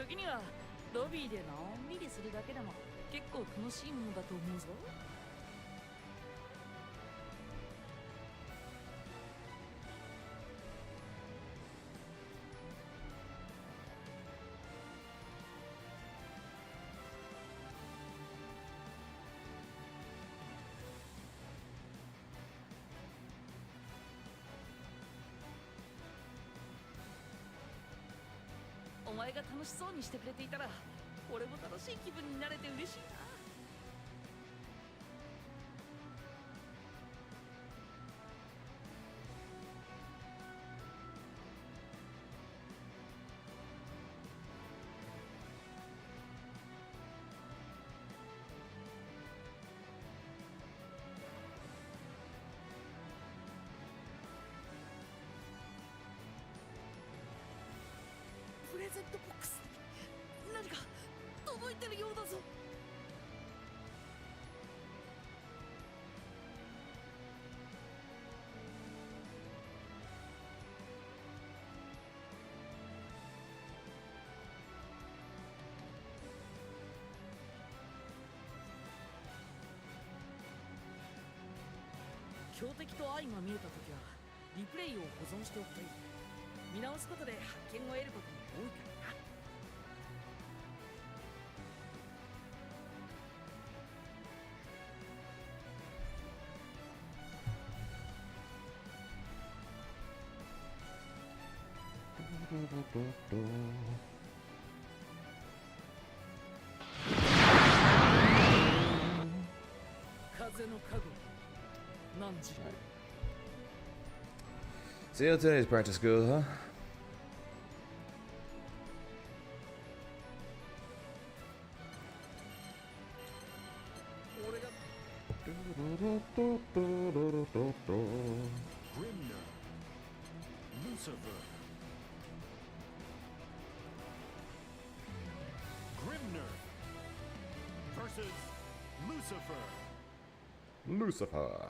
時にはロビーでのんびりするだけでも結構楽しいものだと思うぞ。お前が楽しそうにしてくれていたら俺も楽しい気分になれて嬉しいな。プレゼントボックスに何か届いてるようだぞ。強敵と愛が見えた時はリプレイを保存しておくといい。見直すことで発見を得ることも多いからな。風の加護何時。See how today's practice goes, huh? Grimner, Lucifer. Grimner versus Lucifer. Lucifer.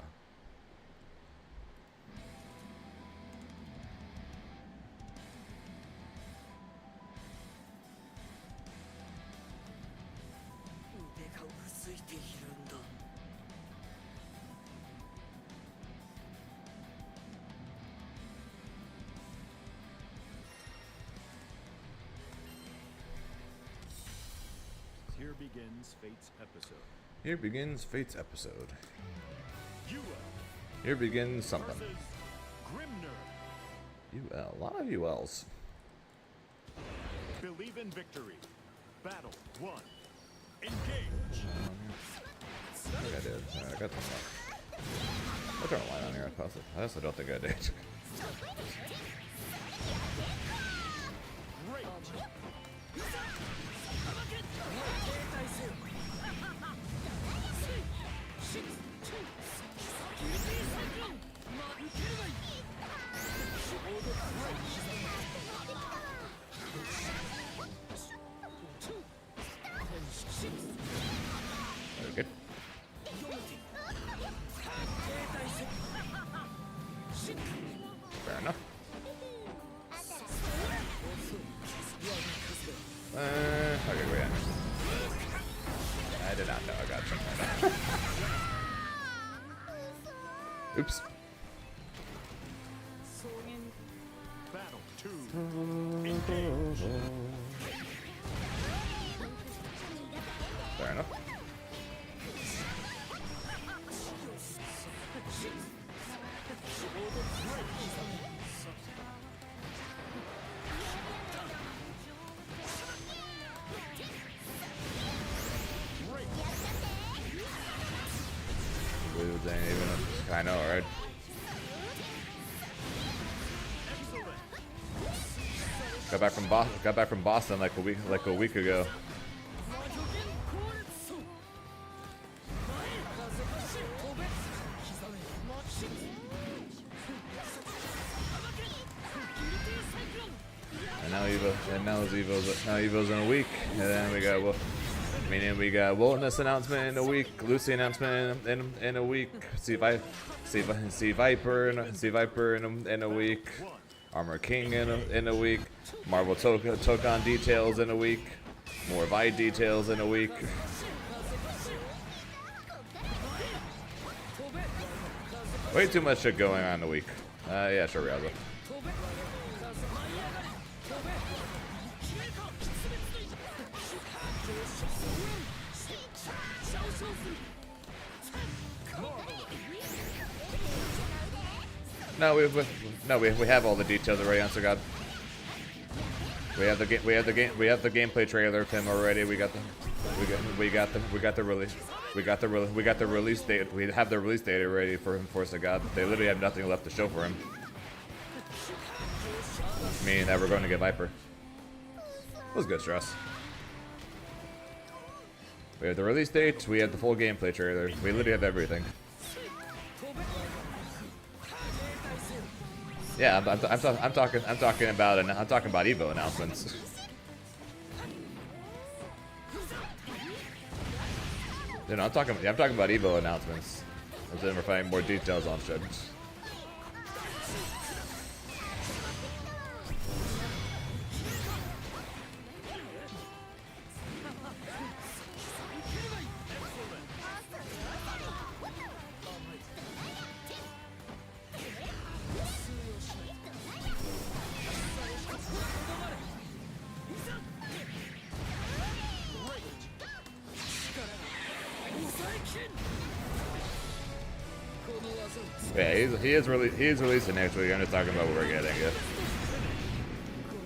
Here begins Fate's episode. Here begins Fate's episode. UL Here begins something. versus Grimner. UL. A lot of ULs. Believe in victory. Battle 1. Engage. I think I did. I got some left. I'll turn a light on here. I also don't think I did. Great. Very good. Fair enough. Okay, go ahead. I did not know I got something. Oops. Battle 2. Engage. Fair enough. Blues ain't even. I know, right? Got back from Boston like a week ago. And now EVO's in a week, and then we got Wilderness announcement in a week, Lucy announcement in a week. See Viper in a week. Armor King in a week. Marvel took on details in a week. More Vi details in a week. Way too much shit going on in a week. Yeah, sure, Riazzo. No, we have all the details already on God. We have the gameplay trailer of him already. We got the release date. We have the release date already for him. Force of God. They literally have nothing left to show for him. Meaning that we're going to get Viper. It was good, Stress. We have the release date. We have the full gameplay trailer. We literally have everything. Yeah, I'm talking about EVO announcements. You know, I'm talking about EVO announcements. And then we're finding more details on shit. Yeah, he is releasing next week. I'm just talking about what we're getting. Yeah.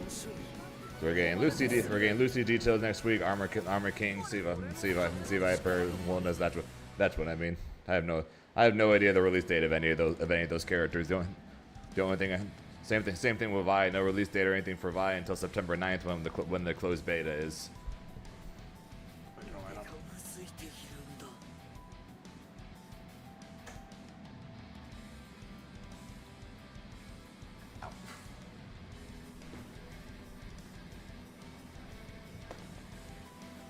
So we're getting Lucy details next week. Armor King, C Viper, Wellness. That's what I mean. I have no idea the release date of any of those characters. The only thing, same thing with Vi. No release date or anything for Vi until September 9th when the closed beta is.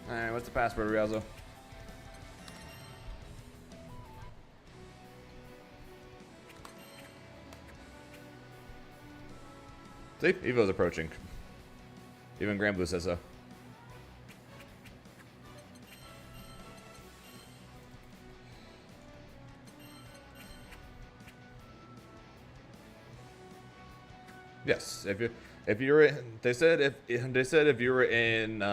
Alright, what's the password, Riazzo? See? EVO's approaching. Even Grand Blue says so. Yes, if you're in, they said if you were in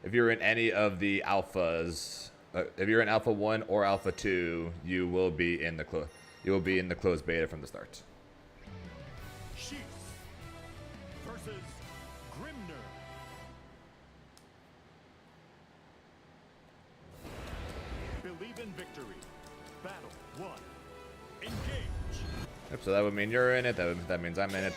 if you're in any of the alphas, if you're in Alpha 1 or Alpha 2, you will be in the closed beta from the start. Chiefs versus Grimner. Believe in victory. Battle 1. Engage. Yep, so that would mean you're in it. That means I'm in it.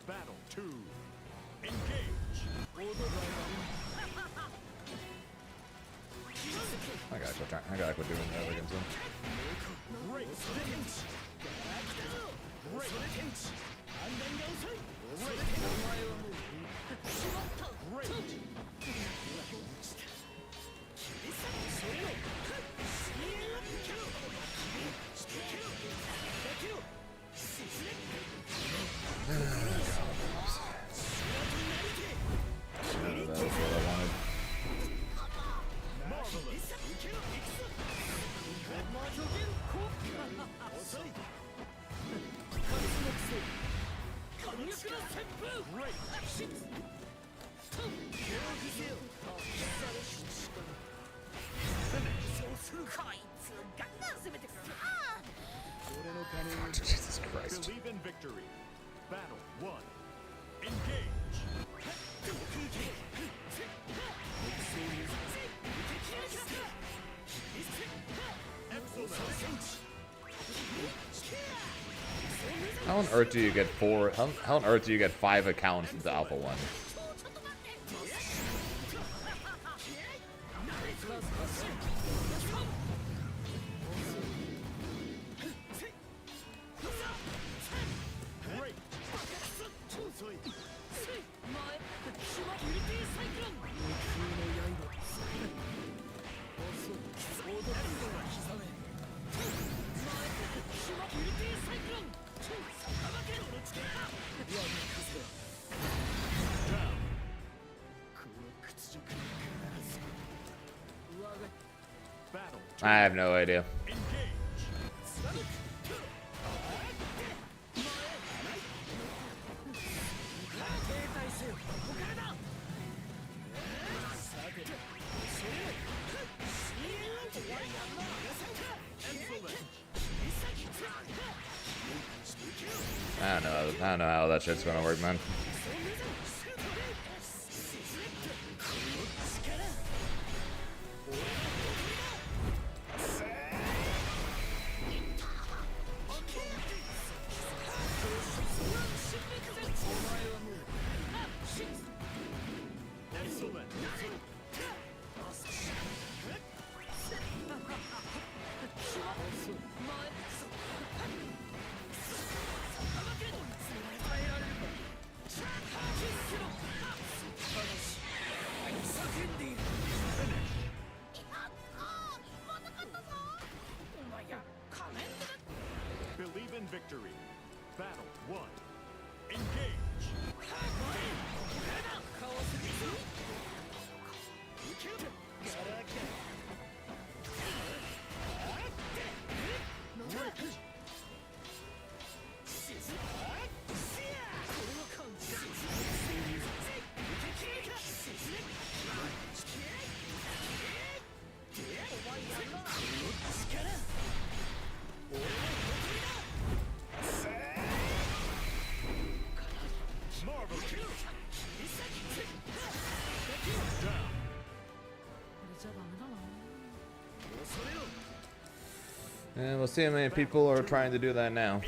Battle 2. Engage. I gotta quit doing that against him. Great. That was what I wanted. Christ. Believe in victory. Battle 1. Engage. Excellent. How on earth do you get how on earth do you get 5 accounts into Alpha 1? Battle. I have no idea. I don't know how that shit's gonna work, man. Believe in victory. Battle 1. Engage. And we'll see how many people are trying to do that now.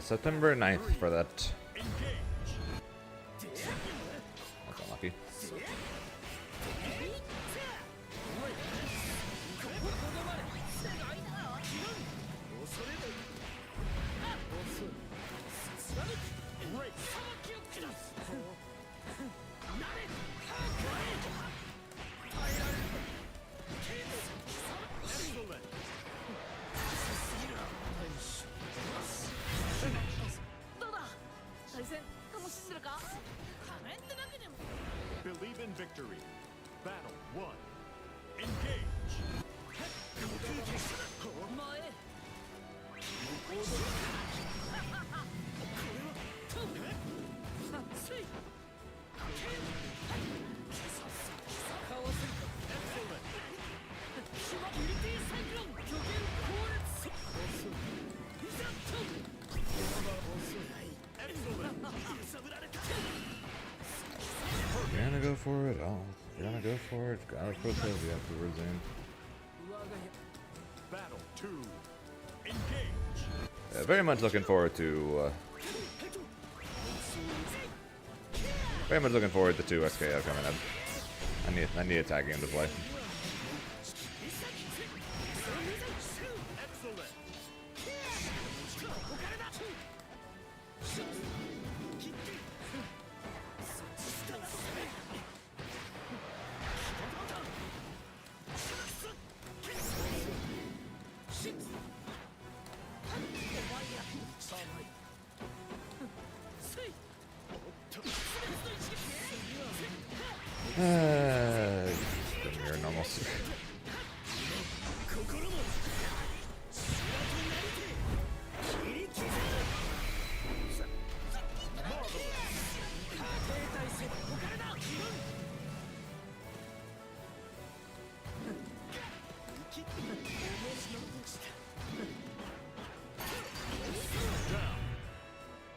September 9th for that. That's unlucky. Believe in victory. Battle 1. Engage. You're gonna go for it. Oh, you're gonna go for it. Out of protest, you have to resume. Battle 2. Engage. Very much looking forward to. Very much looking forward to 2 SKO coming up. I need a tag game to play. Just your normal.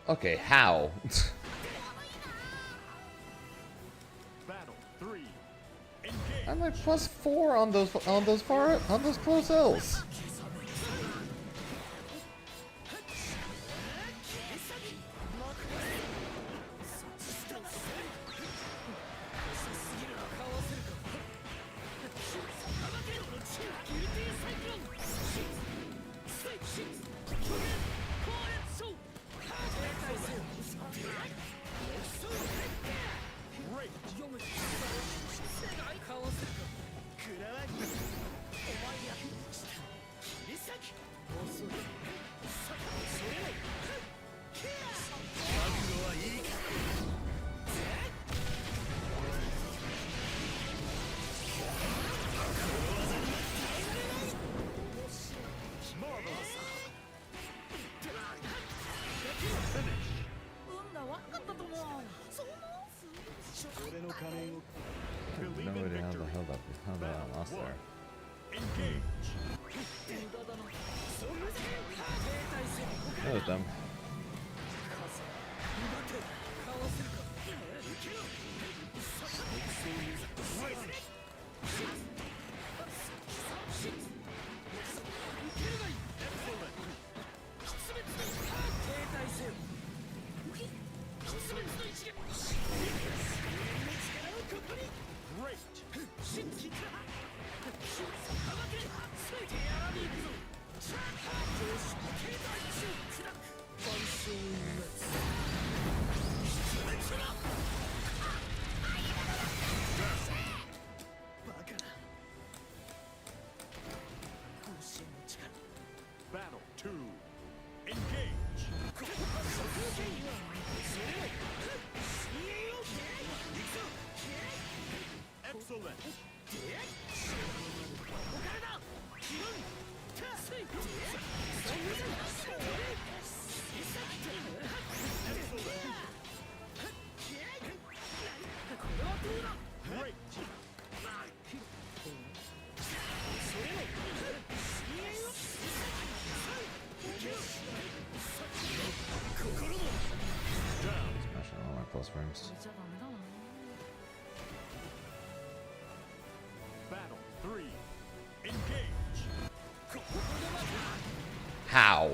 Okay, how? Battle 3. Engage. I'm like +4 on those close L's. No idea how the hell that lost there. Engage. That was dumb. Battle 2. Engage. Excellent. Great. Smashing all my plus frames. Battle 3. Engage. How?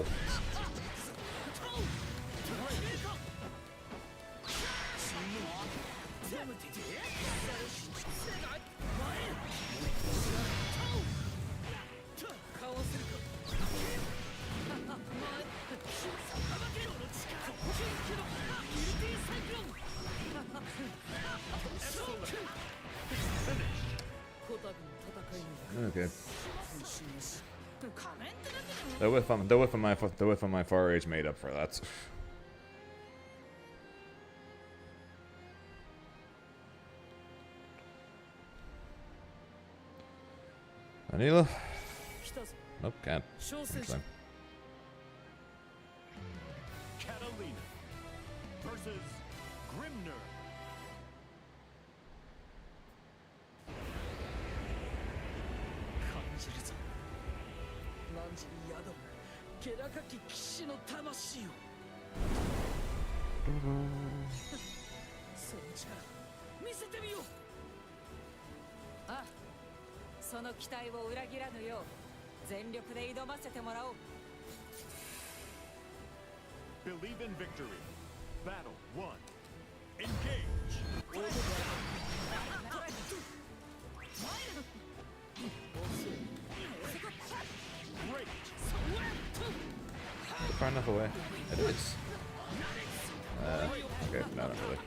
Okay. The whiff on my far age made up for that. Anila? Nope, can't. Next time. Catalina versus Grimner. Ah, その期待を裏切らぬよう全力で挑ませてもらおう。 Believe in victory. Battle 1. Engage. Great. Far enough away. It is. Okay, no, not really.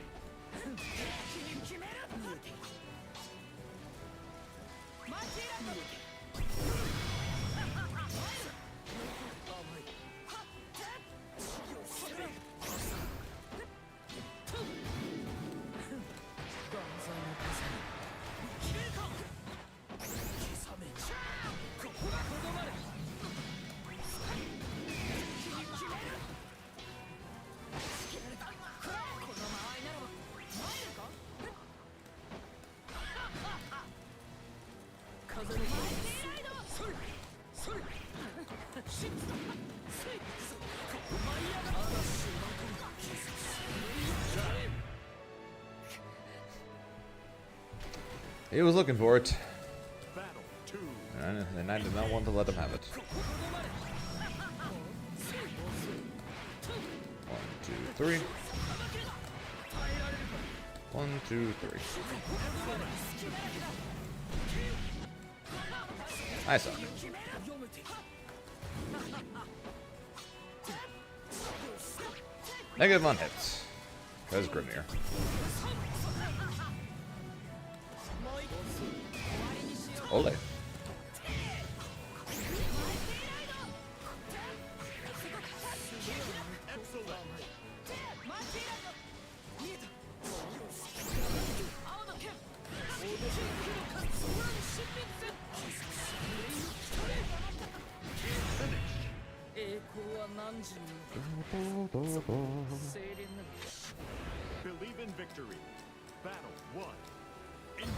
He was looking for it, Battle 2. and I did not want to let him have it. 1, 2, 3. 1, 2, 3. I suck. Negative on hits. Because Grimnir. Ole. Believe in victory. Battle 1. Engage.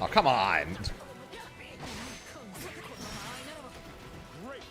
Oh, come on! Great.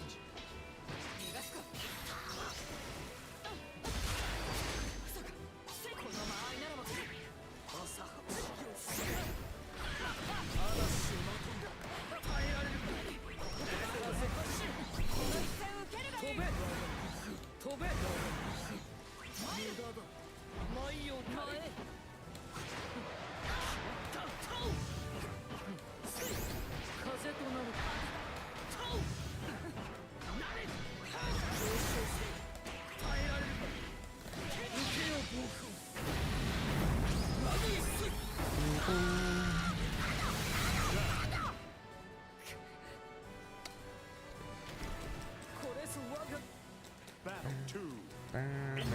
Battle 2. Engage.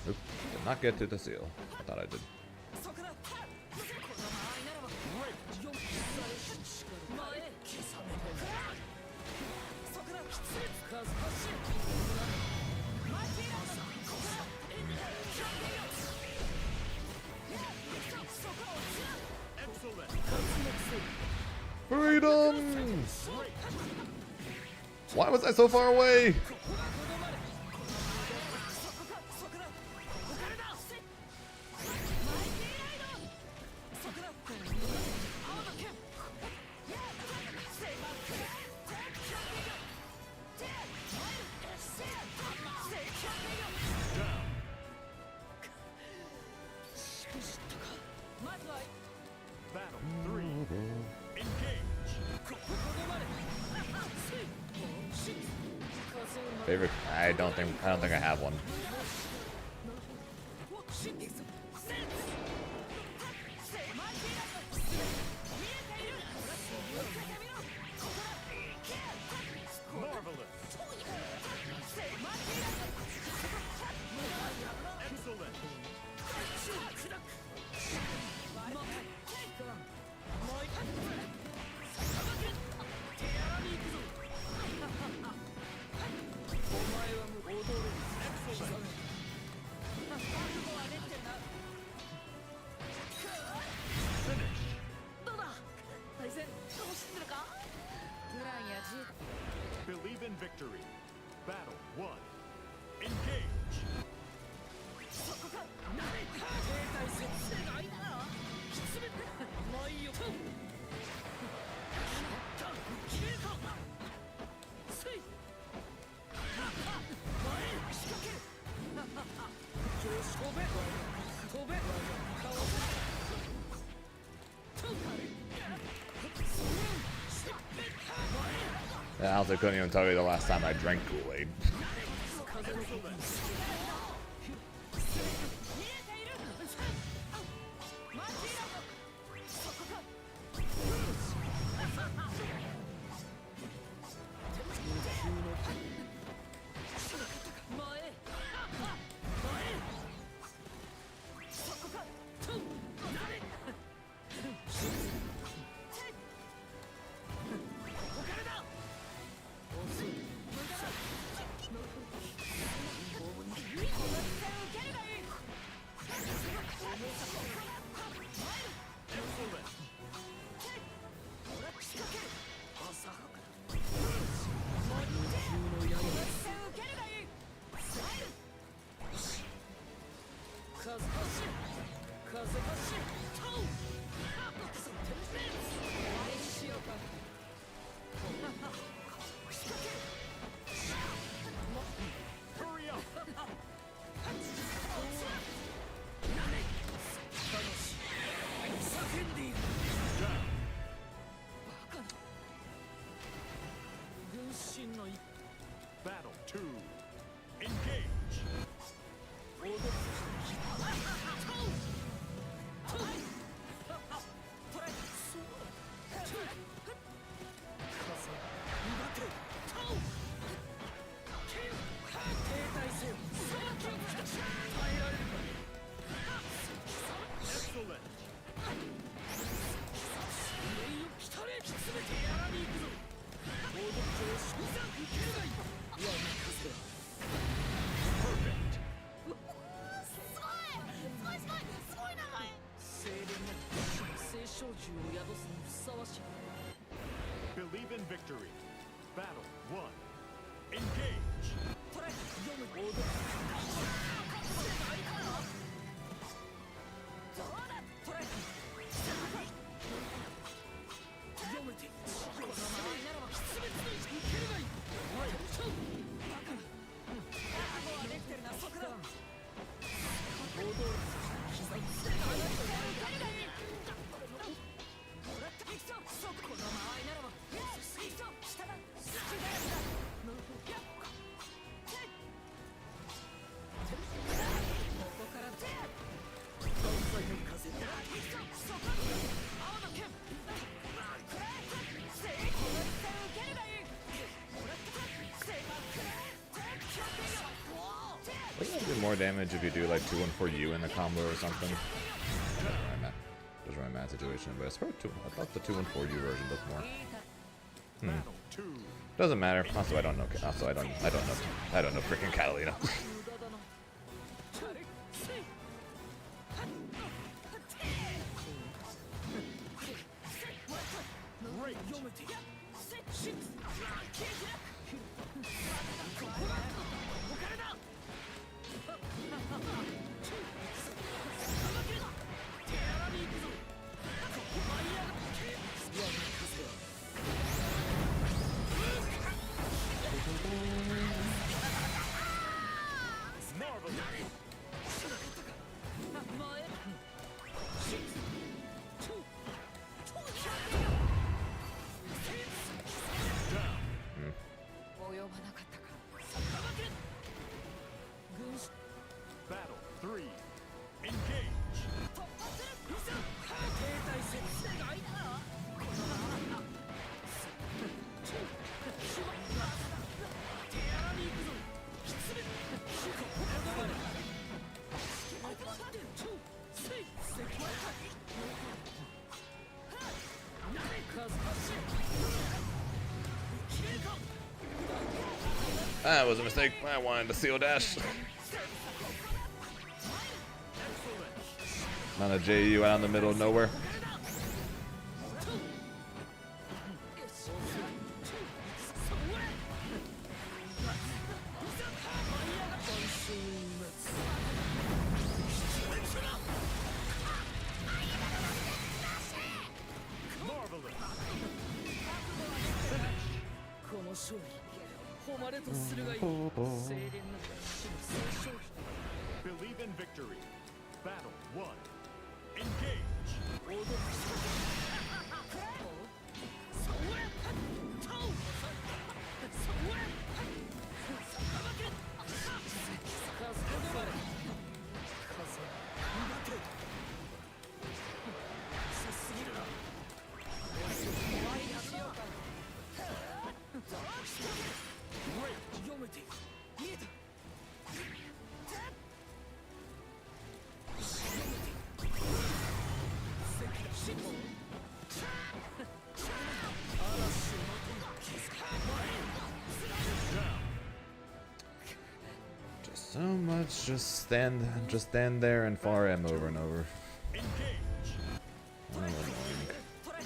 Oop, did not get to the seal. I thought I did. Freedom! Why was I so far away? Battle 3. Engage. Favorite? I don't think I have one. Marvelous. Excellent. Believe in victory. Battle 1. Engage. I also couldn't even tell you the last time I drank Kool-Aid. Hurry up! Down. 軍神の一 Battle 2. Engage. 踊るトライそう風苦手停滞せよ耐えられるか Excellent. 上よ来たれ全てやらに行くぞ王道上司いざ受けるがいいいや任せろ Perfect. 精錬な聖少獣を宿すにふさわしい Believe in victory. Battle 1. Engage. トライ読む王道トライ読めてこのままならば全ての受けるがいいおいバカ覚悟はできてるな即だ王道膝につけたこの間合いならば下だここから万歳の風青の剣Wouldn't it do more damage if you do like 2-1-4U in the combo or something? Doesn't really matter situation, but I thought the 2-1-4U version does more. Battle 2. Doesn't matter. Also, I don't know. Also, I don't know. I don't know freaking Catalina. 無駄だな読めて及ばなかったか Battle 3. Engage. 停滞せ手荒に行くぞThat was a mistake. I wanted to seal dash. Not a JU out in the middle of nowhere. Marvelous. この勝利誉れとするがいい精錬な死の聖少女 Believe in victory. Battle 1. Engage. 踊る読めて見えた Just so much. Just stand there and far M over and over. Engage. Oh, annoying. トライ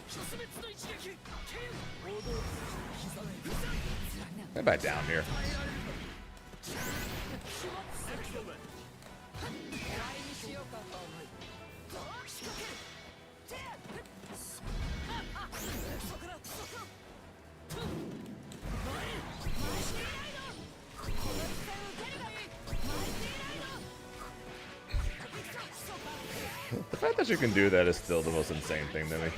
消滅の一撃剣王道膝ね What about down here? The fact that you can do that is still the most insane thing to me.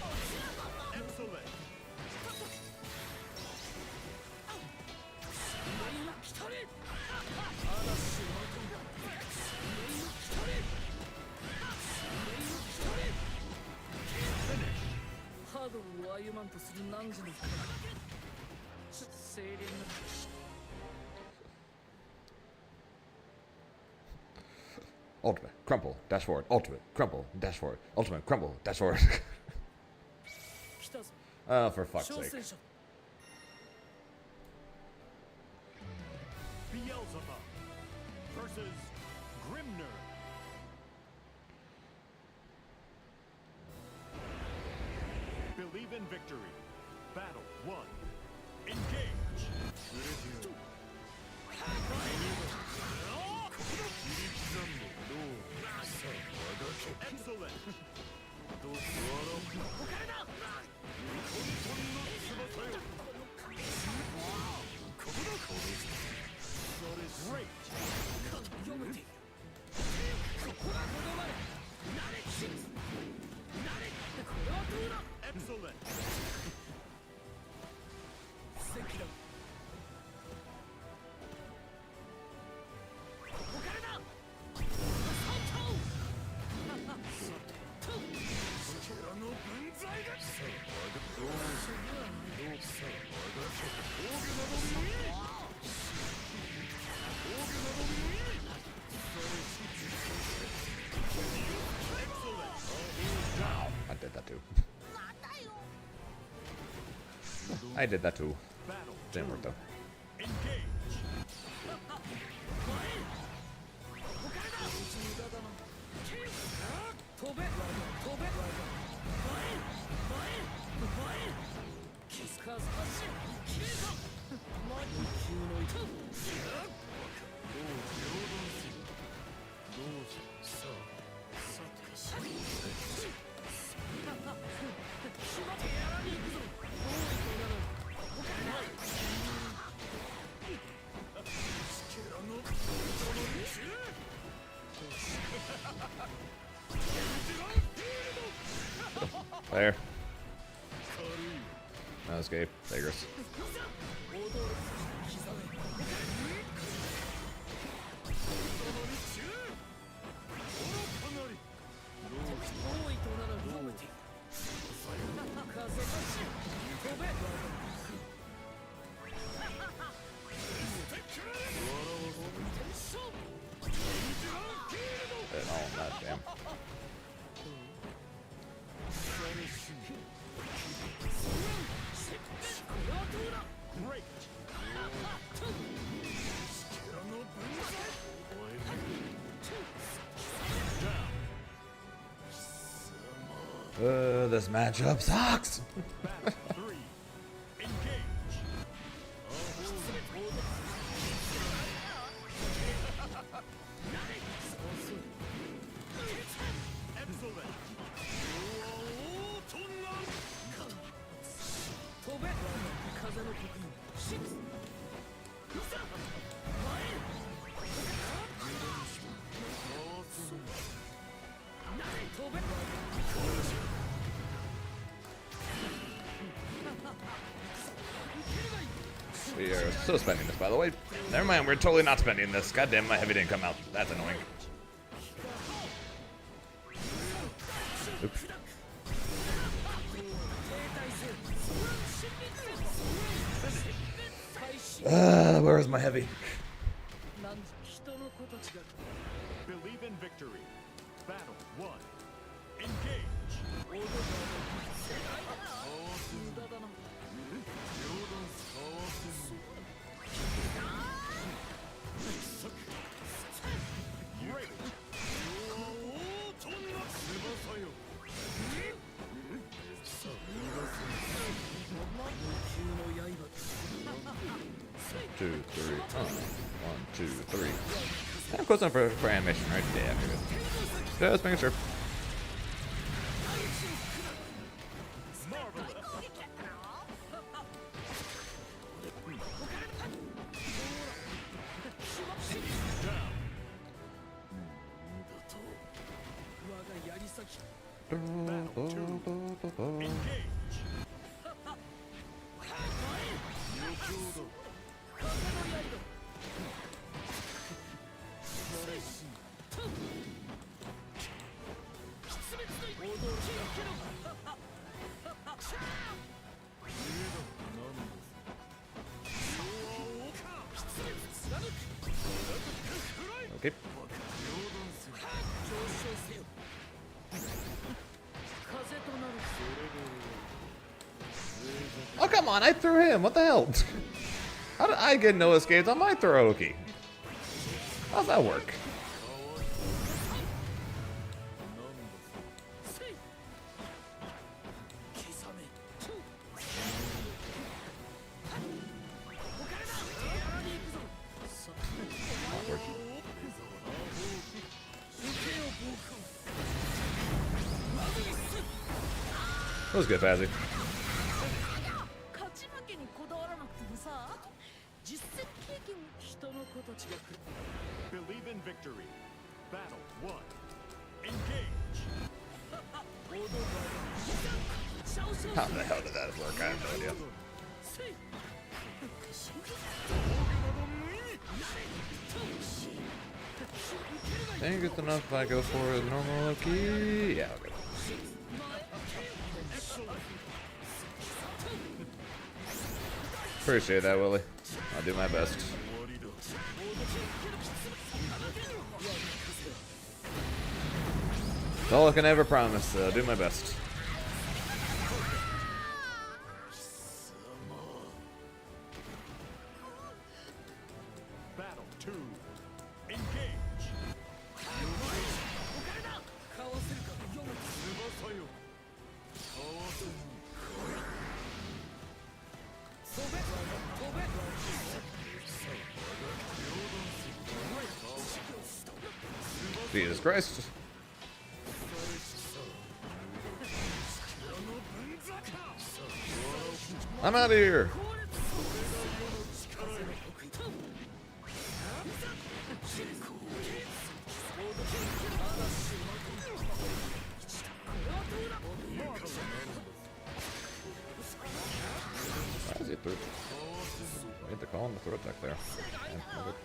Ultimate, crumple, dash forward, ultimate, crumple, dash forward, ultimate, crumple, dash forward. Oh, for fuck's sake. Beelzebub versus Grimner. Believe in victory. Battle 1. Engage. Excellent. Great. Excellent. I did that too. I did that too. Battle Didn't work though. Engage. There. No escape. Vigorous. Oh, god damn. Great. This matchup sucks. Battle 3. Engage. Excellent. We are so spending this, by the way. Never mind, we're totally not spending this. God damn, my heavy didn't come out. That's annoying. Oops. Where is my heavy? Believe in victory. Battle 1. Engage. Great. 2, 3. 1, 2, 3. I'm close enough for animation, right? Yeah, pretty good. Just making sure. Okay. Oh, come on, I threw him. What the hell? How did I get no escapes on my throw key? How's that work? That was good, Fazzy. 勝ち負けにこだわらなくてもさ、実績経験人の子たちが Believe in victory. Battle 1. Engage. How the hell did that work? I have no idea. Think it's enough if I go for a normal key? Yeah, okay. Appreciate that, Willie. I'll do my best. That's all I can ever promise. I'll do my best. Battle 2. Engage. Jesus Christ. I'm out of here. Why is he through? I had to call him the throw attack there. Yeah, okay.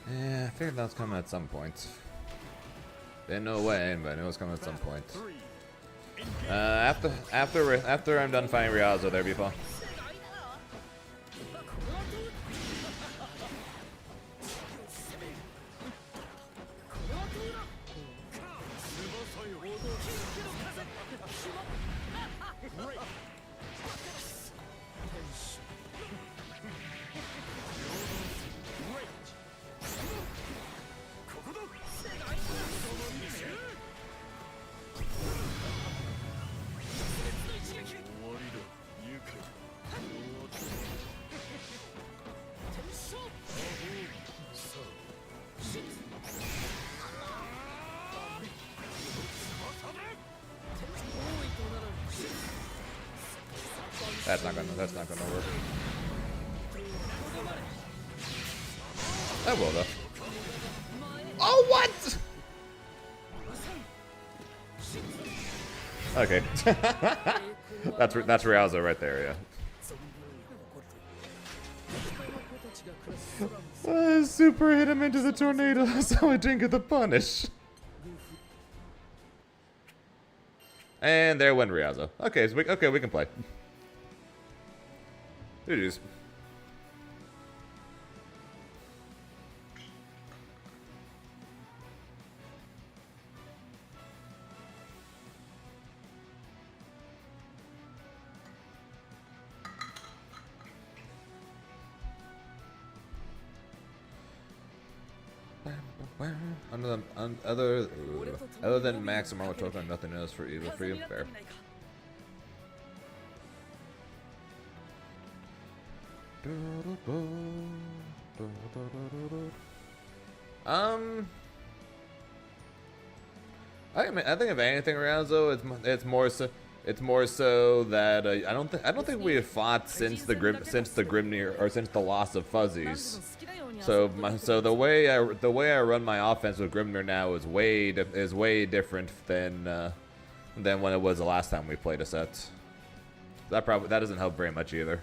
Yeah, I figured that was coming at some point. Didn't know when, but I knew it was coming at some point. After I'm done fighting Riazo, there, people. That's not gonna work. That will though. Oh, what? Okay. that's Rialzo right there, yeah. Super hit him into the tornado, so I didn't get the punish. And there went Riazo. Okay, so we can play. Dude, Other than Max and Marvel Token, nothing else for EVO for you. Fair. I think if anything, Ronzo, it's more so that I don't think we have fought since the Grimnir or since the loss of Fuzzies. So the way I run my offense with Grimnir now is way different than when it was the last time we played a set. That doesn't help very much either.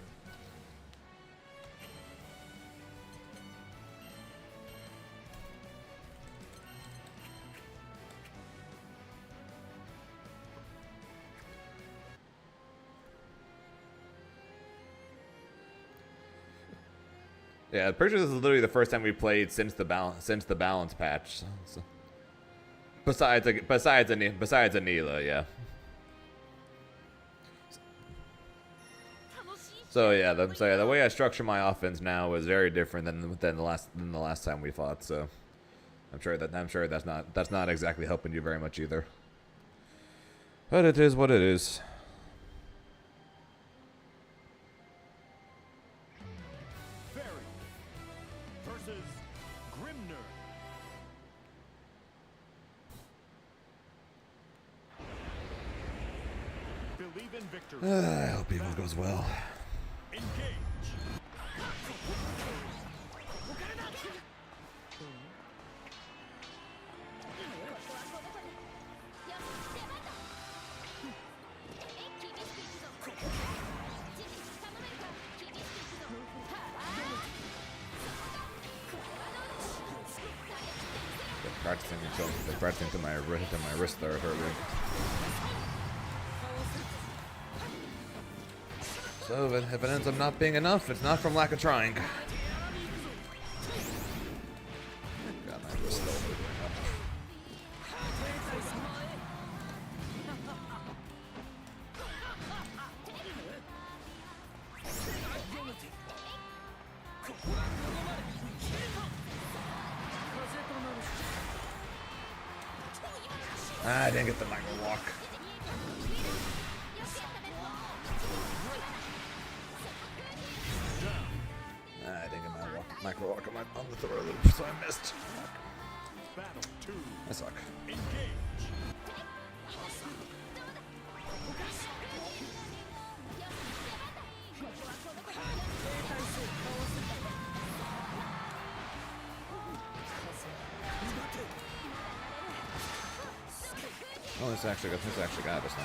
Yeah, pretty sure this is literally the first time we played since the balance patch. So. Besides Anila, yeah. So yeah, the way I structure my offense now is very different than the last time we fought. So I'm sure that's not exactly helping you very much either. But it is what it is. I hope EVO goes well. They're practicing to my wrist there hurting. So if it ends up not being enough, it's not from lack of trying. God, my wrist still hurting up. I didn't get the micro walk. I didn't get my micro walk on the throw loop, so I missed. I suck. Oh, this actually got us now.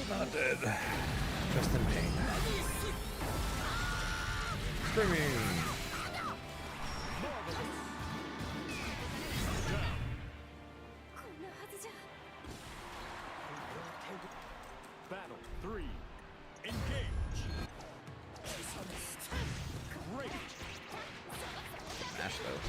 Not dead. Just in pain. Screaming. Battle 3. Engage. Great. Smash though.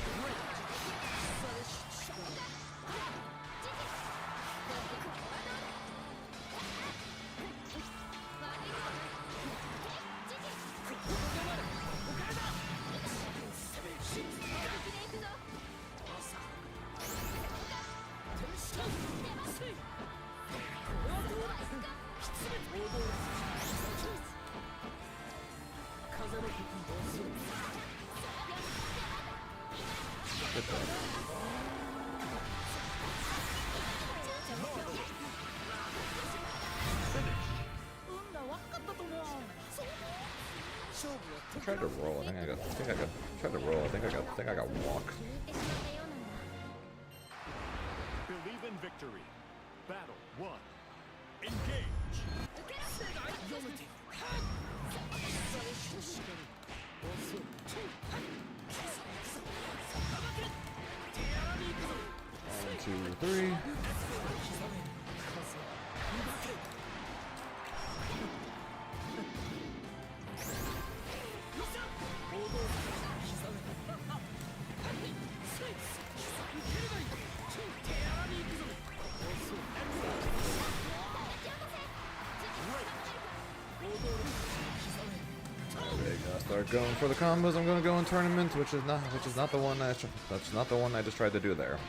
I tried to roll. I think I got walk. Believe in victory. Battle 1. Engage. One, two, three. Gotta start going for the combos. I'm gonna go in tournament, which is not the one that's not the one I just tried to do there.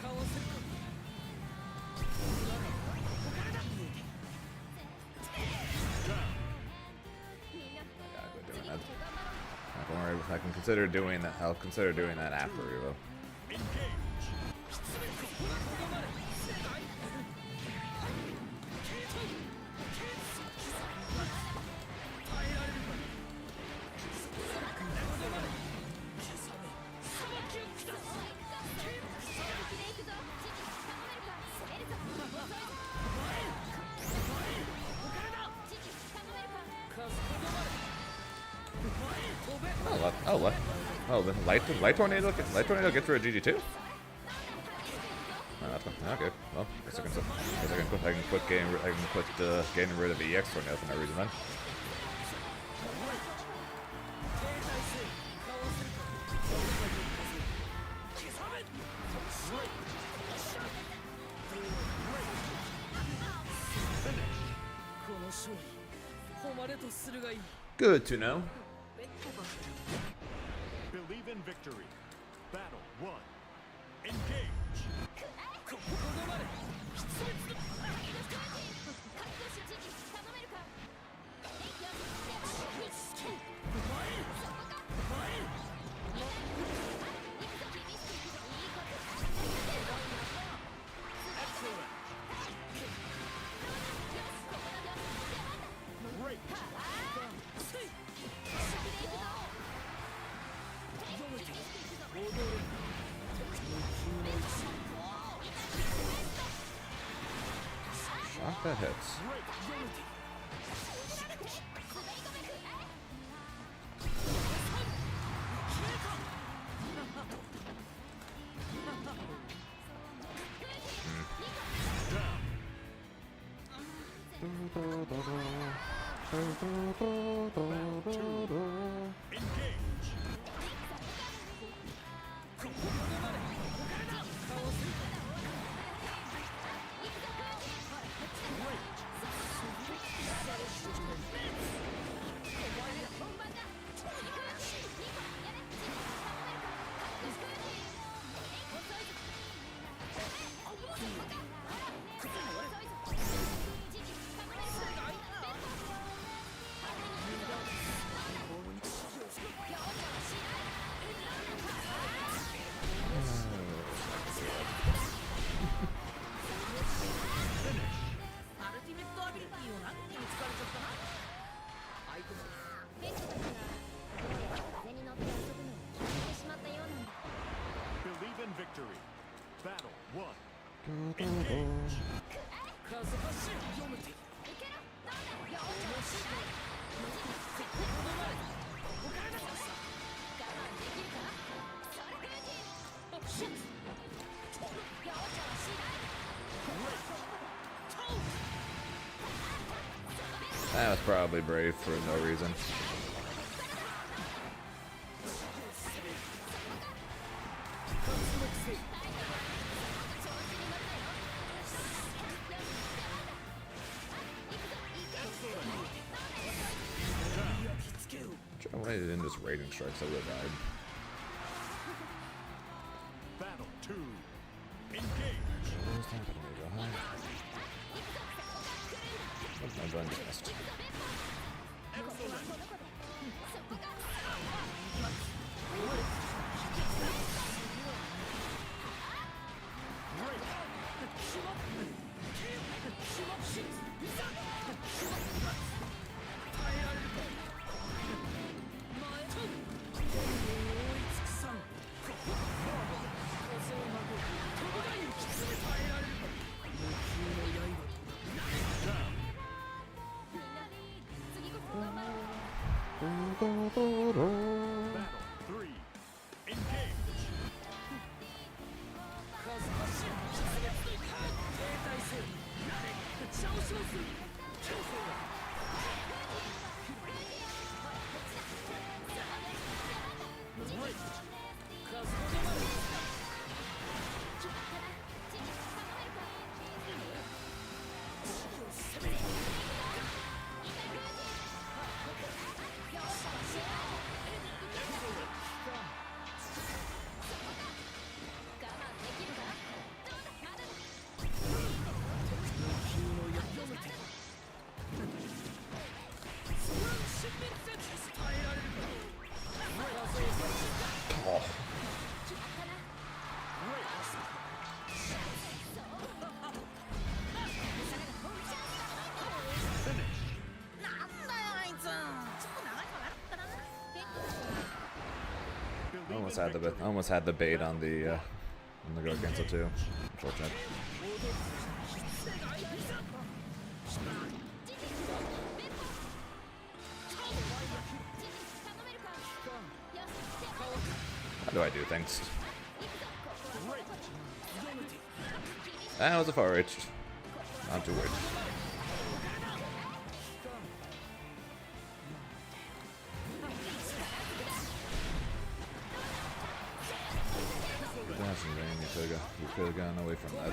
顔をする Don't worry, I can consider doing that. I'll consider doing that after EVO. Oh, the light tornado gets rid of GG2. Oh, that's fine. Okay, well, I guess I can quit getting rid of the EX tornado for no reason then. Good to know. Believe in victory. Battle 1. Engage. Great. Shot that hits. Believe in victory. Battle 1. Engage. That was probably brave for no reason. When I did in this rating strikes, I would have died. Battle 2. Engage. What's my gun just? Battle 3. Engage. almost had the bait on the go cancel too. Unfortunate. How do I do things? That was a far reach. Not too worried. You could have gone away from that.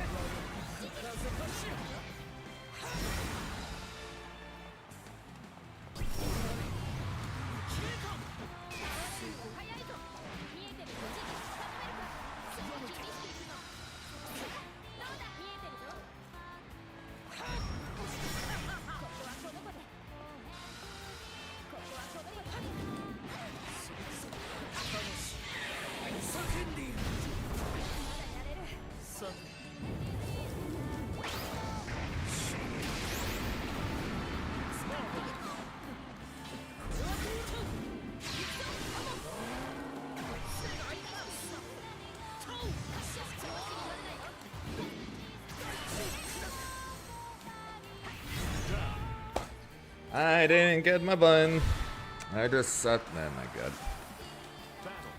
I didn't get my button. I just sat. Oh my god.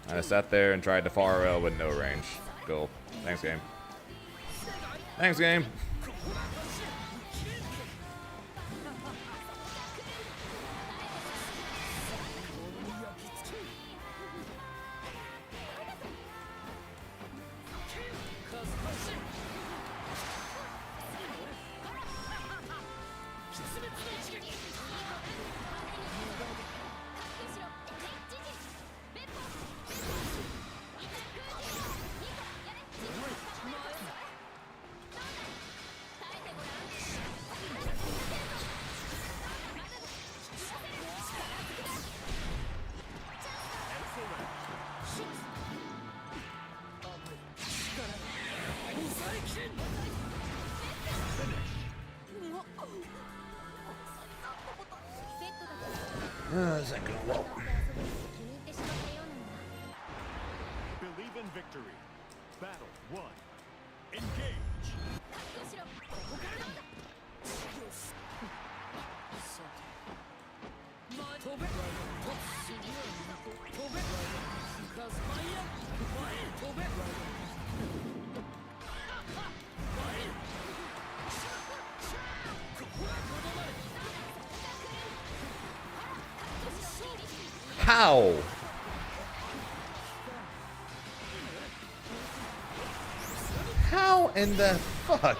I sat there and tried to far rail with no range. Cool. Thanks, game. Thanks, game. This ain't gonna work. Believe in victory. Battle 1. Engage. How? How in the fuck?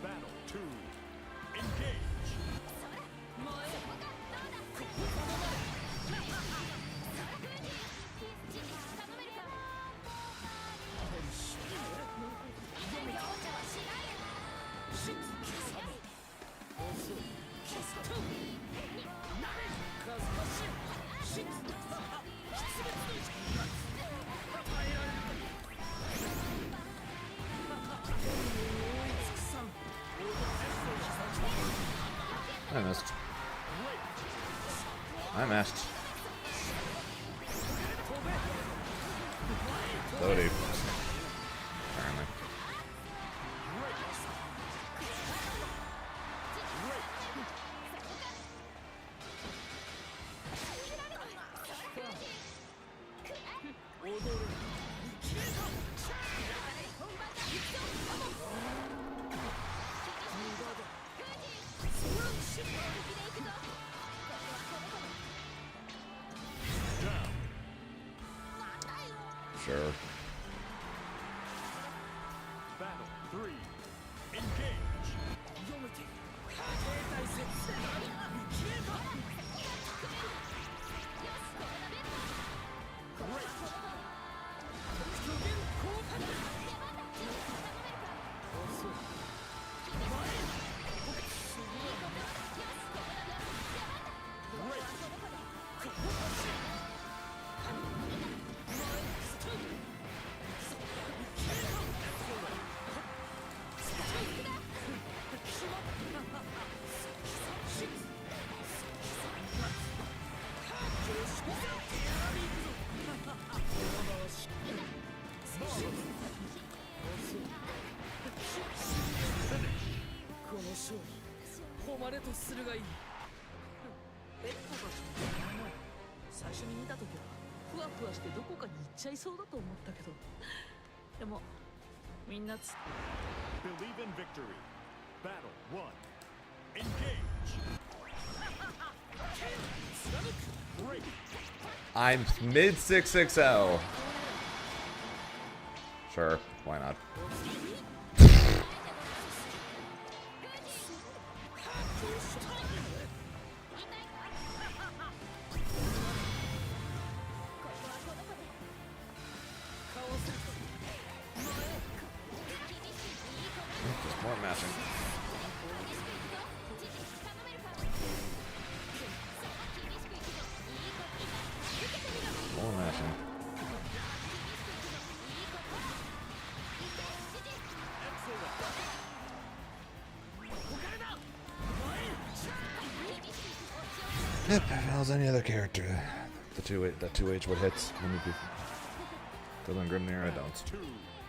Battle 2. Engage. I missed. I missed. So deep. Apparently. Sure. Battle 3. Engage. まれとするがいい。ペットたちの名前も最初に見た時はふわふわしてどこかに行っちゃいそうだと思ったけど、でもみんなBelieve in victory. Battle 1. Engage. Break. I'm mid 660. Sure, why not? Just more mashing. More mashing. Yep, if I was any other character, the 2H would hit. Dylan Grimnir, I don't.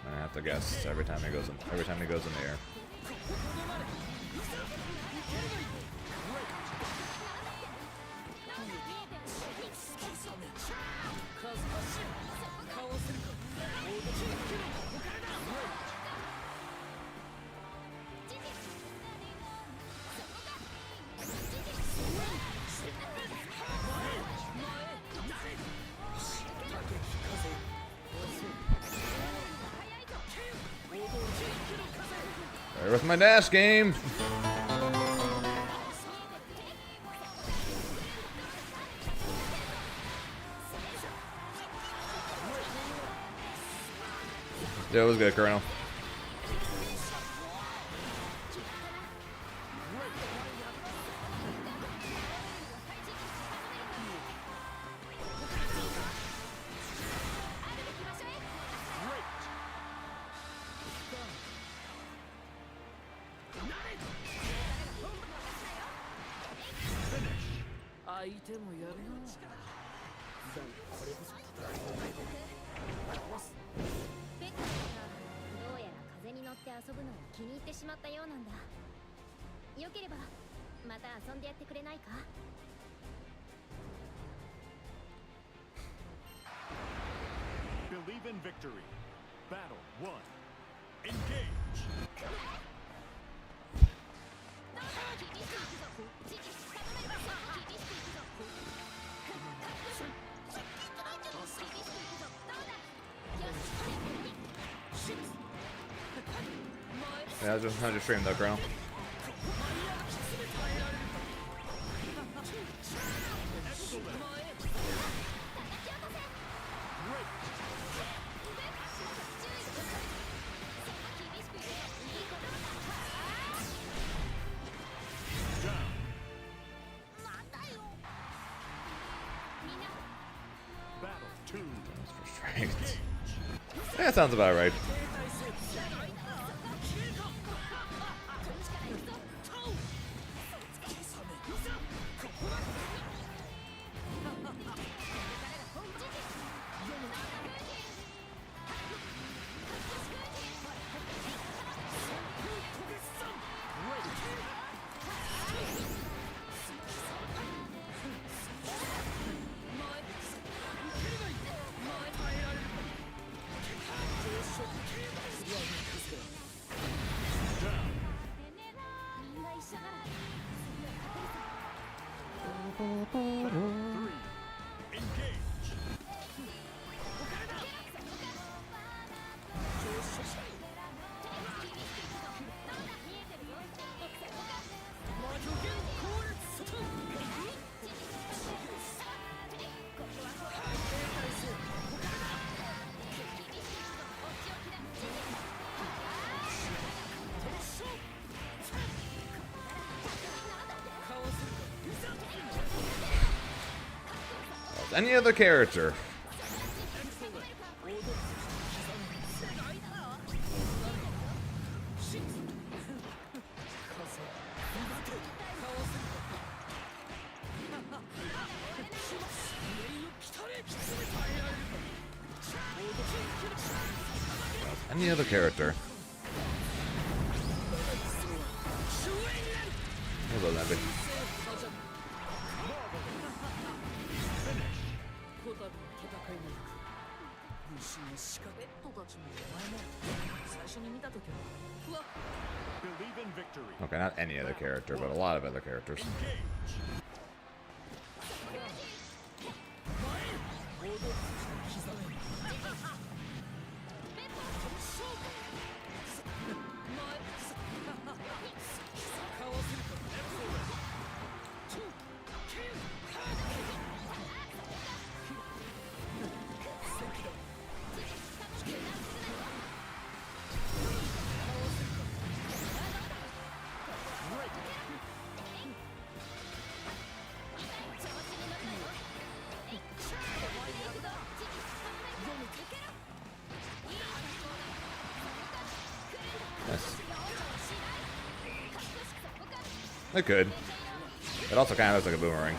I have to guess every time he goes in the air. There with my dash game. Yeah, it was good, Colonel. Believe in victory. Battle 1. Engage. Yeah, I just streamed that, Colonel. Battle 2. That's for strength. Yeah, that sounds about right. Any other character. Any other character. doesn't have it. こたびの戦いに行く武士の仕掛けペットたちもお前も最初に見た時はふわっ Believe in victory. Okay, not any other character, but a lot of other characters. Engage. It could. It also kind of looks like a boomerang.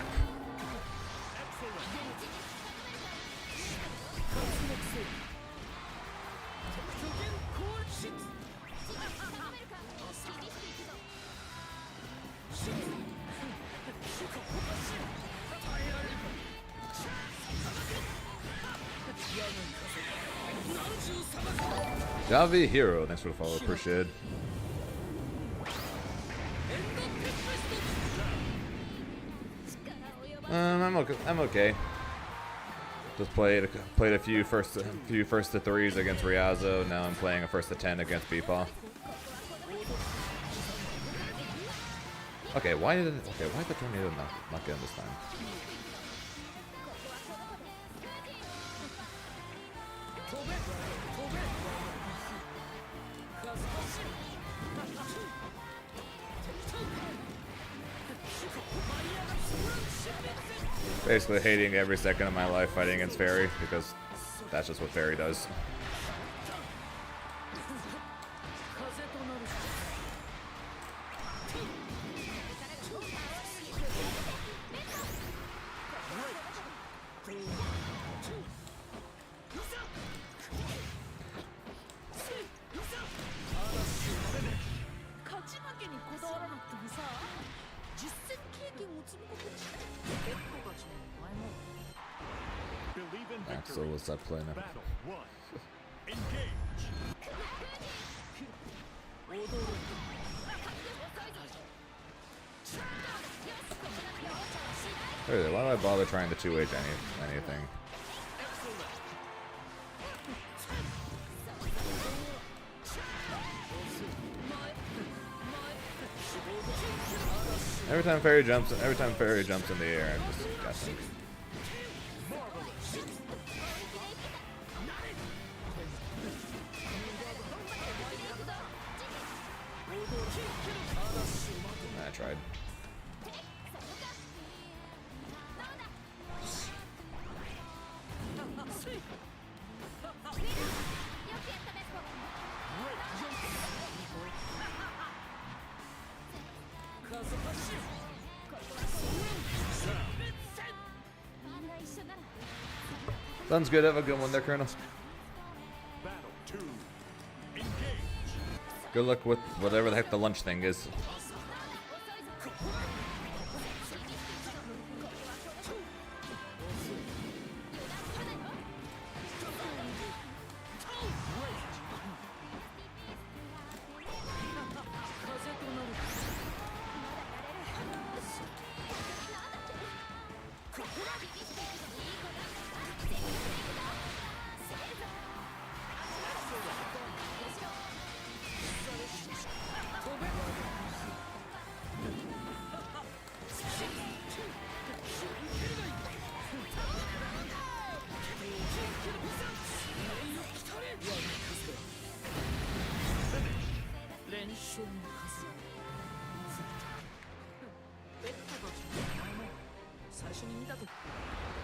Javi Hero, thanks for the follow, appreciate it. I'm okay. Just played a few first to threes against Riazo. Now I'm playing a first to 10 against Beepaw. Okay, why did the tornado not get him this time? Basically hating every second of my life fighting against Fairy, because that's just what Fairy does. So what's that play now? Battle 1. Engage. Really, why do I bother trying to 2H anything? Every time Fairy jumps in the air, I'm just guessing. I tried. Sounds good. Have a good one there, Colonel. Battle 2. Engage. Good luck with whatever the heck the lunch thing is.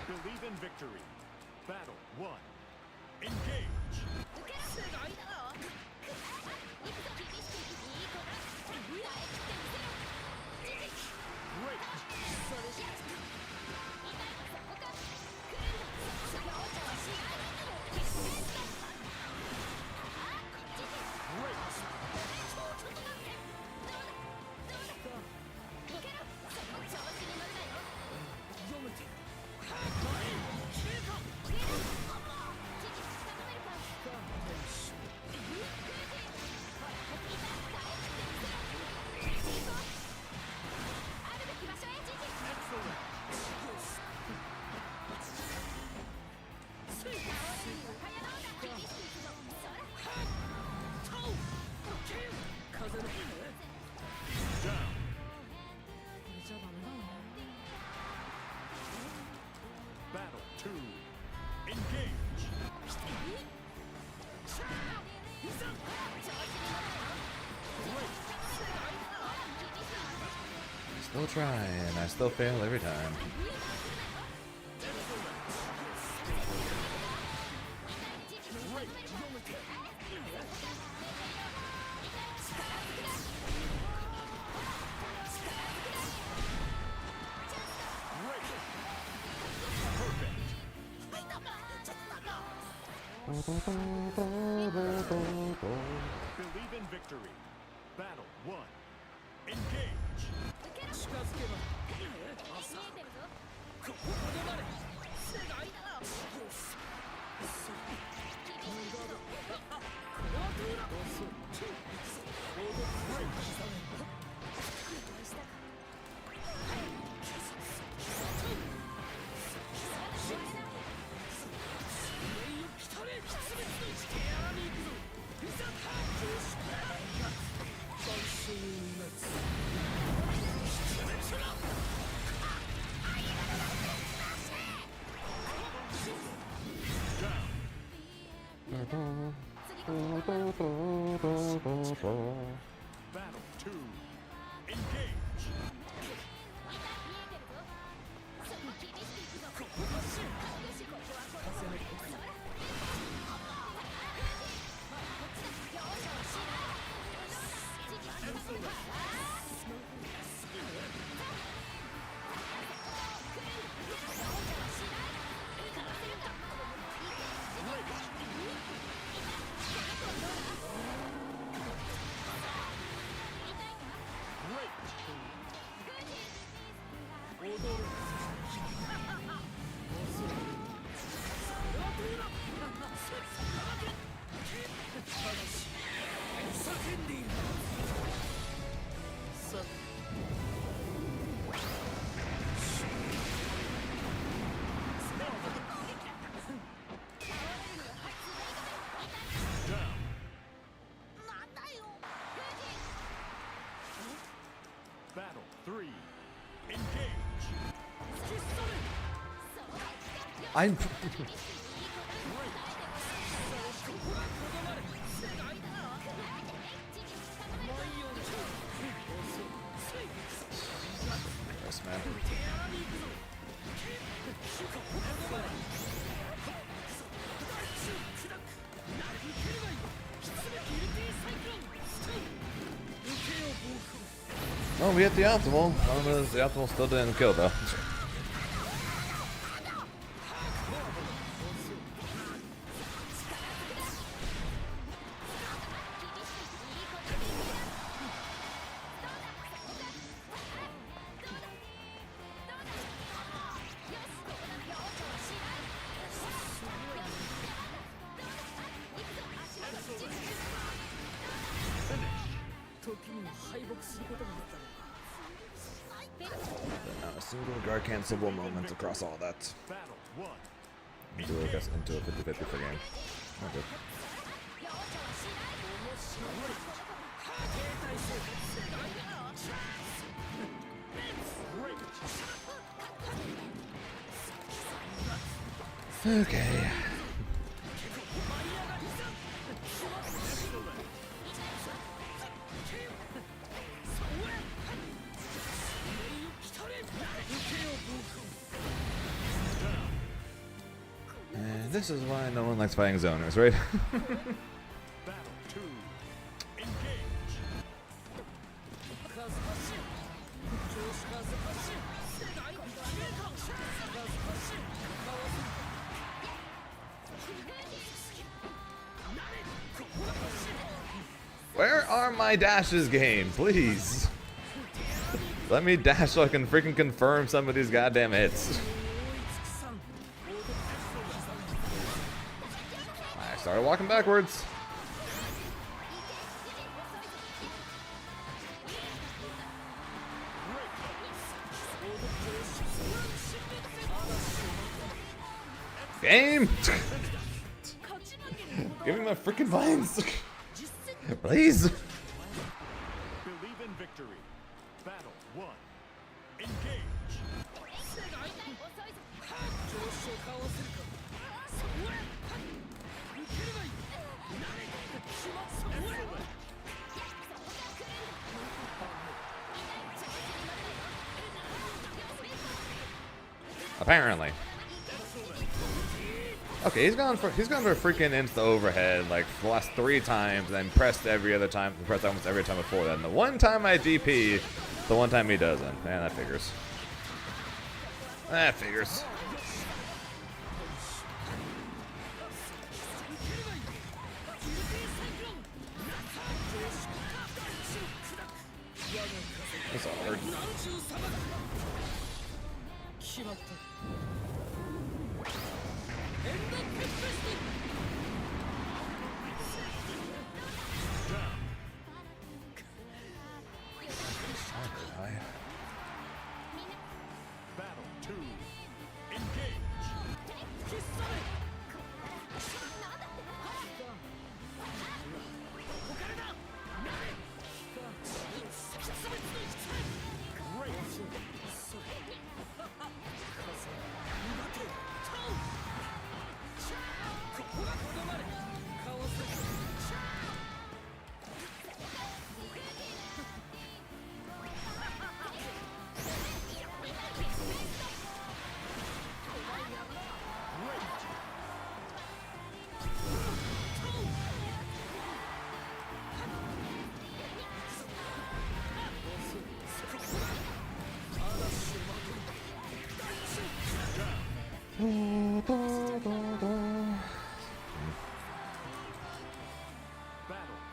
Believe in victory. Battle 1. Engage. Still try, and I still fail every time. Believe in victory. Battle 1. Engage. 近づけば朝ここまで世代だBattle 2. Engage. 3. Engage. I'm. Yes, man. Oh, we hit the optimal. The optimal still didn't kill though. Not a single guard cancelable moment across all that. Battle 1. Into a 50-50 for game. Okay. Okay. And this is why no one likes fighting zoners, right? Battle 2. Engage. Where are my dashes, game? Please. Let me dash so I can freaking confirm some of these goddamn hits. I started walking backwards. Game! Give me my freaking vines! Please! Believe in victory. Battle 1. Engage. Apparently. Okay, he's gone for freaking insta overhead like the last 3 times, and then pressed almost every time before that. And the one time I DP, the one time he doesn't. Man, that figures. That figures. That's hard. Battle 2. Engage.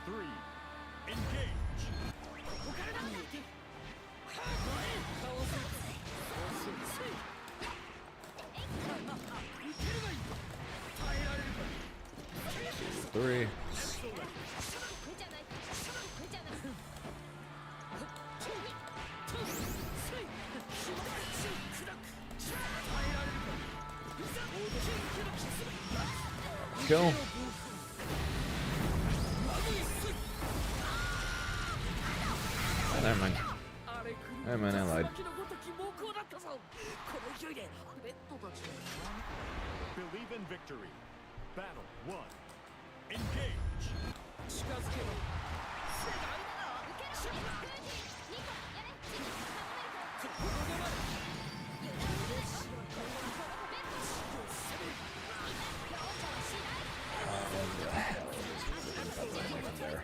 3. Engage. 3. Kill. Oh, never mind. Never mind, I lied. Believe in victory. Battle 1. Engage. There.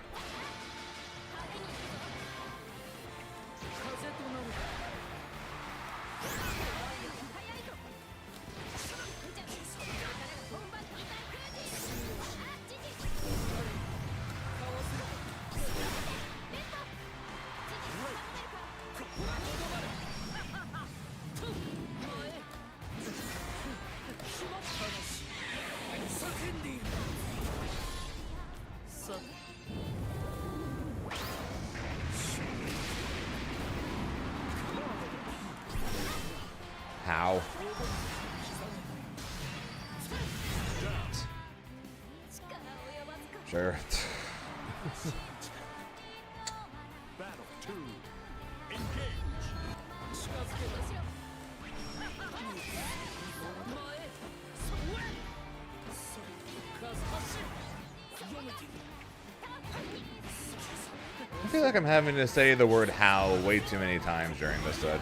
How? Sure. Battle 2. Engage. I feel like I'm having to say the word how way too many times during this set.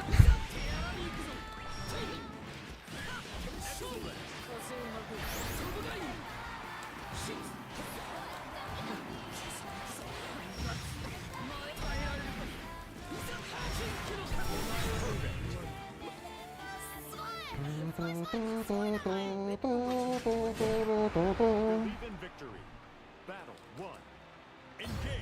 Believe in victory. Battle 1. Engage.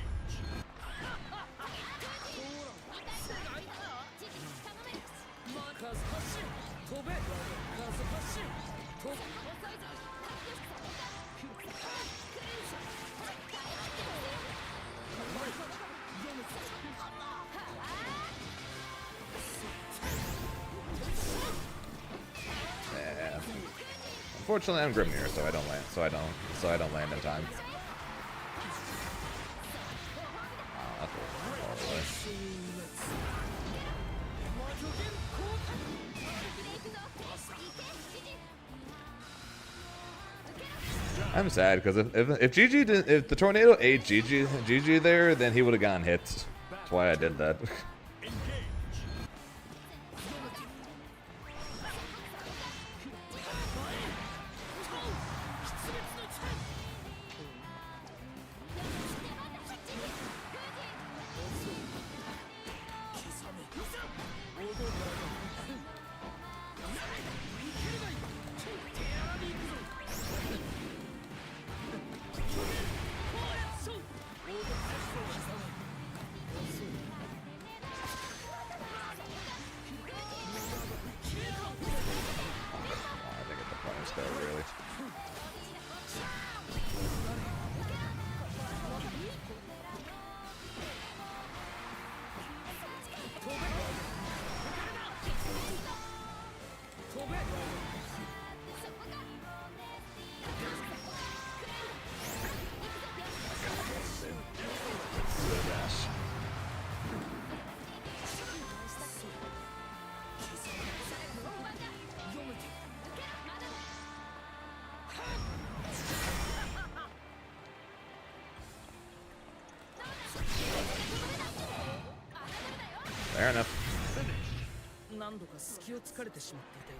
Yeah. Unfortunately, I'm Grimnir, so I don't land. So I don't land in time. Oh, that's far away. I'm sad because if GG didn't, if the tornado ate GG there, then he would have gotten hit. That's why I did that. Fair enough. 何度か隙を突かれてしまっていたよ。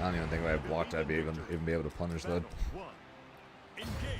I don't even think if I had blocked, I'd be even be able to punish that. One. Engage.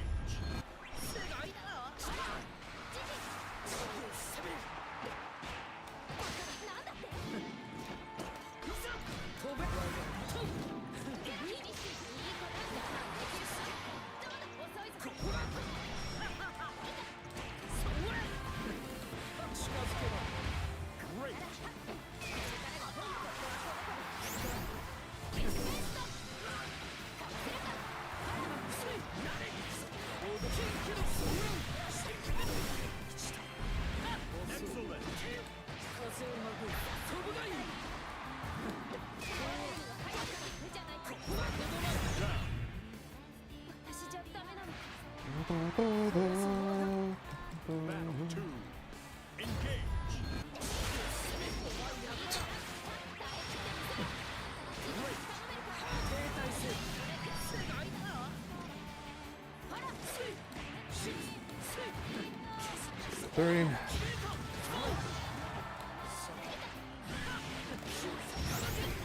3.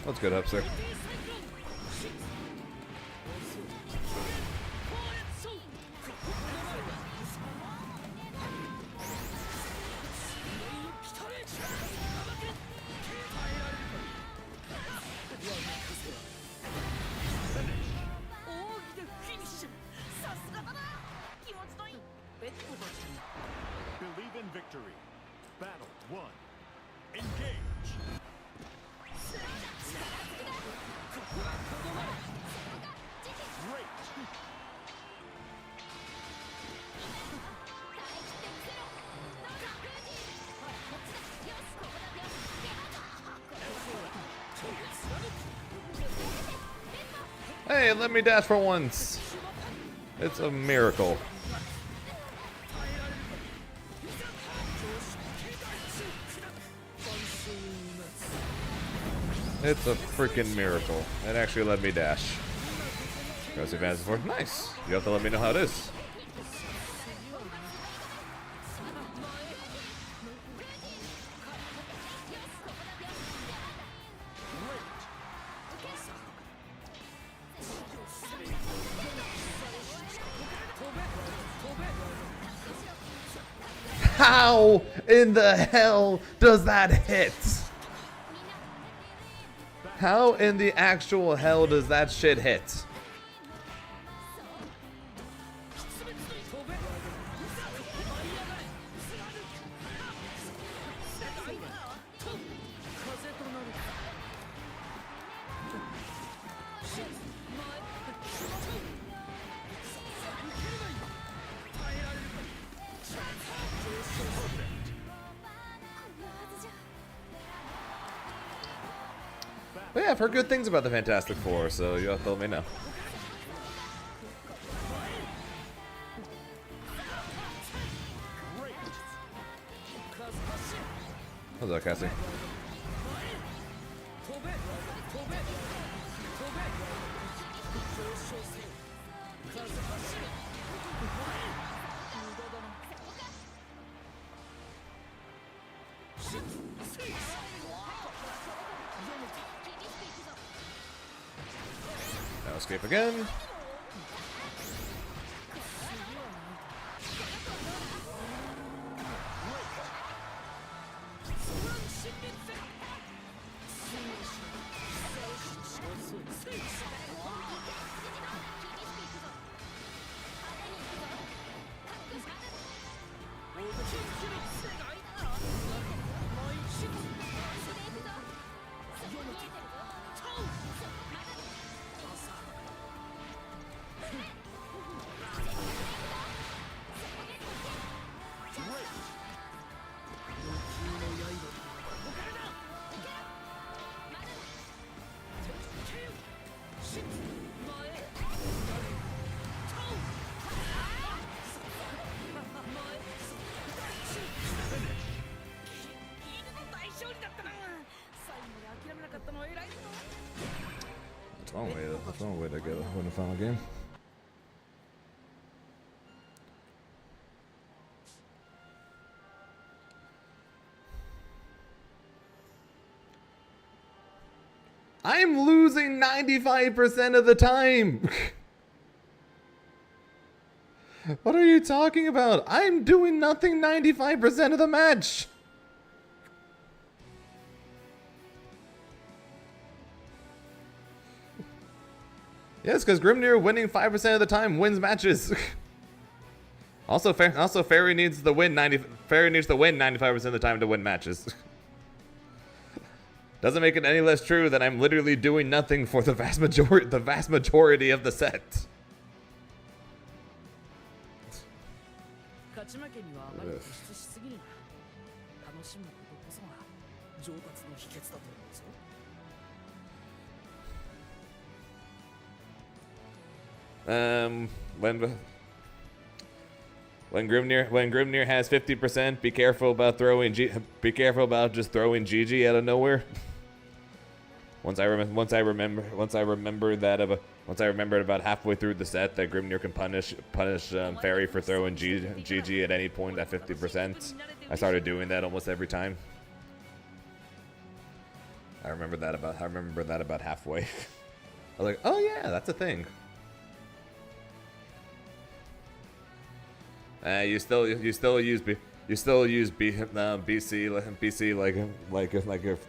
That's good up, sir. Believe in victory. Battle 1. Engage. Great. Hey, let me dash for once. It's a miracle. It's a freaking miracle. It actually let me dash. Press advance for nice. You have to let me know how it is. How in the hell does that hit? How in the actual hell does that shit hit? But yeah, I've heard good things about the Fantastic Four, so you have to let me know. How's that, Cassie? Now escape again. That's one way to go win a final game. I'm losing 95% of the time. What are you talking about? I'm doing nothing 95% of the match. Yes, because Grimnir winning 5% of the time wins matches. Also, Fairy needs to win 95% of the time to win matches. Doesn't make it any less true that I'm literally doing nothing for the vast majority of the set. 勝ち負けにはあまり突出しすぎるな。楽しむことこそが上達の秘訣だと思うぞ。When Grimnir has 50%, be careful about just throwing GG out of nowhere. Once I remembered about halfway through the set that Grimnir can punish Fairy for throwing GG at any point at 50%. I started doing that almost every time. I remember that about halfway. I was like, oh yeah, that's a thing. You still use BC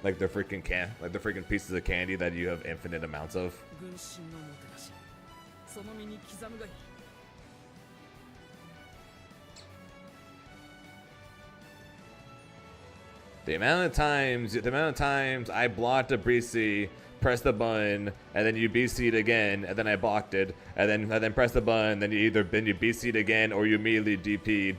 like the freaking pieces of candy that you have infinite amounts of. 軍神のもてなし、その身に刻むがいい。The amount of times I blocked a BC, pressed the button, and then you BC'd again, and then I blocked it, and then pressed the button, then you BC'd again or you immediately DP'd.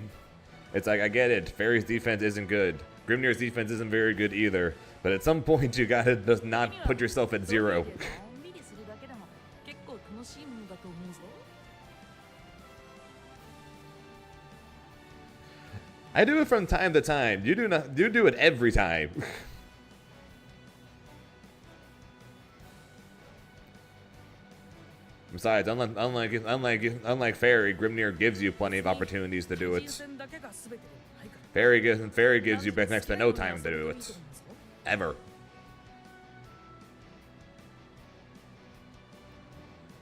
It's like, I get it, Fairy's defense isn't good. Grimnir's defense isn't very good either, but at some point you gotta just not put yourself at zero. のんびりするだけでも結構楽しいものだと思うぞ。I do it from time to time. You do it every time. Besides, unlike Fairy, Grimnir gives you plenty of opportunities to do 個 it. 人戦だけが全てでもないから。 Fairy gives you next to no time to do it. Ever.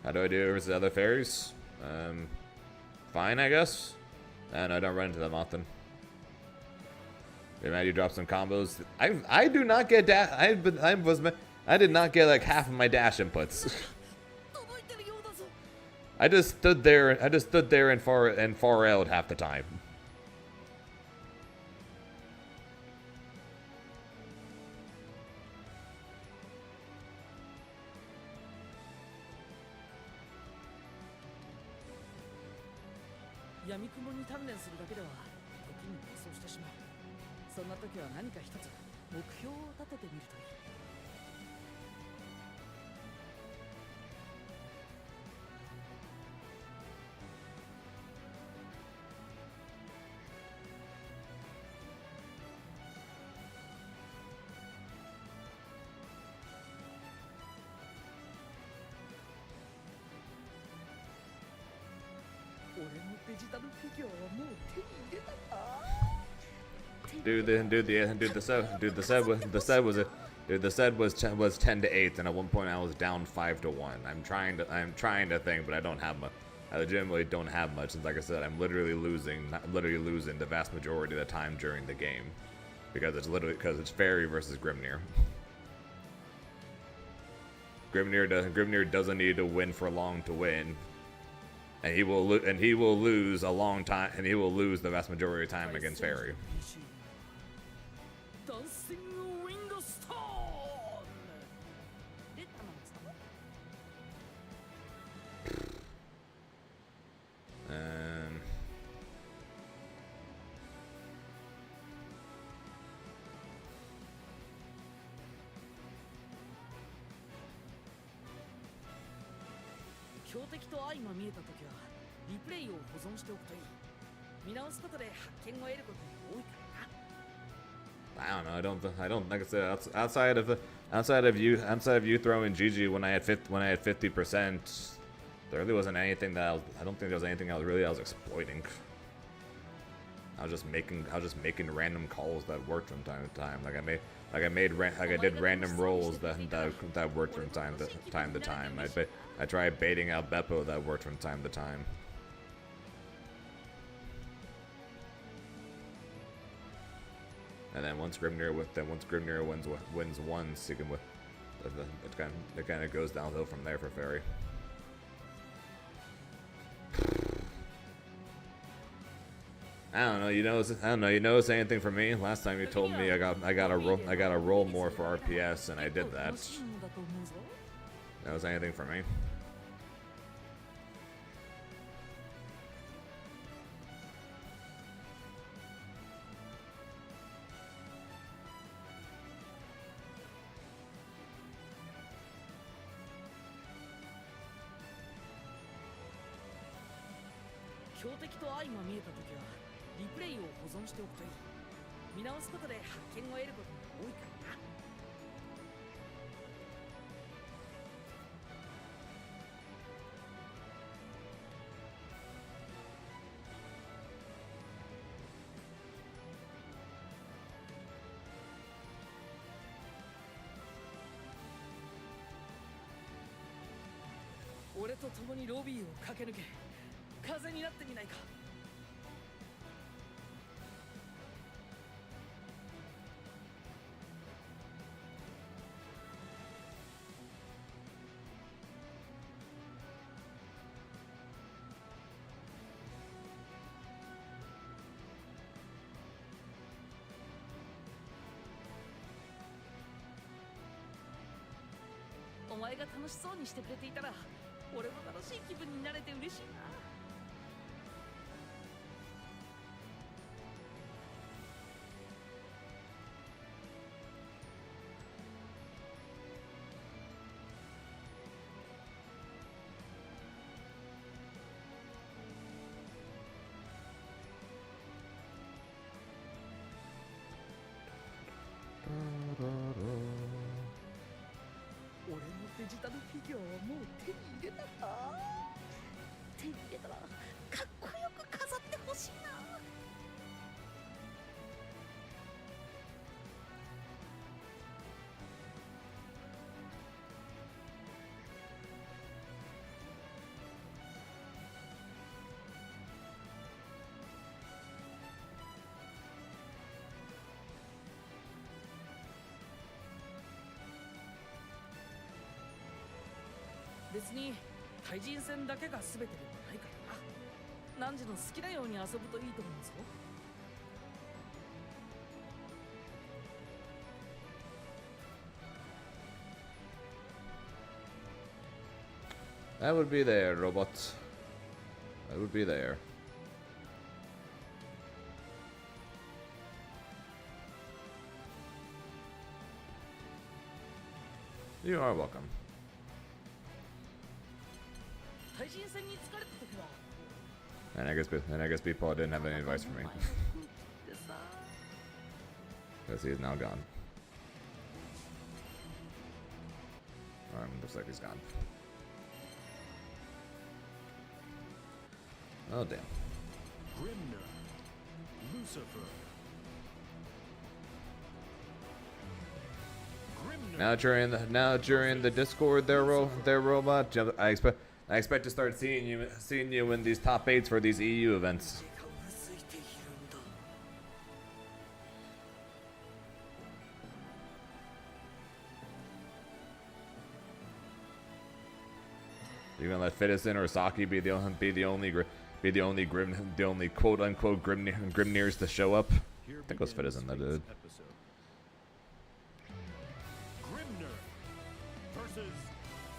How do I do it versus other fairies? Fine, I guess. And I don't run into them often. Maybe you drop some combos. I do not get dash. I did not get like half of my dash inputs. 届いてるようだぞ。 I just stood there and far out half the time. Yami 雲に鍛錬するだけでは時に迷走してしまう。そんな時は何か一つ目標を立ててみるといい。 俺のデジタルフィギュアはもう手に入れたか。 The set was 10 to 8, and at one point I was down 5 to 1. I'm trying to think, but I don't have much. I legitimately don't have much, and like I said, I'm literally losing the vast majority of the time during the game, because it's Fairy versus Grimnir. Grimnir doesn't need to win for long to win, and he will lose a long time, and he will lose the vast majority of the time against Fairy. ダンシングウィンドストーン。で、頼むぞ。 強敵と相まみえたときはリプレイを保存しておくといい。見直すことで発見を得ることが多いからな。 I don't know. I don't. Like I said, outside of you throwing GG when I had 50%, there really wasn't anything that I don't think there was anything I was exploiting. I was just making random calls that worked from time to time. Like like I did random rolls that worked from time to time. I tried baiting out Beppo that worked from time to time. And then once Grimnir wins once, you can it kind of goes downhill from there for Fairy. I don't know. You notice anything from me? Last time you told me I got to roll more for RPS, and I did that. Notice anything from me?俺と共にロビーを駆け抜け風になってみないか。お前が楽しそうにしてくれていたら俺も楽しい気分になれて嬉しいな。俺のデジタルフィギュアはもう手に入れたか。手に入れたらかっこよく飾ってほしいな。別に対人戦だけが全てではないからな。何時の好きなように遊ぶといいと思うぞ。That would be there, robot. That would be there. You are welcome. 対人戦に疲れた時は And I guess people didn't have any advice for me. Because he is now gone. Looks like he's gone. Oh damn. Grimnir, Lucifer. Grimnir. Now during the Discord, their robot. I expect to start seeing you in these top 8s for these EU events. You're gonna let Fitison or Saki be the only quote unquote Grimnirs to show up? I think it was Fitison that did. Grimnir versus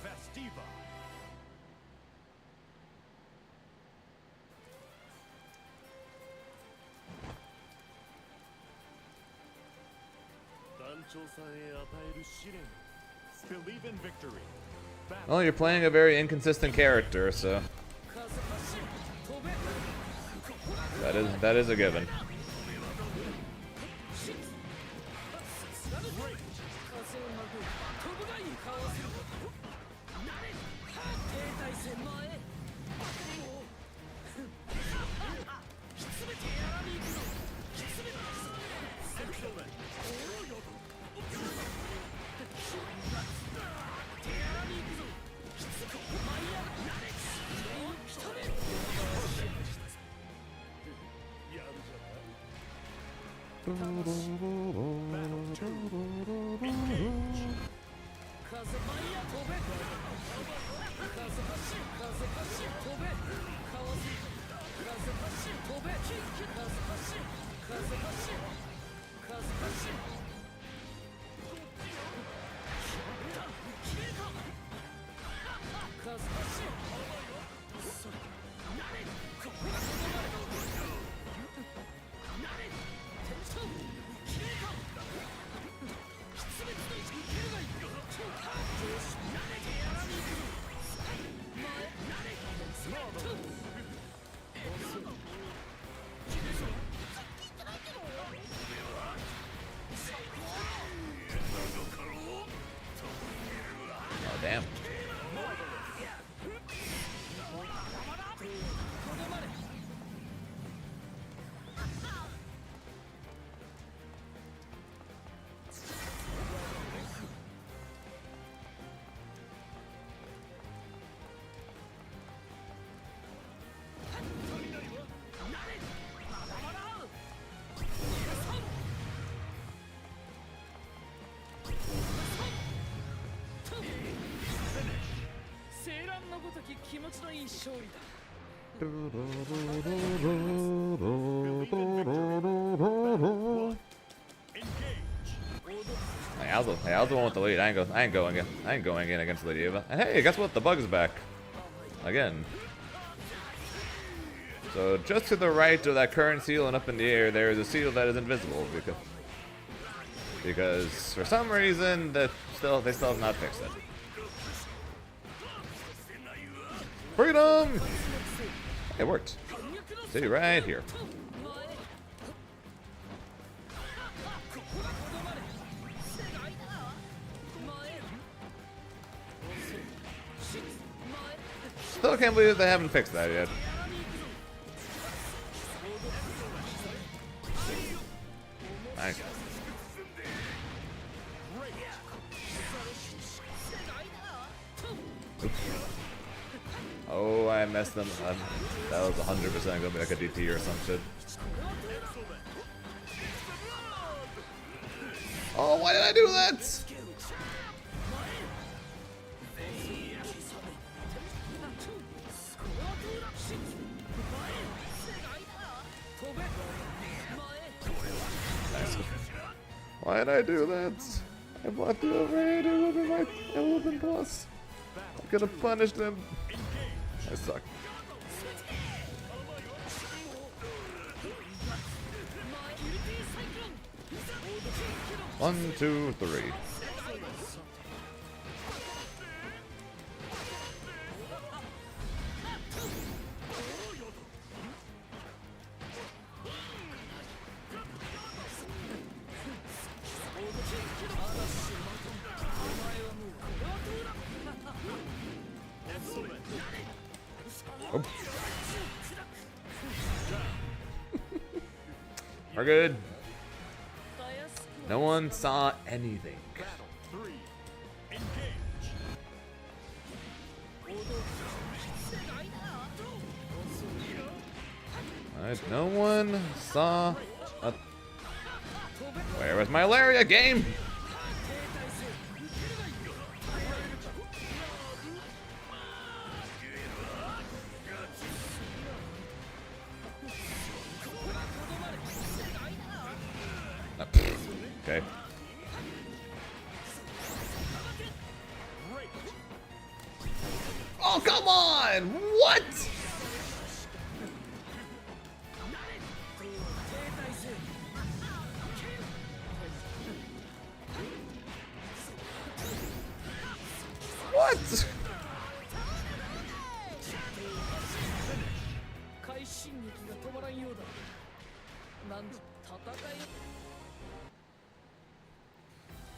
Festiva. Believe in victory. Well, you're playing a very inconsistent character, so that is a given. Oh, damn. Hey, I was the one with the lead. I ain't going in against Lady Eva. And hey, guess what? The bug's back. Again. So just to the right of that current seal and up in the air, there is a seal that is invisible because for some reason they still have not fixed it. Freedom! It worked. See right here. Still can't believe they haven't fixed that yet. Nice. Oops. Oh, I messed them up. That was 100% gonna be like a DT or some shit. Oh, why did I do that? Nice. Why did I do that? I blocked the overhead. It would have been plus. I could have punished him. I suck. One, two, three. Oh. We're good. No one saw anything. Alright, no one saw a... Where was my Laria game? Okay. Oh, come on! What? What?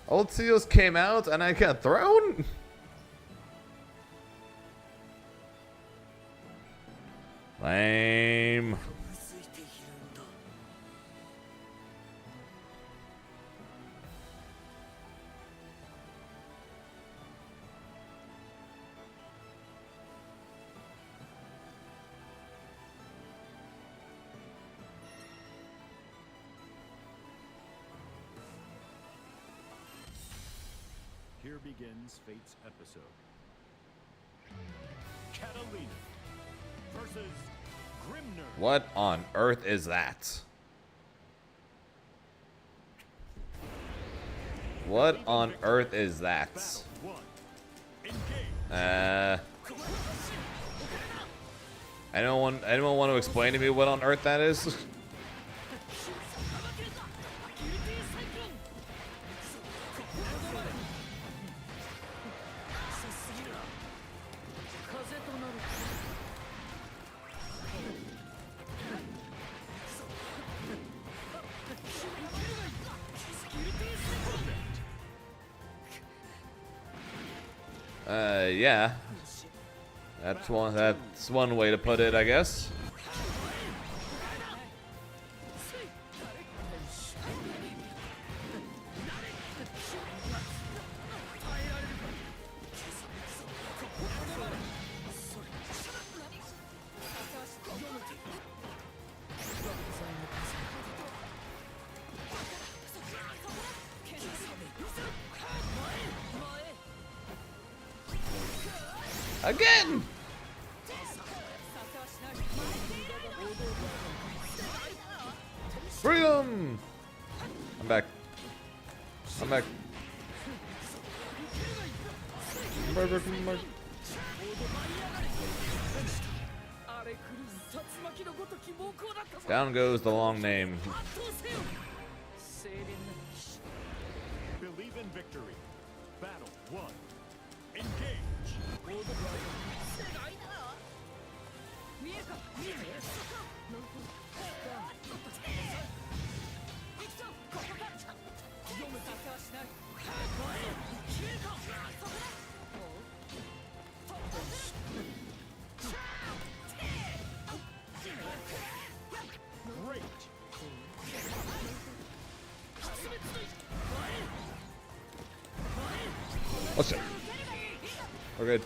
Old Seals came out and I got thrown? Lame. Here begins Fate's episode. Catalina versus Grimner. What on earth is that? What on earth is that? Battle 1. Engage. Anyone want to explain to me what on earth that is? Yeah. That's one way to put it, I guess. Again! Freedom! I'm back. I'm back. I'm back. Down goes the long name. Believe in victory. Battle 1. Engage. Great. What's it? We're good.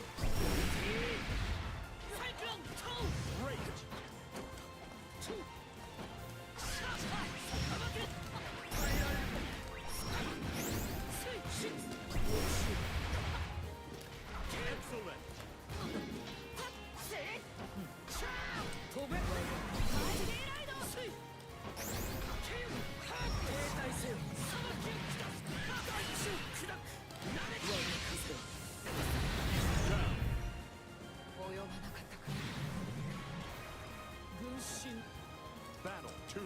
Battle 2.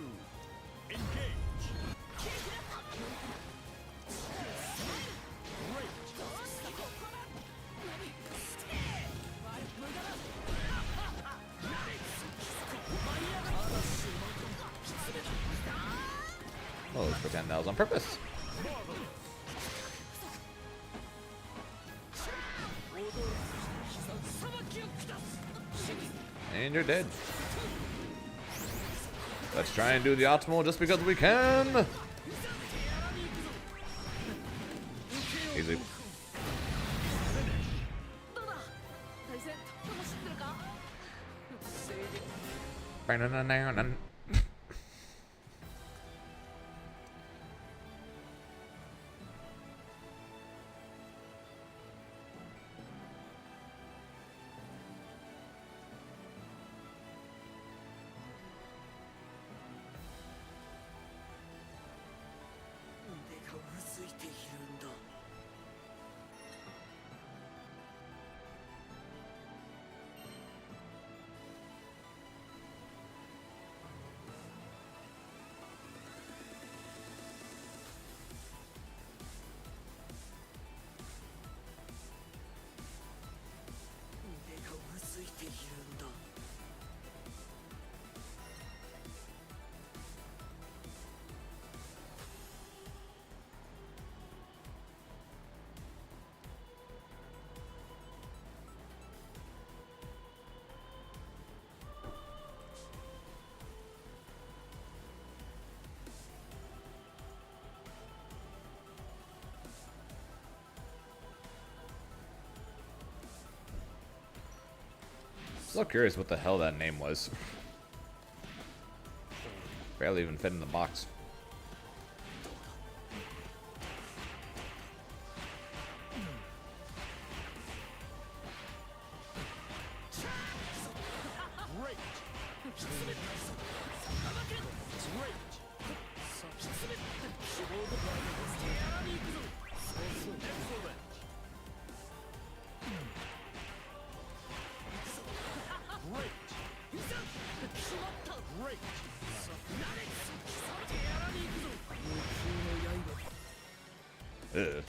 Engage. Oh, let's pretend that was on purpose. And you're dead. Let's try and do the optimal just because we can. Easy. So curious what the hell that name was. Barely even fit in the box. Ugh.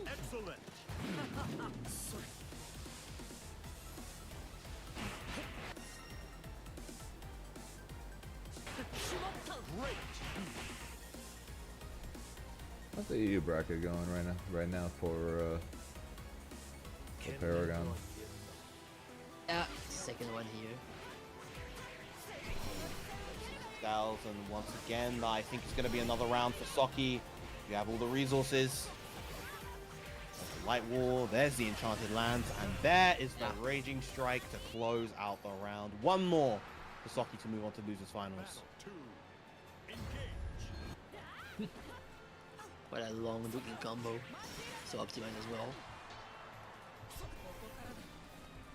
Excellent. Great. How's the EU bracket going right now for Paragon? Yeah, second one here. Styles, and once again, I think it's going to be another round for Saki. You have all the resources. There's the Light Wall, there's the Enchanted Lands, and there is the Raging Strike to close out the round. One more for Saki to move on to losers finals. Quite a long looking combo. So optimized as well.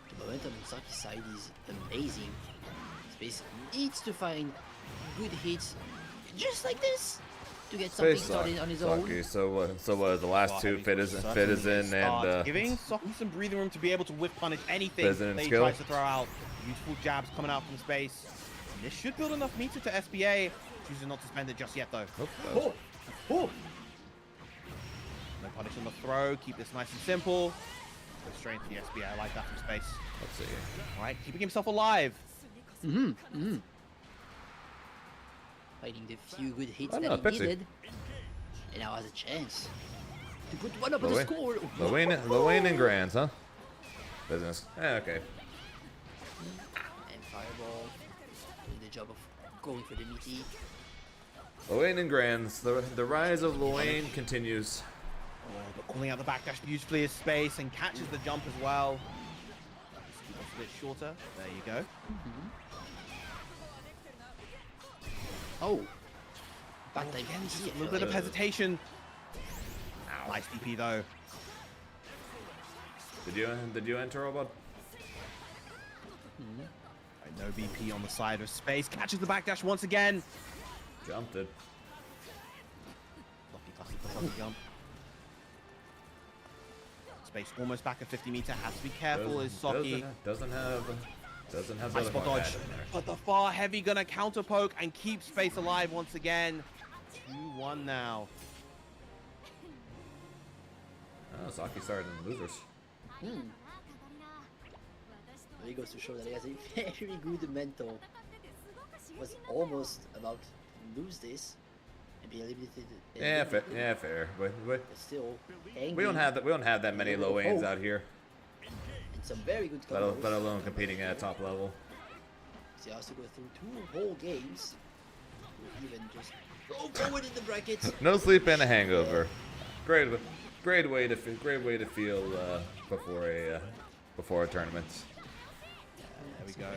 The momentum on Saki's side is amazing. Space needs to find good hits just like this to get something started on his own. Saki. So the last two fit is in and giving Saki some breathing room to be able to whiff punish anything Fizz-in that he skill. tries to throw out. Beautiful jabs coming out from space. And this should build enough meter to SBA. Choosing not to spend it just yet though. Oh, Oh. No punish on the throw. Keep this nice and simple. Go straight into the SBA. I like that from space. let's see. All right, keeping himself alive. Finding the few good hits Oh, that no, he Pepsi. needed. And now has a chance to put one up on the score. Lewin and Grands, huh? Business. Okay. And Fireball doing the job of going for the meaty. Lewin and Grands. The rise of Lewin continues. Oh, but calling out the backdash beautifully is space and catches the jump as well. A bit shorter. There you go. Oh, back time Again, just easy, a I little feel bit of like. hesitation. Nice DP though. Did you enter, Robot? Right, no BP on the side of space. Catches the backdash once again. Jumped it. Lucky jump. Space almost back at 50 meter. Has to be careful. Is Saki. Doesn't have Nice spot teleport dodge. in there. But the far heavy gonna counter poke and keep space alive once again. 2-1 now. Oh, Saki started in losers. There goes to show that he has a very good mental. Was almost about to lose this and be eliminated. Yeah, fair. But But still, hanging, we don't have that many low lanes out here. and some very good Let combos. alone competing at top level. So he has to go through 2 whole games. Or even just go forward in the brackets. No sleep and a hangover. Great way to feel before a tournament. There we go.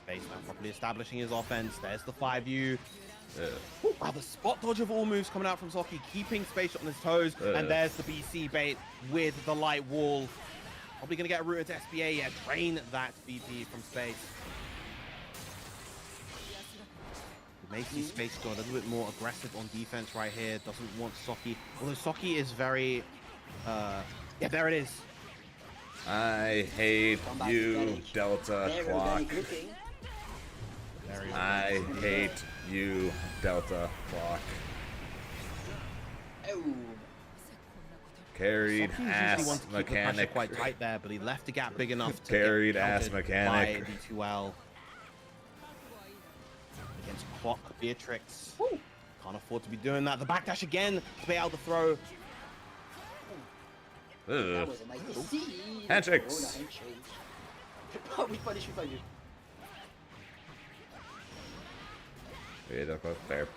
Space now properly establishing his offense. There's the 5U. Wow, the spot dodge of all moves coming out from Saki, keeping space on his toes. And there's the BC bait with the light wall. Probably going to get a route into SBA. Yeah, drain that BP from Space. We may see Space go a little bit more aggressive on defense right here. Doesn't want Socky. Although Socky is very... yeah, there it is. I hate Combat you, advantage. Delta Very Clock. organic looking. Very I hate you, Delta Clock. Oh, Carried Socky's usually ass wants to keep the pressure mechanic. quite tight there, but he left the gap big enough to Carried get ass countered mechanic. by D2L. Against Clock Beatrix. Can't afford to be doing that. The backdash again to bait out the throw. that Ugh. was a nice seed. Handshakes. Corona handshake. We punish. Yeah, that's fair.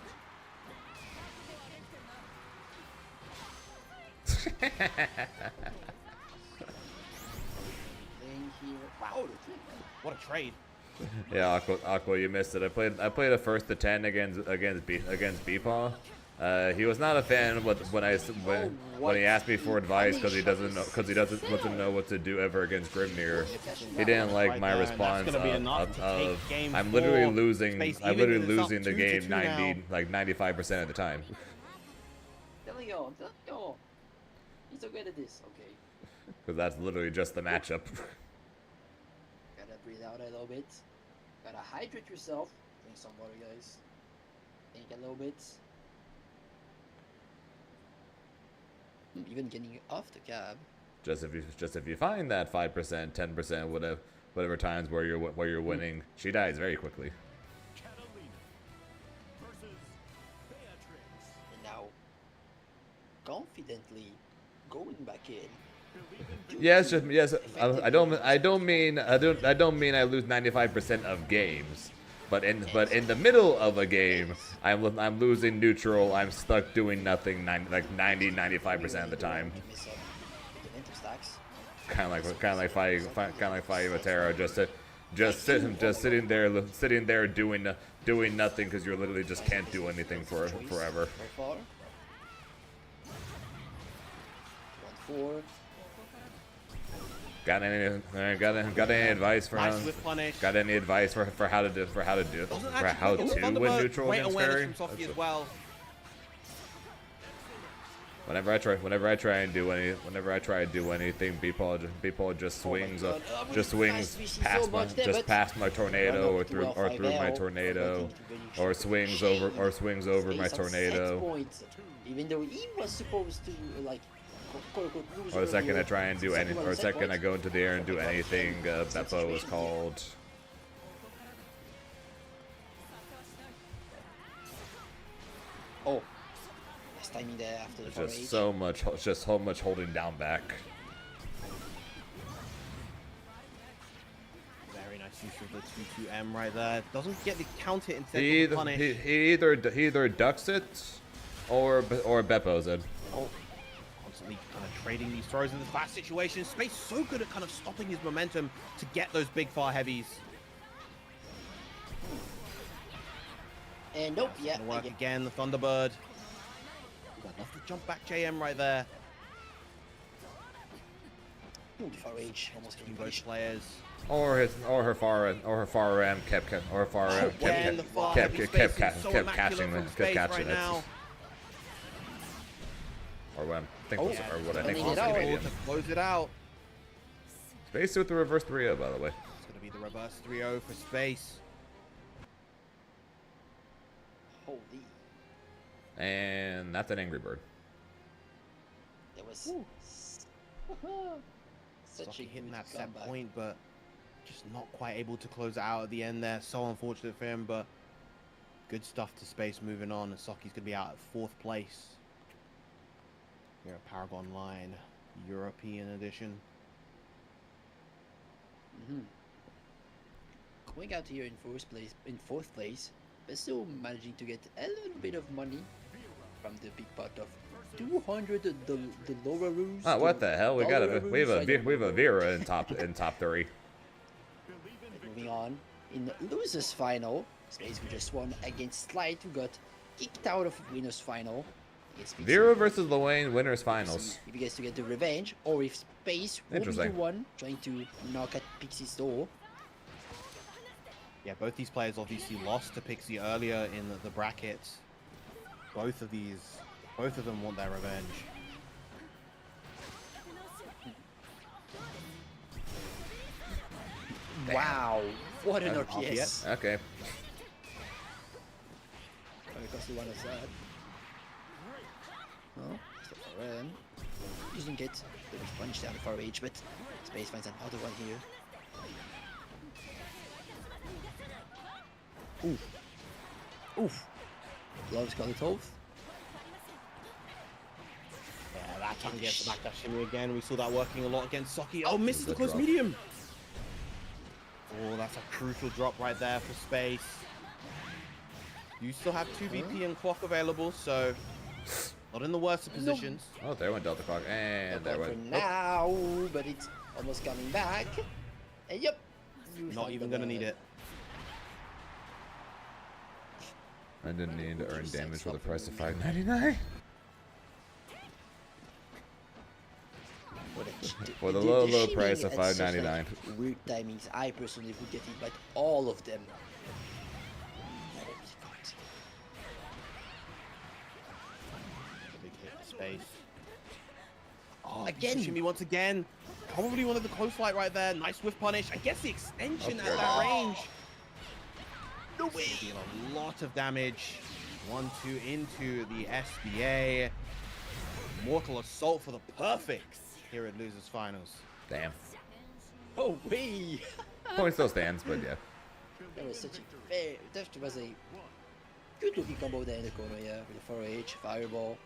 Wow. What a trade. Yeah, Aqua, you missed it. I played a first to 10 against Beepaw. He was not a fan when he asked me for advice because he doesn't know what to do ever against Grimnir. He didn't like my response of I'm literally losing the game 95% of the time. Telling you. He's so good at this. Okay. Because that's literally just the matchup. Gotta breathe out a little bit. Gotta hydrate yourself. Drink some water, guys. Think a little bit. Even getting off the cab. Just if you find that 5%, 10%, whatever times where you're winning, she dies very quickly. Catalina versus Beatrix. And now, confidently going back in. Yes, I don't mean I lose 95% of games, but in the middle of a game, I'm losing neutral. I'm stuck doing nothing 95% of the time. Kind of like fighting Matera, just sitting there doing nothing because you literally just can't do anything for forever. 1-4. Got any advice for Nice with punish. got any advice for how to win neutral Great against awareness Fairy? from Socky as well. Whenever I try to do anything, Beepaw just swings past my tornado or through my tornado, or swings over my tornado. Even though he was supposed to like. Or the second I try and do any, or the second I go into the air and do anything, Beppo is called. Oh, nice timing there after the Just so much holding down back. Very nice use of the 2-2M right there. Doesn't get the count hit instead He of the punish. he either ducks it, or Beppo's it. Oh, constantly kind of trading these throws in this fast situation. Space so good at kind of stopping his momentum to get those big far heavies. And nope, yeah. Gonna work again, the Thunderbird. Got enough to jump back JM right there. Ooh, the far range almost getting Both punished. players. Or her far RAM kept catching Right it. now. Or what I think Closing was it out. medium. To close it out. Space with the reverse 3-0, by the way. It's gonna be the reverse 3-0 for Space. Holy. And that's an Angry Bird. That was such Socky a hitting good that set comeback. point, but just not quite able to close it out at the end there. So unfortunate for him, but good stuff to Space moving on. And Socky's gonna be out at 4th place. Here at Paragon Line, European edition. Going out here in 4th place, but still managing to get a little bit of money from the big pot of 200 the lower rules. Oh, what the hell? We have a Vera in top 3. Moving on, in losers final, Space who just won against Slight, who got kicked out of winners final. against Pixie. Vero versus Luane winners finals. See if he gets to get the revenge, or if Space 1v1 trying to knock at Pixie's door. Yeah, both these players obviously lost to Pixie earlier in the brackets. Both of them want their revenge. Wow, what an RPS. Okay. Because the one is that. Oh, stop for Ren. Doesn't get the punch down the far range, but Space finds another one here. Oof. Oof. Loves Galitoth. Yeah, that time against the backdash shimmy again. We saw that working a lot against Saki. Oh, misses the close medium. Oh, that's a crucial drop right there for Space. You still have 2 BP and clock available, so not in the worst of positions. Oh, there went Delta Clock, and there went. For now, but it's almost coming back. And yep. Not even gonna need it. I didn't need to earn damage for the price of $5.99. For the low price of $5.99. Weird timings. I personally would get hit by all of them. Holy God. Big hit for Space. Oh, Again. Shimmy once again. Probably one of the close fight right there. Nice whiff punish. I guess the extension at that range. No way. Deal a lot of damage. 1-2 into the SBA. Mortal Assault for the perfects here at Losers Finals. Damn. Oh, wait. Point still stands, but yeah. That was such a fair. That was a good looking combo there in the corner, yeah. With the 4H, Fireball.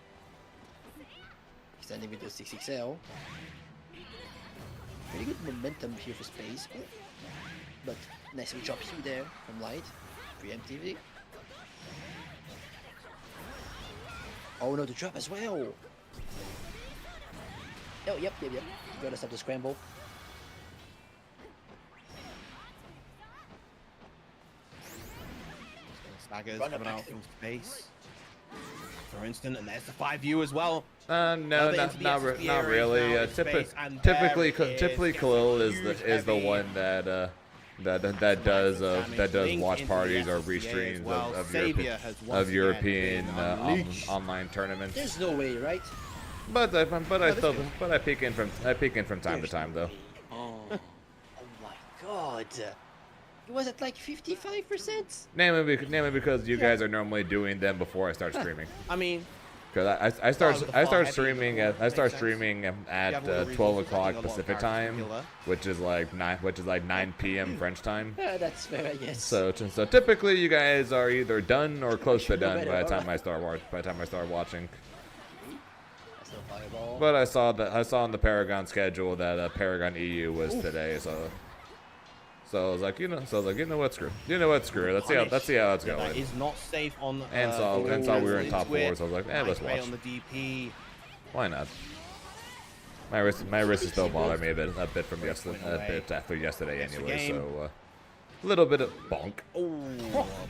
Extending with the 6XL. Pretty good momentum here for Space. But nicely drops you there from Light. Preemptively. Oh no, the drop as well. Oh, yep. Gotta stop the scramble. Staggers coming out from Space. For instance, and there's the 5U as well. No, not really. Typically, Khalil is the one that does watch parties or restreams of European online tournaments. There's no way, right? But I peek in from time to time though. Oh my God. It was at like 55%. Namely because you guys are normally doing them before I start streaming. I mean, because I start streaming at 12 o'clock Pacific time, which is like 9 p.m. French time. Yeah, that's fair, I guess. So typically you guys are either done or close to done by the time I start watching. But I saw on the Paragon schedule that Paragon EU was today, so I was like, you know what, screw. Let's see how it's going. That is not safe on. And saw we were in top 4, so I was like, let's watch. On the DP. Why not? My wrist is still bothering me a bit from yesterday, after yesterday anyway. So a little bit of bonk.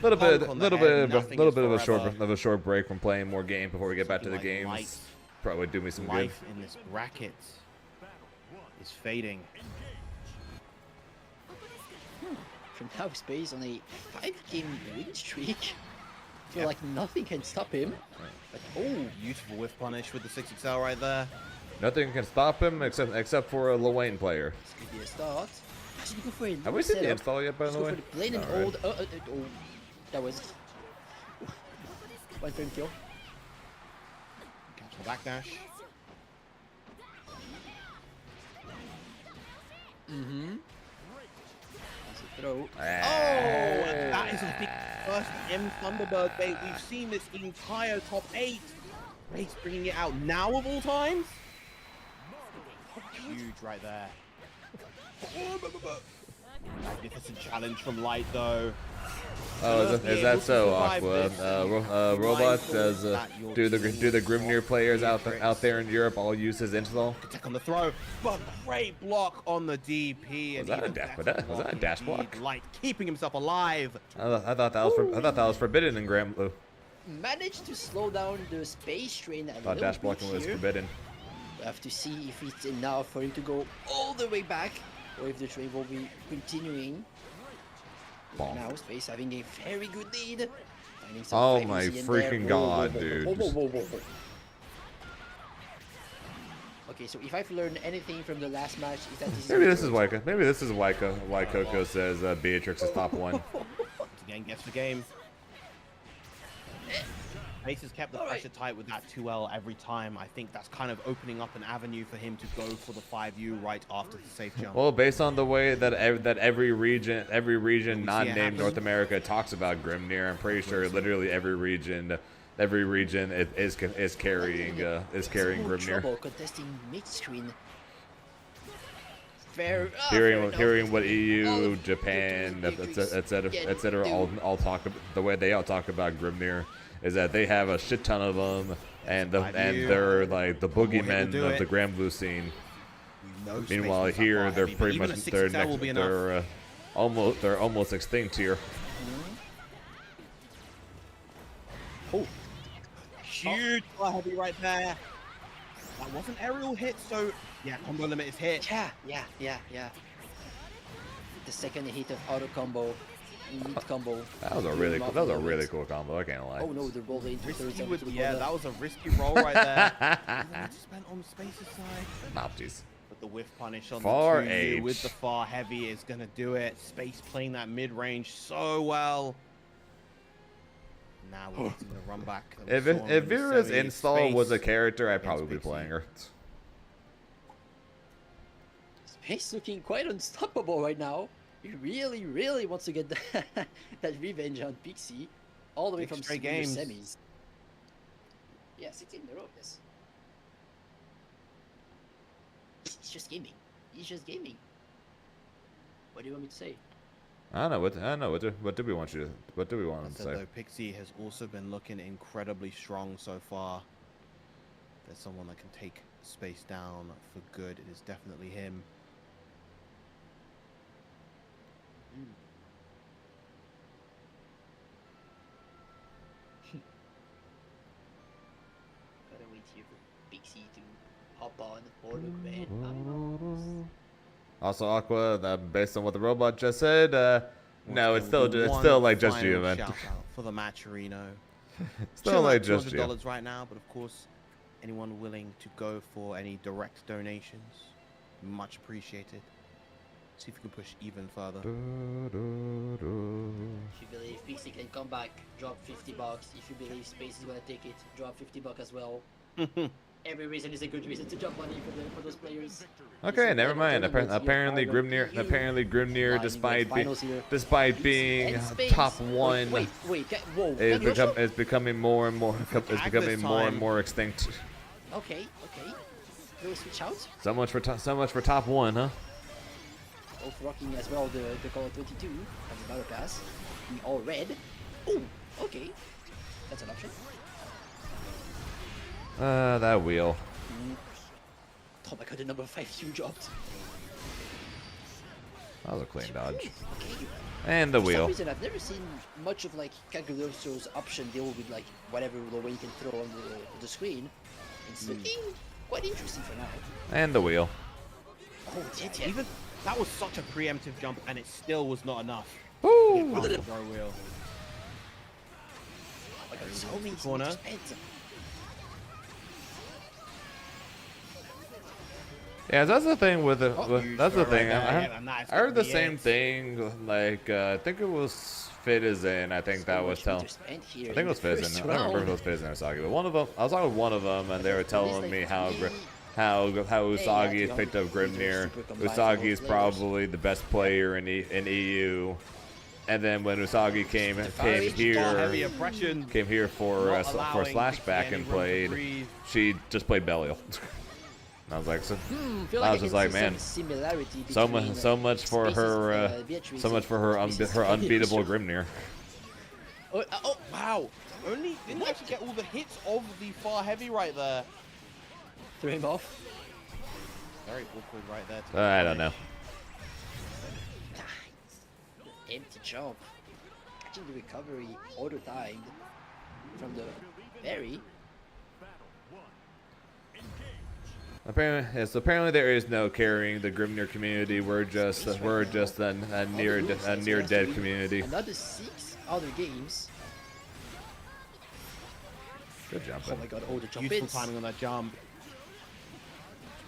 Little bit of a short break from playing more game before we get back to the games. Probably would do me some good. Life in this bracket is fading. From now, Space on a 5-game win streak. I feel like nothing can stop him. But, Beautiful whiff punish with the 6XL right there. Nothing can stop him except for a Luane player. This could be a start. Actually, go for a Have we seen the install yet, by the way? Go for the plain and old. That was one frame kill. Catch the backdash. Throw. That is a big first M Thunderbird bait. We've seen this entire top 8. Base bringing it out now of all times. Huge right there. Magnificent challenge from Light though. Oh, is that so, Aqua? Robot does do the Grimnir players out there in Europe all use his install? Attack on the throw, but great block on the DP. Was that a dash block? Light keeping himself alive. I thought that was forbidden in Grand Blue. managed to slow down the space train a Thought little dash bit blocking was here. forbidden. We have to see if it's enough for him to go all the way back, or if the train will be continuing. Bonk. Now Space having a very good lead. Finding some Oh 5 my easy in freaking there. Whoa, god, whoa, whoa, dude. whoa, whoa, whoa, whoa, whoa. Okay, so if I've learned anything from the last match, is that Maybe this is why. Maybe this is why Coco says Beatrix is top 1. Once again, gets the game. Ace has kept the pressure tight with that 2L every time. I think that's kind of opening up an avenue for him to go for the 5U right after the safe jump. Well, based on the way that every region not named happen? North America talks about Grimnir, I'm pretty sure literally every region is carrying Grimnir. Trouble contesting mid-screen. Fair, Hearing what All EU, of Japan, the Beatrix etc. can do. all talk the way they all talk about Grimnir is that they have a shit ton of them, and they're like the boogeymen of the Grand Blue scene. No space Meanwhile, for here Sapphire they're Heavy, but pretty even much a 6XL will be enough. they're almost extinct here. Oh, Huge fire heavy right there. That was an aerial hit, so yeah, combo limit is hit. yeah. The second hit of auto combo, mid combo. That was a really cool combo. I can't lie. Oh no, the roll into Risky thirds with, to the yeah, corner. that was a risky roll right there. And then it's spent on Space's side. Napties. But the whiff punish on Far the 2U H. with the far heavy is gonna do it. Space playing that mid range so well. Now we're getting the run back. that we saw on If the Vera's semi. install was a Space character, I'd against probably be Big C. playing her. Space looking quite unstoppable right now. He really wants to get that revenge on Pixie, all the way 6 from straight senior games. semis. Yeah, 6 in a row. Yes. He's just gaming. He's just gaming. What do you want me to say? I don't know. What do we want him to So say? though Pixie has also been looking incredibly strong so far. There's someone that can take Space down for good. It is definitely him. Gotta wait here for Pixie to hop on for the grand. Also, Aqua, based on what the robot just said, no, it's Once still again, it's still one like just final you, man. shout out for the Matcherino. Still like just you. $200 right now, but of course, anyone willing to go for any direct donations, much appreciated. See if we can push even further. If you believe Pixie can come back, drop $50. If you believe Space is gonna take it, drop $50 as well. Every reason is a good reason to drop money for those players. Okay, never mind. Apparently Grimnir, despite being And Space. top 1, Wait, whoa. Can you also- is becoming more and more extinct. Okay. Will we switch out? So much for top 1, huh? Both rocking as well the color 22 and the battle pass. In all red. Oh, okay. That's an option. That wheel. Oh my god, the number 5 you dropped. That was a clean dodge. Okay. And the For some wheel. reason, I've never seen much of like Kaguroso's option deal with like whatever low you can throw on the screen. It's looking quite interesting for now. And the wheel. Oh, yeah. Even that was such a preemptive jump, and it still was not enough. Woo! Get past the throw wheel. Oh my god, so many Corner. spins. Yeah, that's the thing with the. Huge That's the throw right thing. there, I yeah, and that is heard the gonna be same it. thing. Like I think it was Fitizen. I think that was telling. I think it was Fitizen. I don't remember if it was Fitizen or Usagi, but one of them. I was talking with one of them, and they were telling me how Usagi has picked up Grimnir. Usagi is probably the best player in EU. And then when Usagi came Heavy here oppression. for Not allowing flashback any and room to played, breathe. she just played Belial. And I was like, so, Feel I like was just like, can see man, some similarity so between, much for Space's, her, Beatrice so much for her Space's her unbeatable Grimnir. Grimnir. Oh, Wow. Only didn't actually get all the hits of the far heavy right there. threw him off. Very awkward right there. I don't know. Empty jump. Catching the recovery, auto timed. from the berry. Apparently there is no carrying the Grimnir community. We're just a near dead community. Another 6 other games. Good jump. Oh my god, oh the jump Beautiful ins. timing on that jump.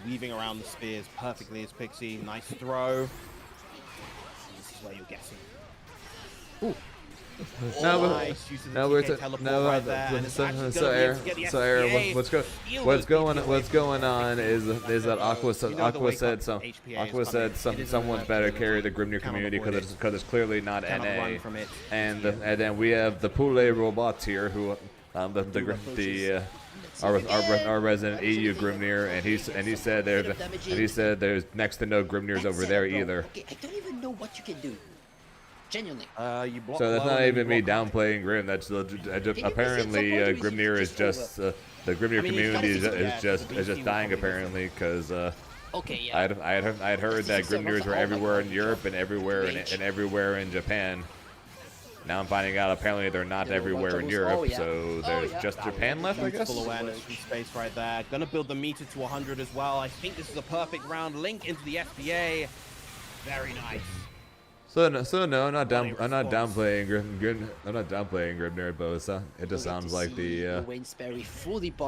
Weaving around the spears perfectly as Pixie. Nice throw. This is where you're guessing. Ooh. No, Nice use of the no, we're TK teleport right there, and it's actually gonna be able to get the SPA. what's going on is that Aqua said someone's better carry the Grimnir community because it's clearly not Cannot NA, run from it. and then we have the Poulet robots here who our resident EU Grimnir, and he said there's next to no Grimnirs over there either. Okay, I don't even know what you can do. Genuinely. You block So that's low not and even you me block high. downplaying Grim. Apparently Grimnir is just the Grimnir I mean, he's community got a is just dying apparently because Okay, yeah. I'd heard that Grimnirs were everywhere in Europe and everywhere in Japan. Now I'm finding out apparently they're not everywhere in Europe, so there's just Japan left, I guess. Full awareness from space right there. Gonna build the meter to 100 as well. I think this is a perfect round. Link into the SBA. Very nice. So no, I'm not downplaying Grimnir, but it just sounds like the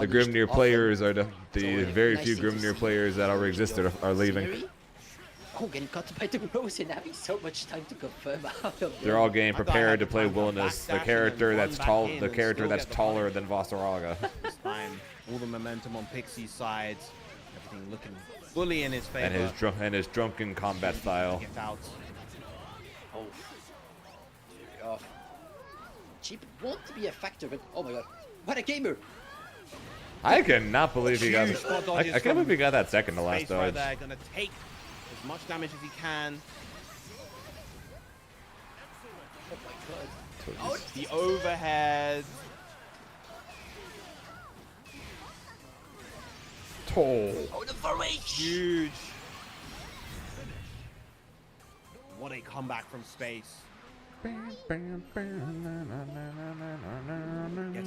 Grimnir players are the very few Grimnir players that already exist are leaving. Oh, getting cut by the Rose and having so much time to confirm out of They're all getting I thought I prepared had to the play time for a Wilnus, the backdash character and then that's run tall, back in the and character still that's get the taller point. than Vasaraga. This time, all the momentum on Pixie's side. Everything looking fully in his favor. and his drunken combat style. Get out. Oh. Cheap won't be a factor, but oh my god. What a gamer! I cannot believe he got. Huge spot I dodges can't believe from he got that second to last Space right dodge. there, gonna take as much damage as he can. Oh my god. The overhead. Oh, the 4H! Huge. What a comeback from space. Getting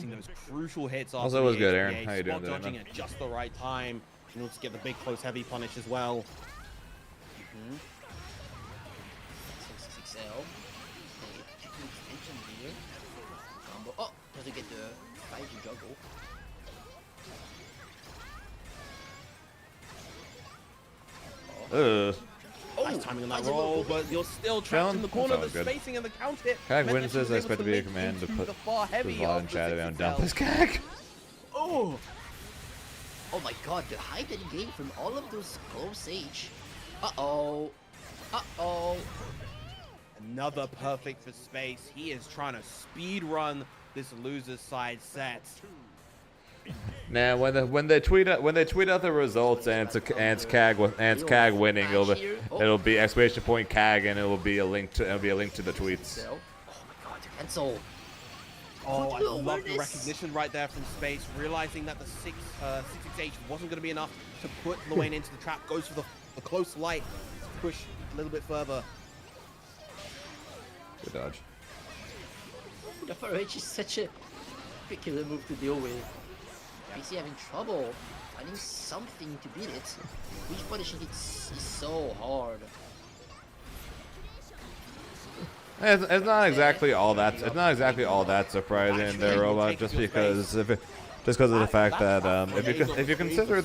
those crucial hits off. Also was good, Aaron. How you doing today, Dodging man? at just the right time in order to get the big close heavy punish as well. 6XL. Extension here. Combo. Oh, doesn't get the 5G juggle. Ugh. Nice timing on that roll, but you're still trapped in the corner. That's The all good. spacing and the count hit. Kag meant that she witnesses, was I able expect to to be a make command to into put the far heavy Vol of in the chat and 6XL. dump this Kag. Oh, Oh my god, the height that he gained from all of those close age. Uh-oh. Uh-oh. another perfect for space. He is trying to speed run this loser's side set. Nah, when they tweet out the results and it's Kag winning, it'll be exclamation point Kag and it'll be a link to the tweets. Oh my god, cancel. Oh, I Good love the awareness. recognition right there from space, realizing that the 668 wasn't going to be enough to put Luane into the trap. Goes for the close light to push a little bit further. Good dodge. The 4H is such a peculiar move to deal with. PC having trouble finding something to beat it. Which punishing hits is so hard. It's not exactly all that. It's not exactly all that surprising there, Robot. Just because of the fact that if you consider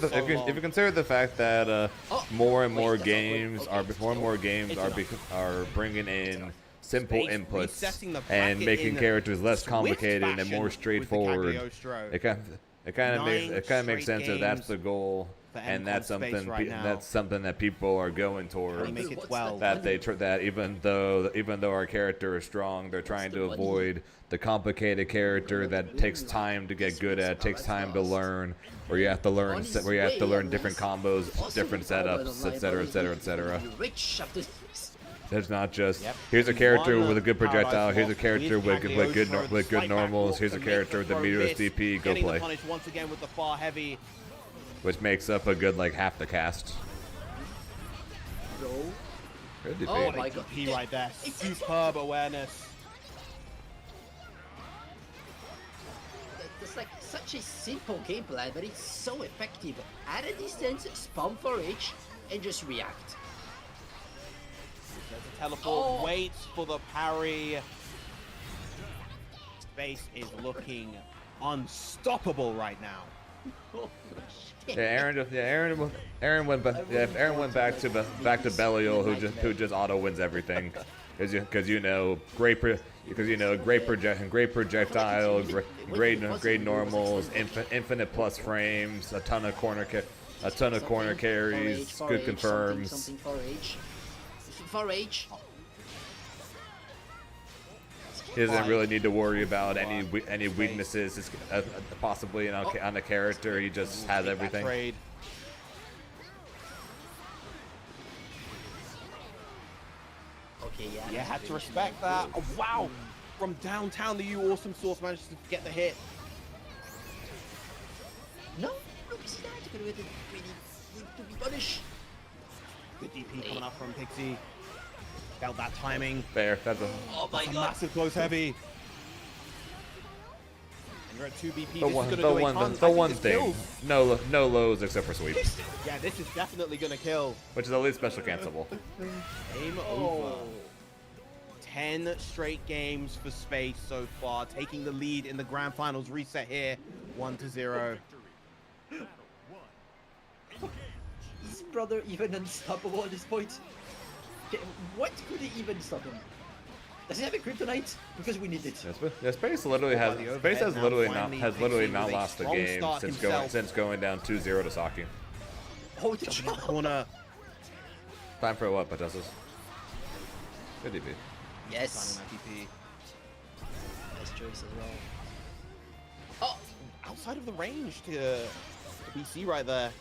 the fact that more and more games are bringing in simple inputs and making characters less complicated and more straightforward. It kind of makes sense that that's the goal, and that's something that people are going toward. Make it 12. That even though our character is strong, they're trying to avoid the complicated character that takes time to get good at, takes time to learn, where you have to learn different combos, different setups, etc., etc., etc. There's not just here's a character with a good projectile, here's a character with good normals, here's a character with a meterless DP, go play. Once again with the far heavy. Which makes up a good like half the cast. Good DP. Oh my god. DP right there. Superb awareness. It's like such a simple game plan, but it's so effective. At a distance, spam for H, and just react. There's a teleport, waits for the parry. Space is looking unstoppable right now. Oh, shit. Aaron went back to Belial, who just auto wins everything, because great projectile, great normals, infinite plus frames, a ton of corner carries, good confirms. Something for H. For H. He doesn't really need to worry about any weaknesses, possibly on the character. He just has everything. Trade. Okay, yeah. You had to respect that. Oh, wow! From downtown, the U Awesome Source managed to get the hit. No, Pixie died. Could have been really good to be punished. Good DP coming up from Pixie. Felt that timing. Fair. That's a Oh my A god. massive close heavy. And you're at 2 BP. the This one is gonna do a ton. I think this thing. kills. No lows except for sweeps, Yeah, this is definitely gonna kill. which is at least special cancelable. Game over. 10 straight games for Space so far, taking the lead in the grand finals reset here, 1-0. Is his brother even unstoppable at this point? Okay, what could he even stop him? Does he have a kryptonite? Because we need it. Yeah, Space literally has literally not lost a game since going down 2-0 to Saki. Oh, the Jumping in the jump. corner. Time for what, Patessus? Good DP. Yes. Signing Nice choice as well. Oh, outside of the range to BC right there.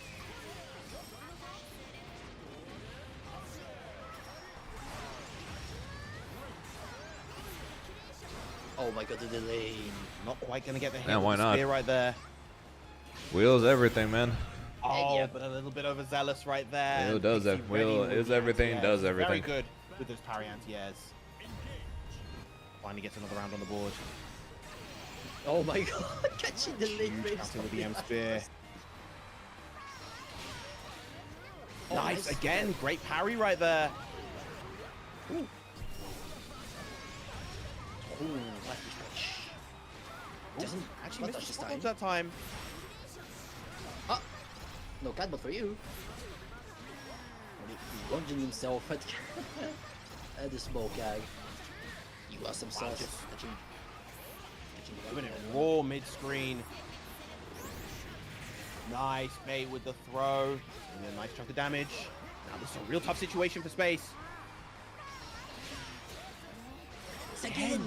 Oh my god, the delay. Not quite gonna get the hit. Yeah, with why the not? spear right there. Wheels everything, man. Oh, yeah. but a little bit overzealous right there. Wheel does Pixie that. Wheel ready with is the everything, anti-airs. does everything. Very good with those parry anti-airs. Finally gets another round on the board. Oh my god, catching the late Huge frames. counter with the M spear. Oh, Nice again, great parry right there. Ooh, lucky touch. Doesn't Actually not missed touch the this spot time. that time. Ah, no catbot for you. Lunging himself at, at the smoke gag. You got some sauce. just- Touching Doing it raw mid-screen. Nice bait with the throw. And a nice chunk of damage. Now this is a real tough situation for Space. Again.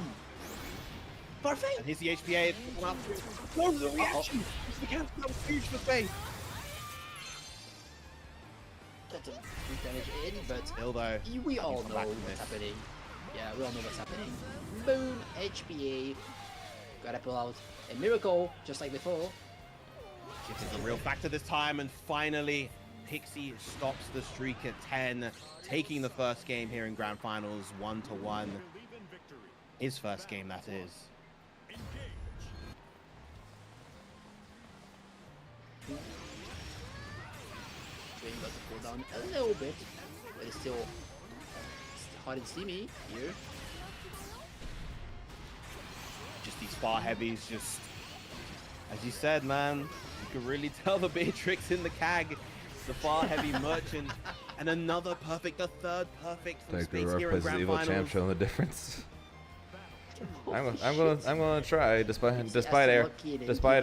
Perfect. And here's the HPA. What was the reaction? The cancel that was huge for Space. That's a good damage in, but Still though. we all come know back from what's this. happening. Yeah, we all know what's happening. Boom, HPA. Gotta pull out a miracle, just like before. This is a real factor this time, and finally, Pixie stops the streak at 10, taking the first game here in Grand Finals, 1-1. His first game, that is. Train got to pull down a little bit, but it's still hard and steamy here. Just these far heavies, just as you said, man, you can really tell the Beatrix in the CAG, the far heavy merchant, and another perfect, a third perfect from Take the Space here in reference Grand evil champ Finals. showing the difference. I'm gonna try despite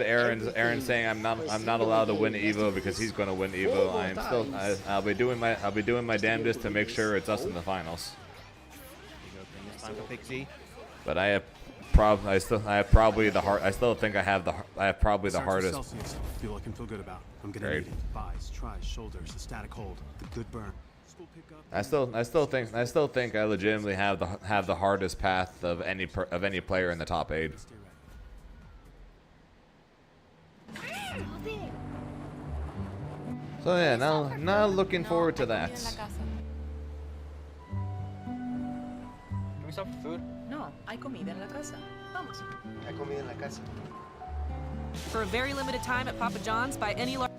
Aaron saying I'm not allowed to win EVO because he's gonna win EVO. I'll be doing my damnedest to make sure it's us in the finals. This time for Pixie. But I have probably the hardest. Celsius. Feel I can feel good about. I'm gonna Great. need it. Thighs, tries, shoulders, a static hold, the good burn. Pick up. I still think I legitimately have the hardest path of any player in the top 8. Stay So yeah, now looking forward to that. Can we stop for food? No, hay comida en la casa. Vamos. Hay comida en la casa. For a very limited time at Papa John's, buy any large.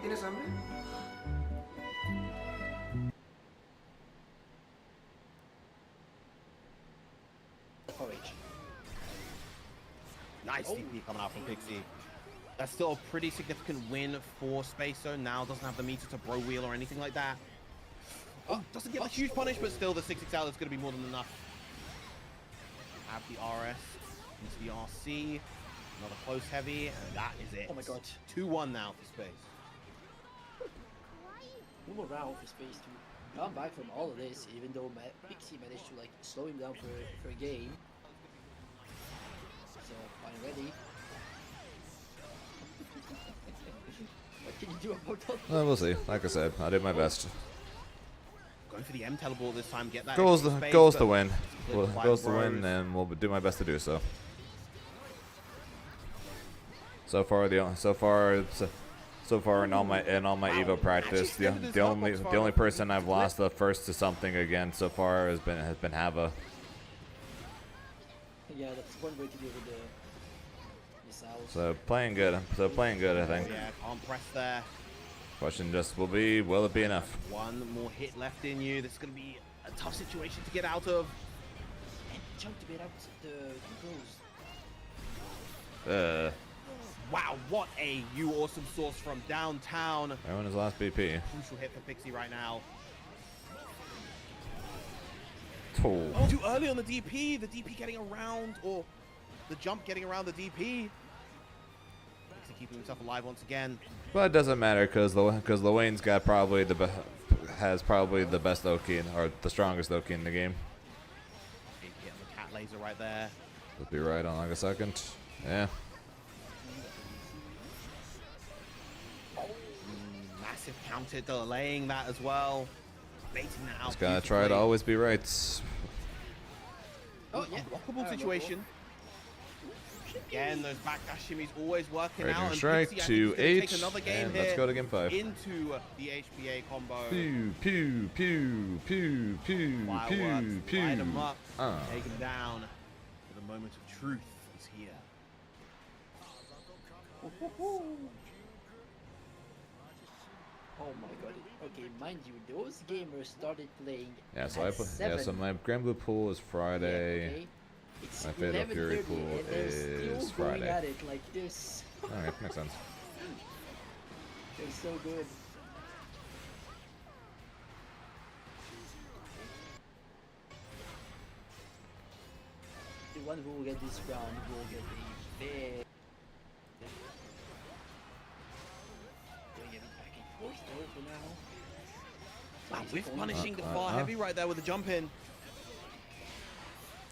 ¿Tienes hambre? Porridge. Nice DP coming out from Pixie. That's still a pretty significant win for Spacer. Now doesn't have the meter to bro wheel or anything like that. Oh, doesn't get a huge punish, but still the 6-6 out is going to be more than enough. Have the RS into the RC. Another close heavy, and that is it. Oh my god. 2-1 now for Space. One more round for Space to come back from all of this, even though Pixie managed to like slow him down for a game. So, I'm ready. What can you do about that? Well, we'll see. Like I said, I did my best. Going for the M teleport this time, get that. Goals extra space, to but win. split by Goals to Rose. win, and we'll do my best to do so. So far in all my EVO practice, the only person I've lost the first to something against so far has been Hava. Yeah, that's one way to deal with the missiles. So playing good. I think. Yeah, can't press there. Question just will it be enough? One more hit left in you. This is going to be a tough situation to get out of. And jump to get out the controls. Wow, what a you awesome source from downtown. Everyone is last BP. Crucial hit for Pixie right now. Oh. Too early on the DP. The DP getting around, or the jump getting around the DP. Pixie keeping himself alive once again. But it doesn't matter because Wayne's got has probably the best Oki or the strongest Oki in the game. Getting the cat laser right there. Let's be right on like a second. Yeah. Massive counter delaying that as well. Baiting that out. Just gotta try to always be right. Oh yeah. Unblockable situation. Again, those backdash shimmies always working Raging out. strike Pixie, I think, to is gonna take 8, another game and here let's go to game 5. into the HPA combo. Pew pew pew pew pew Fireworks, pew pew. light 'em up, Ah. take him down. The moment of truth is here. Oh my god. Okay, mind you, those gamers started playing. Yeah, so at I put 7. so my Grand Blue pool is Friday. Yeah, okay. It's My Fatal Fury 11:30 pool and they're is still going Friday. at it like this. Alright, makes sense. They're so good. The one who will get this round will get a big. Doing it back and forth though for now. Wow, Nice with corner. punishing the far heavy right there with the jump in.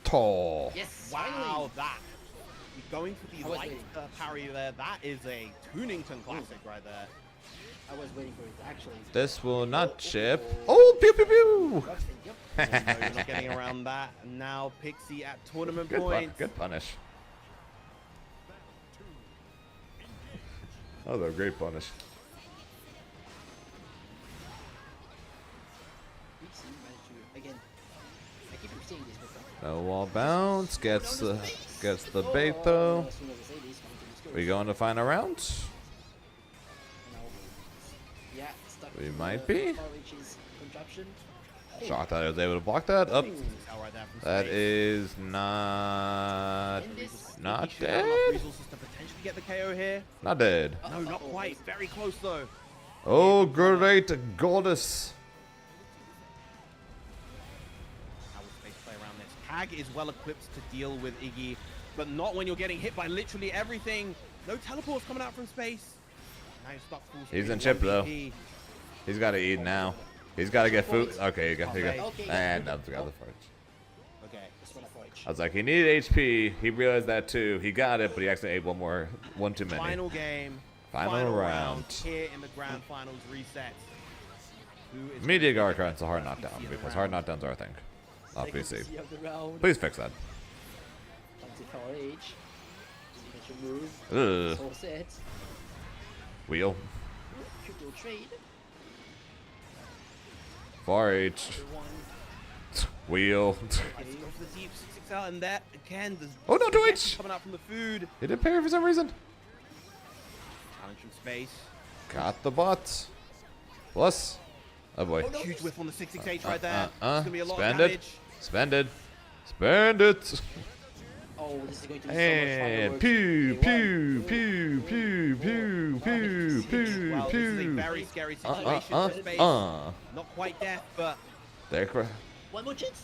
Tall. Yes, Wow, finally. that. You're going for I the was light waiting. parry there. That is a Tunington classic right there. I was waiting for it actually. This will not chip. Oh, pew pew pew. Yep. No, you're not getting around that. And now Pixie at tournament points. Good punish. That was a great punish. Pixie managed to again. I keep saying this, but No wall bounce. Gets the bait though. as soon as I say this, continue scoring. We going to find a round? No. Yeah, stuck We to might the be. RH's contraption. Shocked that I was able to block that. Up. Out right there from That space. is not He should not have enough dead. resources to potentially get the KO here. Not dead. No, not quite. Very close though. Oh, great goddess. How will Space play around this? Tag is well equipped to deal with Iggy, but not when you're getting hit by literally everything. No teleports coming out from space. Now you're stuck full He's screen, in chip, 1 though. BP. He's got to eat now. He's got to get food. Okay, you got. Okay. And that's got the fudge. Okay. Just wanna forge. I was like, he needed HP. He realized that too. He got it, but he actually ate one too many. Final game. Final round. round here in the grand finals reset. Who is Media gonna guard get it's a hard knockdown the because round? hard knockdowns are a thing. Not Second PC. PC of the round. Please fix that. Anti-power H. Signature move. Ugh. Soul set. Wheel. Crypto trade. Far H. Other one. Wheel. Let's go for the deep 6 out, and that again. There's Oh, no, gas Twitch! coming out from the food. It didn't parry for some reason. Challenge from space. Got the bot. Plus. Oh boy. Huge whiff on the 668 right there. It's gonna be a lot of Spend it. damage. Spend it. Spend it. Oh, this is going to be And so much pew, fireworks. pew, pew, pew, pew, pew, pew, Well, this is a pew. very scary situation for space. Not quite death, but There, One more chance.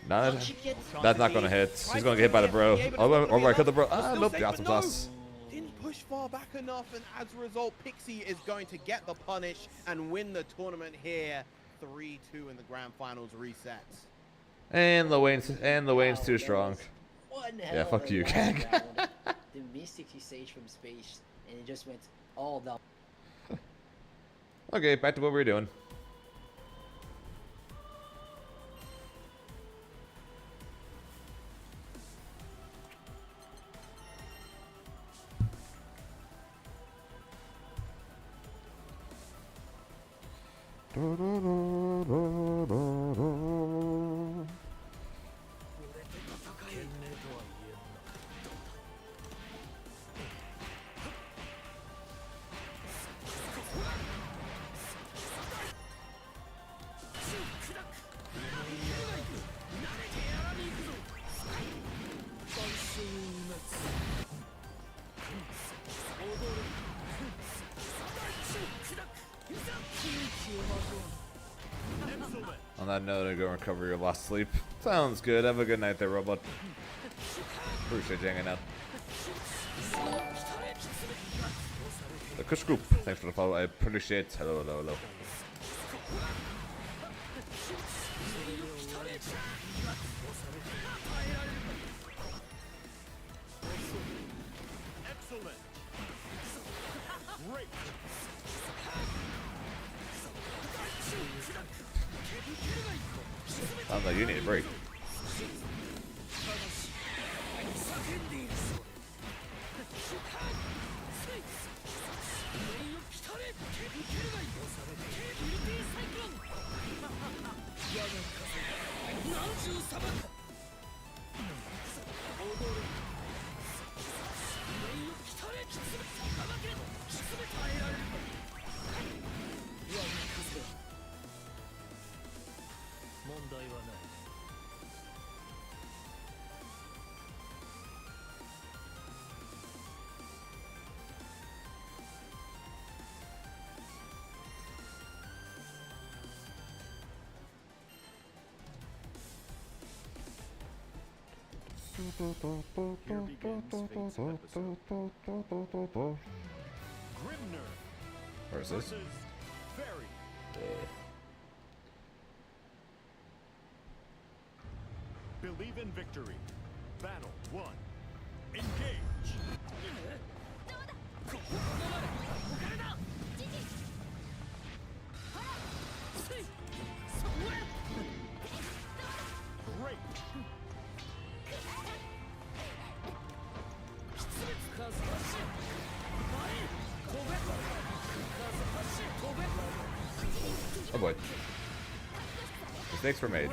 no, One chip yet. that's not gonna hit. He's gonna get hit by the bro. Oh, I killed the bro. Ah, nope, got some toss. didn't push far back enough, and as a result, Pixie is going to get the punish and win the tournament here. 3-2 in the grand finals resets. And Wayne's too strong. One Yeah, hell fuck of a you, round. Kang. The Mystic Sage from space, and it just went all down. Okay, back to what we were doing. On that note, I go recover your lost sleep. Sounds good. Have a good night there, robot. Appreciate you hanging out. The Kush Group, thanks for the follow. I appreciate it. Hello, hello, hello. Excellent. Great. Sounds like you need a break. Here begins Fate's episode. Grimner Where's this? versus Fairy. Believe in victory. Battle 1. Engage. Great. Oh boy. Mistakes were made.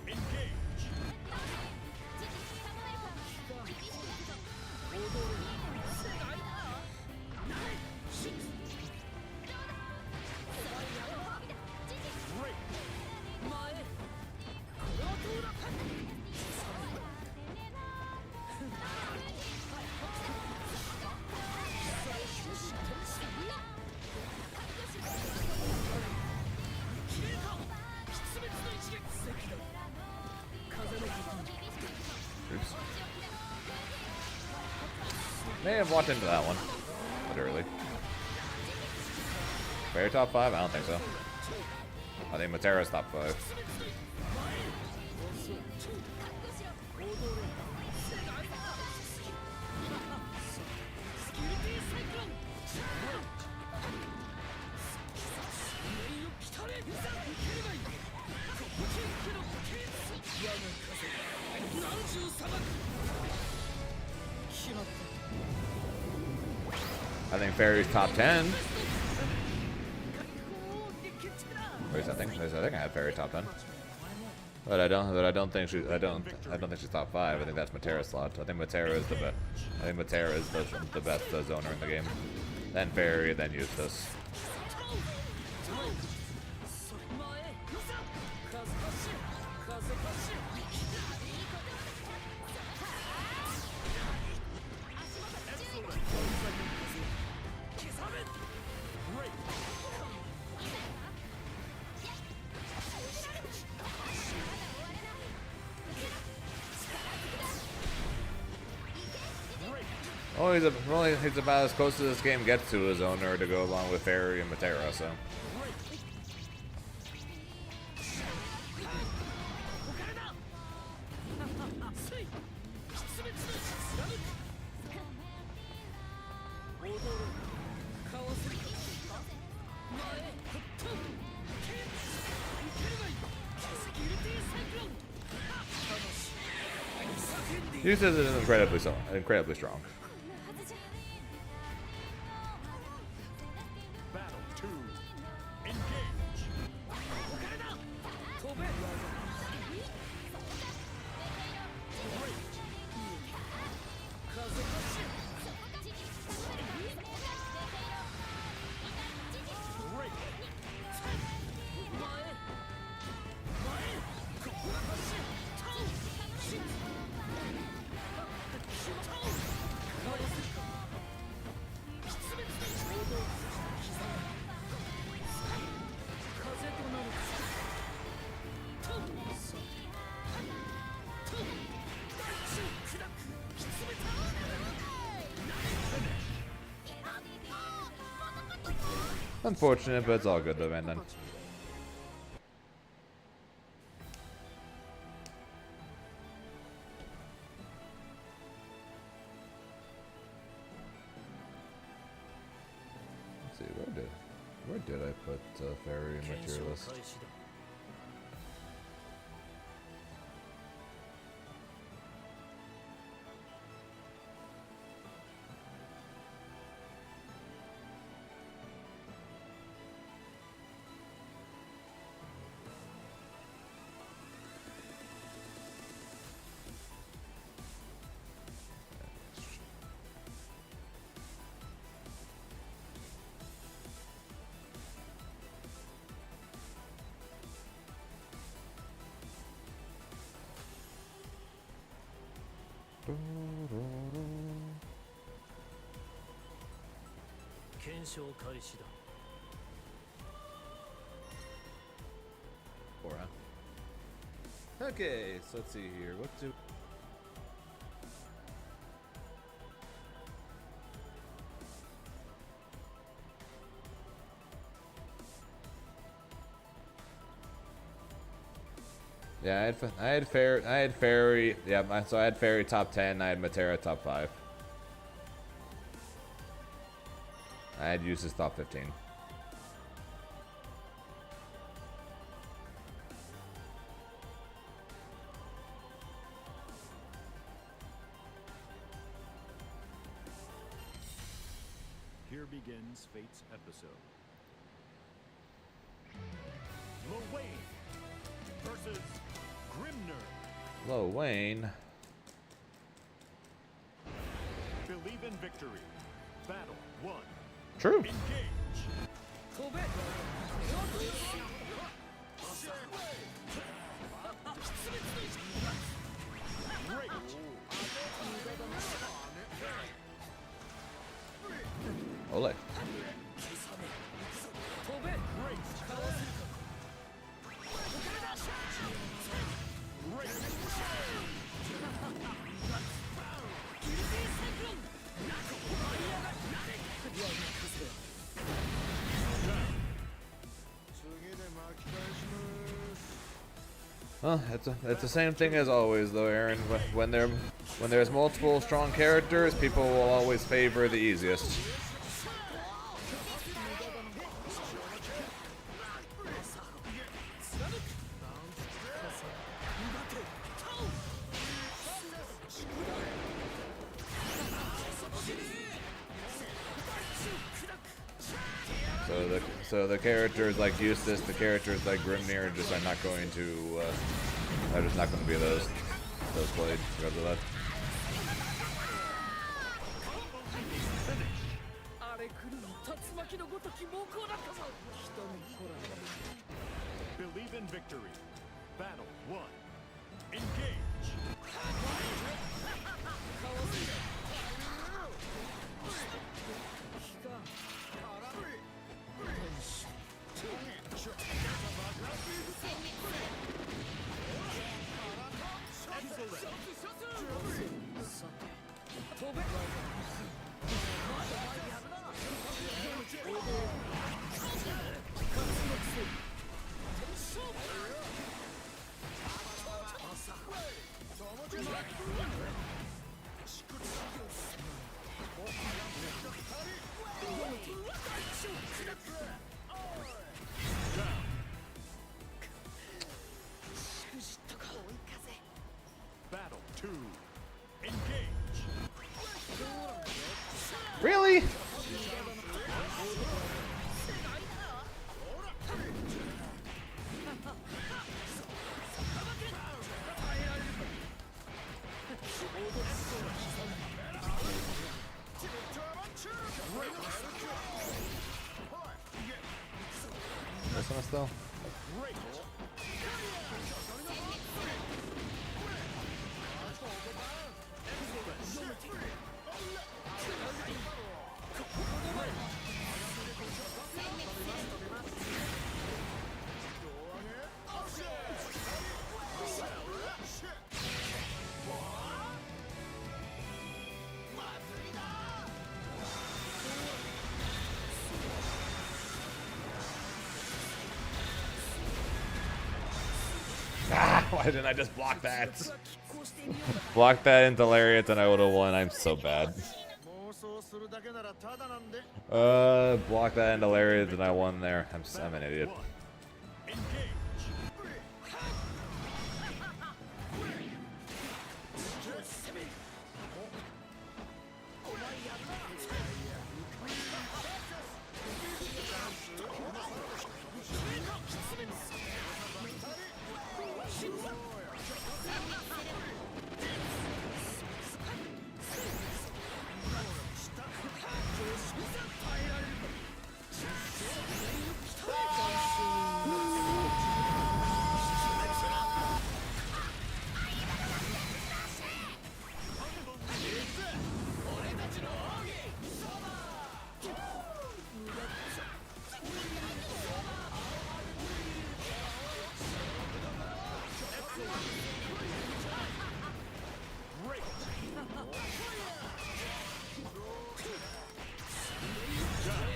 Engage. Great. Oops. May have walked into that one. Literally. Fairy top 5? I don't think so. I think Matera's top 5. I think Fairy's top 10. Wait, I think I had Fairy top 10. But I don't think she's top 5. I think that's Matera's slot. I think Matera is the best. I think Matera is the best zoner in the game. Then Fairy, then Eustace. Oh, he's about as close as this game gets to his owner to go along with Fairy and Matera, so. Eustace is incredibly strong. Battle 2. Engage. Unfortunate, but it's all good though, man. Then. Let's see, where did I put Fairy and Materialist? Okay, so let's see here. What do? Yeah, I had Fairy. Yeah, so I had Fairy top 10. I had Matera top 5. I had Eustace top 15. Here begins Fate's episode. Lil versus Grimner. Lo Wayne. Believe in victory. Battle 1. True. Engage. Ole. It's the same thing as always, though, Aaron. When there's multiple strong characters, people will always favor the easiest. So the characters like Eustace, the characters like Grimnir, are just not going to. They're just not going to be those played because of that. Believe in victory. Battle 1. Engage. Battle 2. Engage. Really? This one still? Why didn't I just block that? Block that into Lariat and I would have won. I'm so bad. Block that into Lariat and I won there. I'm an idiot.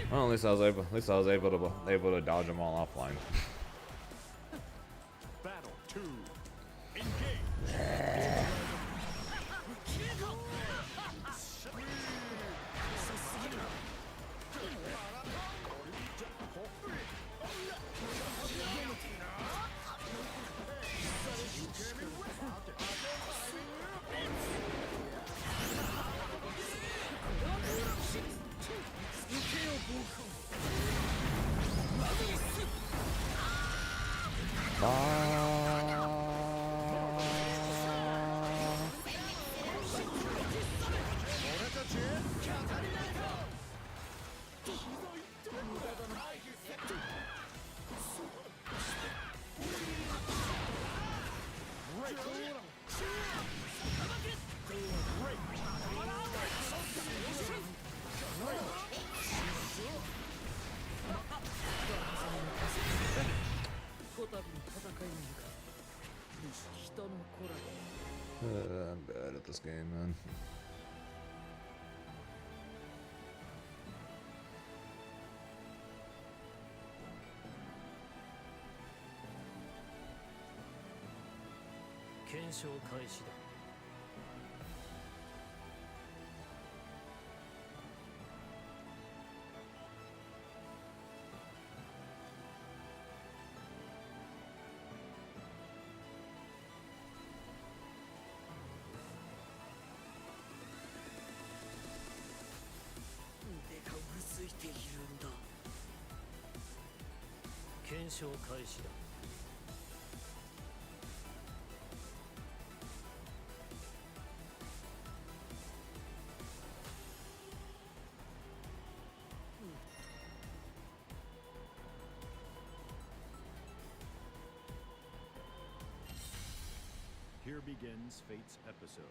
Well, at least I was able to dodge them all offline. Battle 2. Engage. I'm bad at this game, man. 検証開始だ 腕がうずいているんだ。検証開始だ Here begins Fate's episode.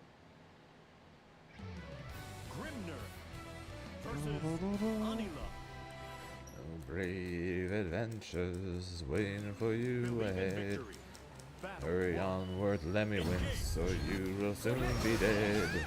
Grimner versus Anila. Brave adventures waiting for you Believe in ahead. victory. Battle Hurry one. onward, let me win, so you will soon be dead.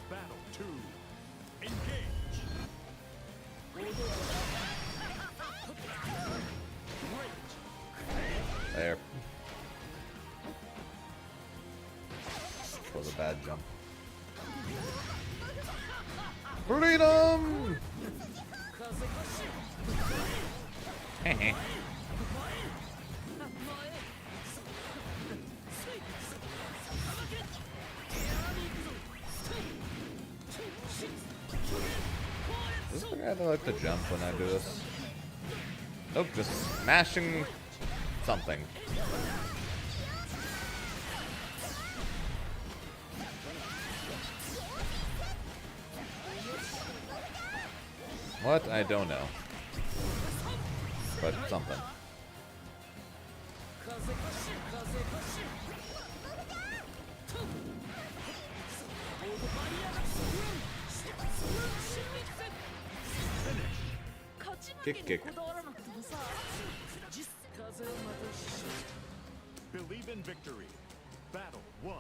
Battle 2. Engage. There. Was a bad jump. Freedom! Heh. Does this guy like to jump when I do this? Nope, just smashing something. What? I don't know. But something. Kick. Believe in victory. Battle 1.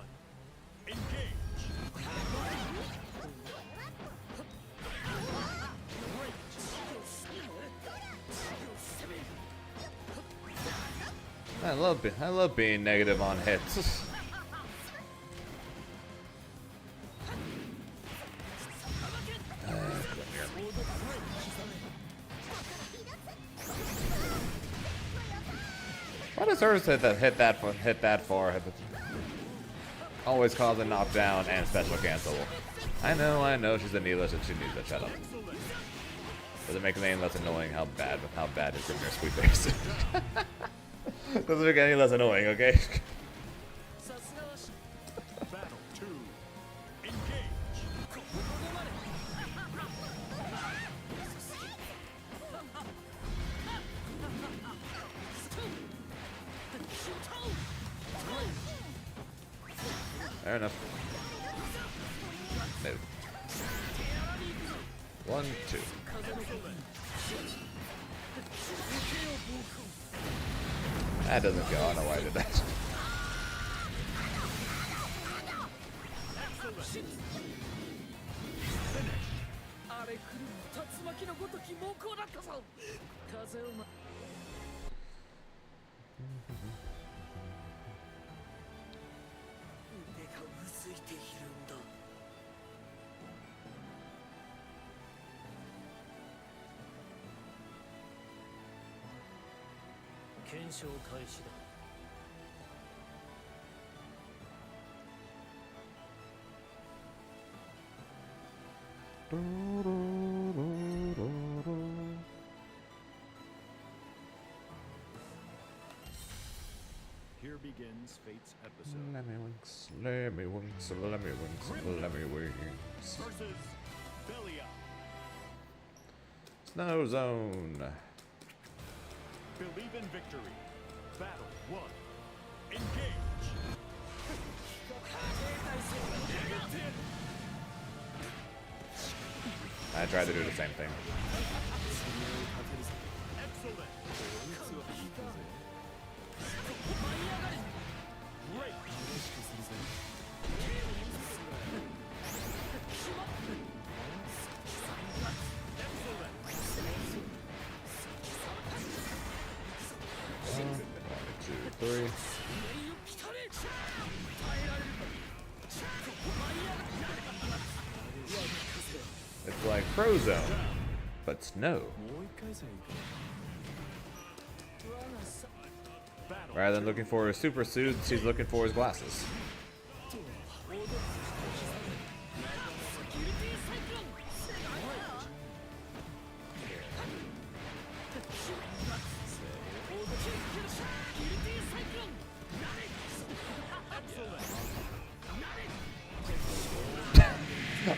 Engage. I love being negative on hits. Why does hers hit that far? Always cause a knockdown and special cancel. I know she's a Needless and she needs to shut up. Doesn't make it any less annoying how bad is Grimnir Sweet Face. Doesn't make it any less annoying, okay? Battle 2. Engage. Fair enough. No. 1, 2. That doesn't go. I don't know why I did that. Here begins Fate's episode. Let me winks, let me winks, let me winks, let me winks. Versus Belia. Snow Zone. Believe in victory. Battle 1. Engage. I tried to do the same thing. Excellent. Great. One, two, three. It's like Frozone, but snow. Rather than looking for his super suits, he's looking for his glasses.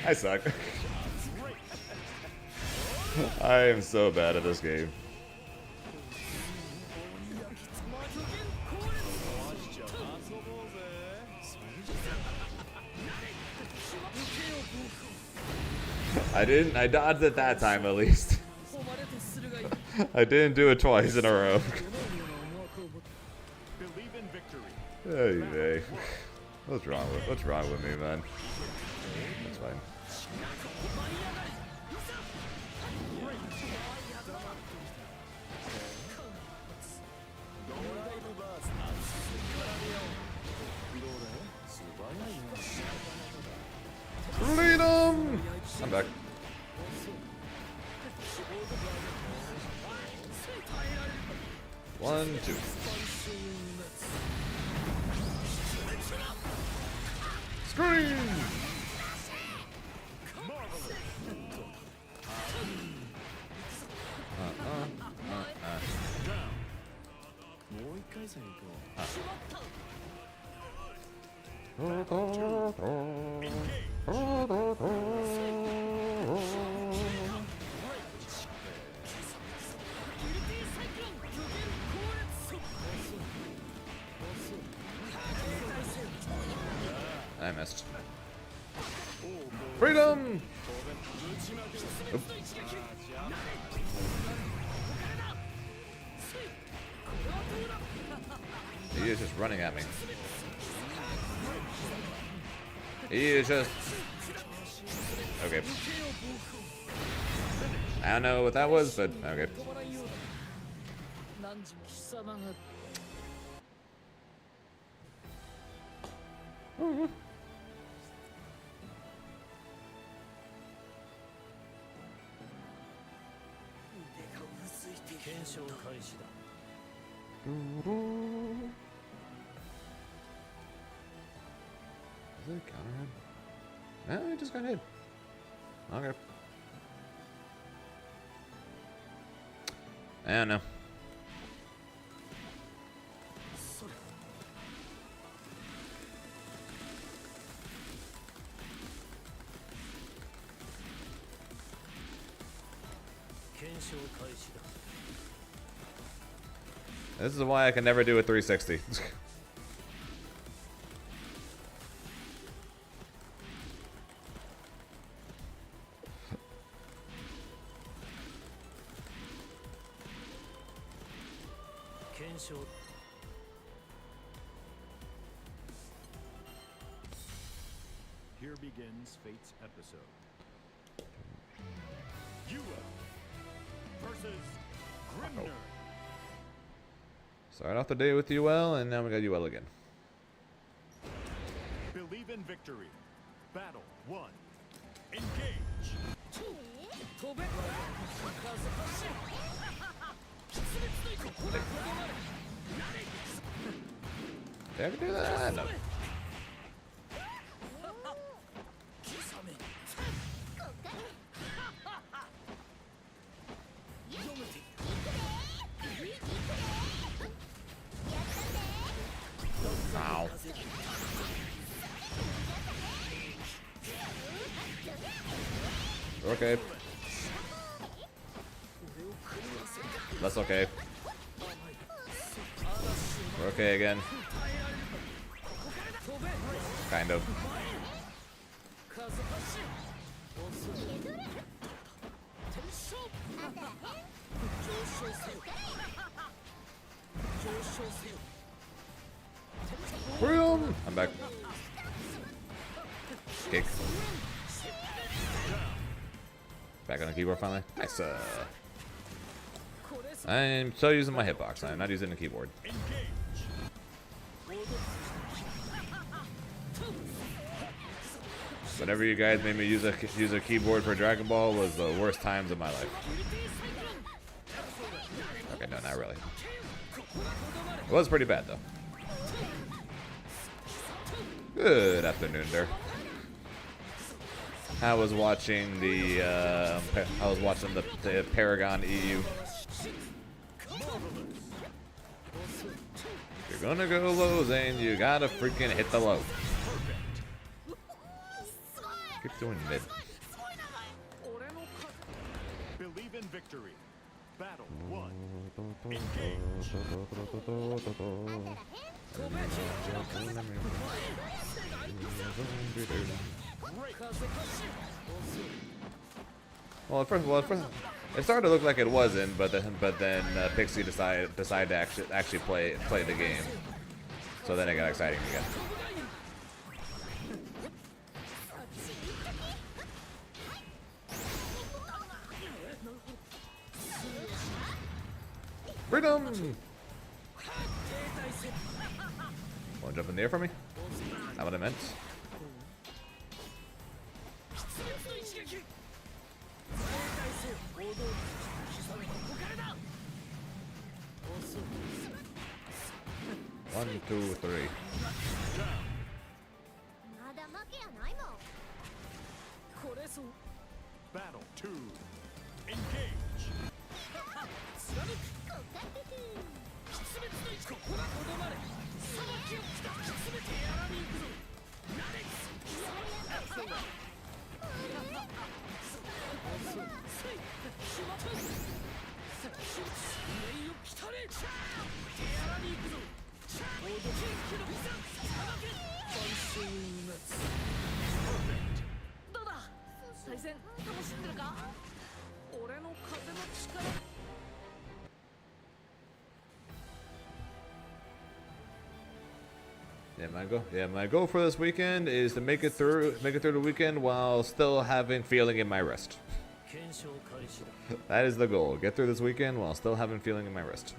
I suck. I am so bad at this game. I dodged it that time at least. I didn't do it twice in a row. Believe in victory. Hey, hey. What's wrong with me, man? That's fine. Freedom! I'm back. One, two. Scream! I missed. Freedom! Oop. He is just running at me. He is just... Okay. I don't know what that was, but okay. Is it a counter hit? No, he just got hit. Okay. I don't know. This is why I can never do a 360. Here begins Fate's episode. EVO versus Grimner. Start off the day with UL, and now we got UL again. Believe in victory. Battle 1. Engage. Did I ever do that? No. Ow. Okay. That's okay. We're okay again. Kind of. Boom! I'm back. Kick. Back on the keyboard finally. Nice. I'm still using my hitbox. I'm not using the keyboard. Whenever you guys made me use a keyboard for Dragon Ball was the worst times of my life. Okay, no, not really. It was pretty bad though. Good afternoon, there. I was watching the Paragon EU. If you're gonna go low, Zane, you gotta freaking hit the low. Keep doing mid. Believe in victory. Battle 1. Engage. Well, at first, it started to look like it wasn't, but then Pixie decided to actually play the game. So then it got exciting again. Freedom! Want to jump in the air for me? Not what I meant. One, two, three. Battle 2. Engage. My goal for this weekend is to make it through the weekend while still having feeling in my wrist. That is the goal. Get through this weekend while still having feeling in my wrist.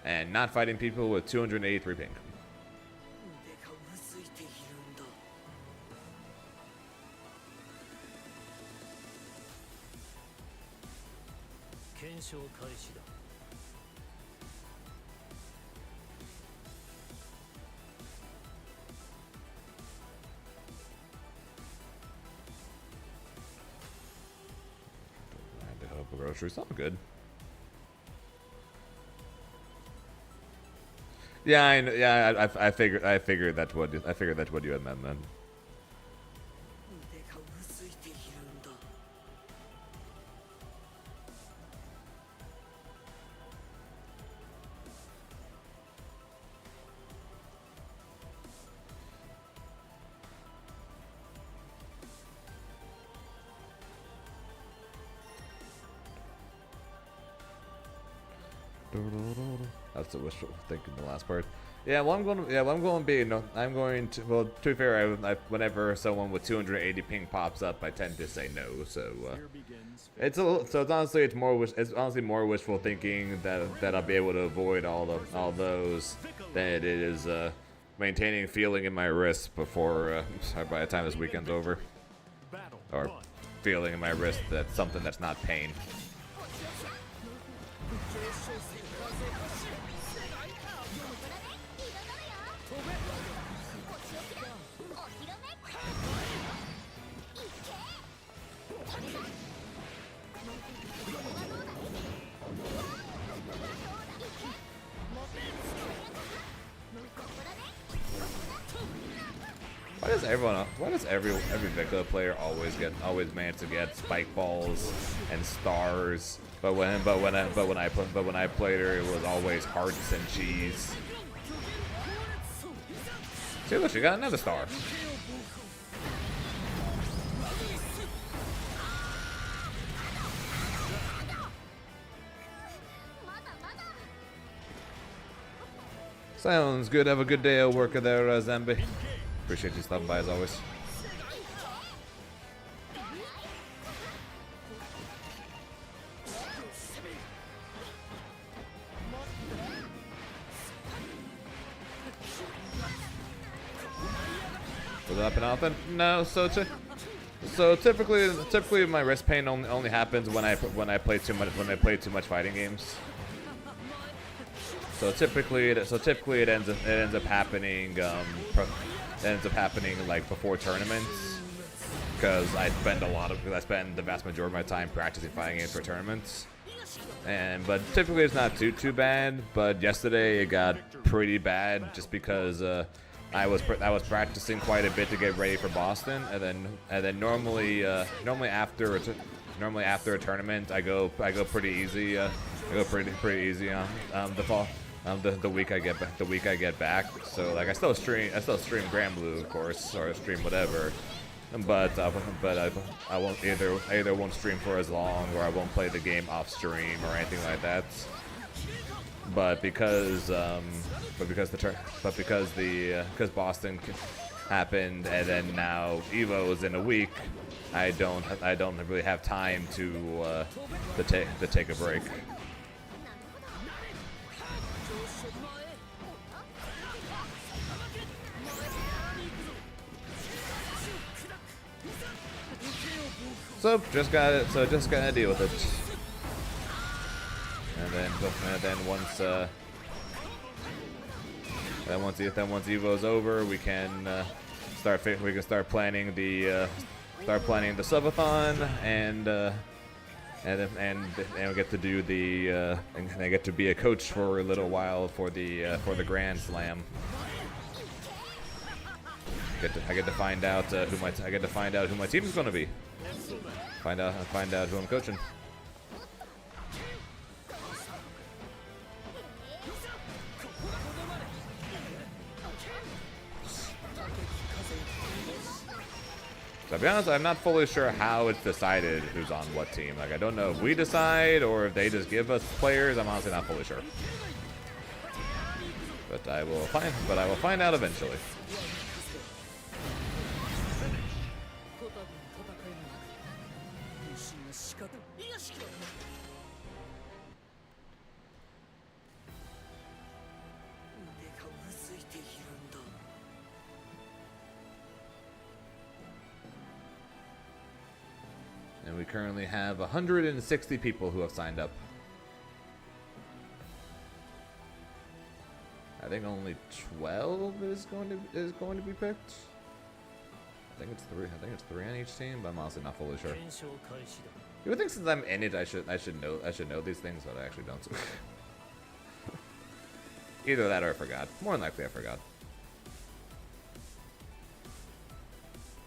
And not fighting people with 283 ping. Groceries, all good. Yeah, I figured that's what you had meant, man. That's the wishful thinking. The last part. Yeah, well, I'm going to. Well, to be fair, whenever someone with 280 ping pops up, I tend to say no. So it's honestly more wishful thinking that I'll be able to avoid all those than it is maintaining feeling in my wrist before by the time this weekend's over, or feeling in my wrist that's something that's not pain. Why does every Victor player always manage to get spike balls and stars? But when I played her, it was always hearts and cheese. See, look, she got another star. Sounds good. Have a good day at work there, Zambi. Appreciate you stopping by as always. Was it up and nothing? No. So typically my wrist pain only happens when I play too much fighting games. So typically it ends up happening like before tournaments, because I spend the vast majority of my time practicing fighting games for tournaments. But typically it's not too bad. But yesterday it got pretty bad just because I was practicing quite a bit to get ready for Boston, and then normally after a tournament I go pretty easy. I go pretty easy on the fall. The week I get back. So like I still stream Grand Blue, of course, or stream whatever. But I won't either won't stream for as long, or I won't play the game off stream or anything like that. But because Boston happened, and then now EVO is in a week, I don't really have time to take a break. So just gotta deal with it. And then once EVO's over, we can start planning the subathon, and we get to do and I get to be a coach for a little while for the Grand Slam. I get to find out who my team is going to be. Find out who I'm coaching. To be honest, I'm not fully sure how it's decided who's on what team. Like, I don't know if we decide or if they just give us players. I'm honestly not fully sure. But I will find out eventually. And we currently have 160 people who have signed up. I think only 12 is going to be picked. I think it's three on each team, but I'm honestly not fully sure. You would think since I'm in it, I should know these things, but I actually don't. Either that or I forgot. More than likely I forgot.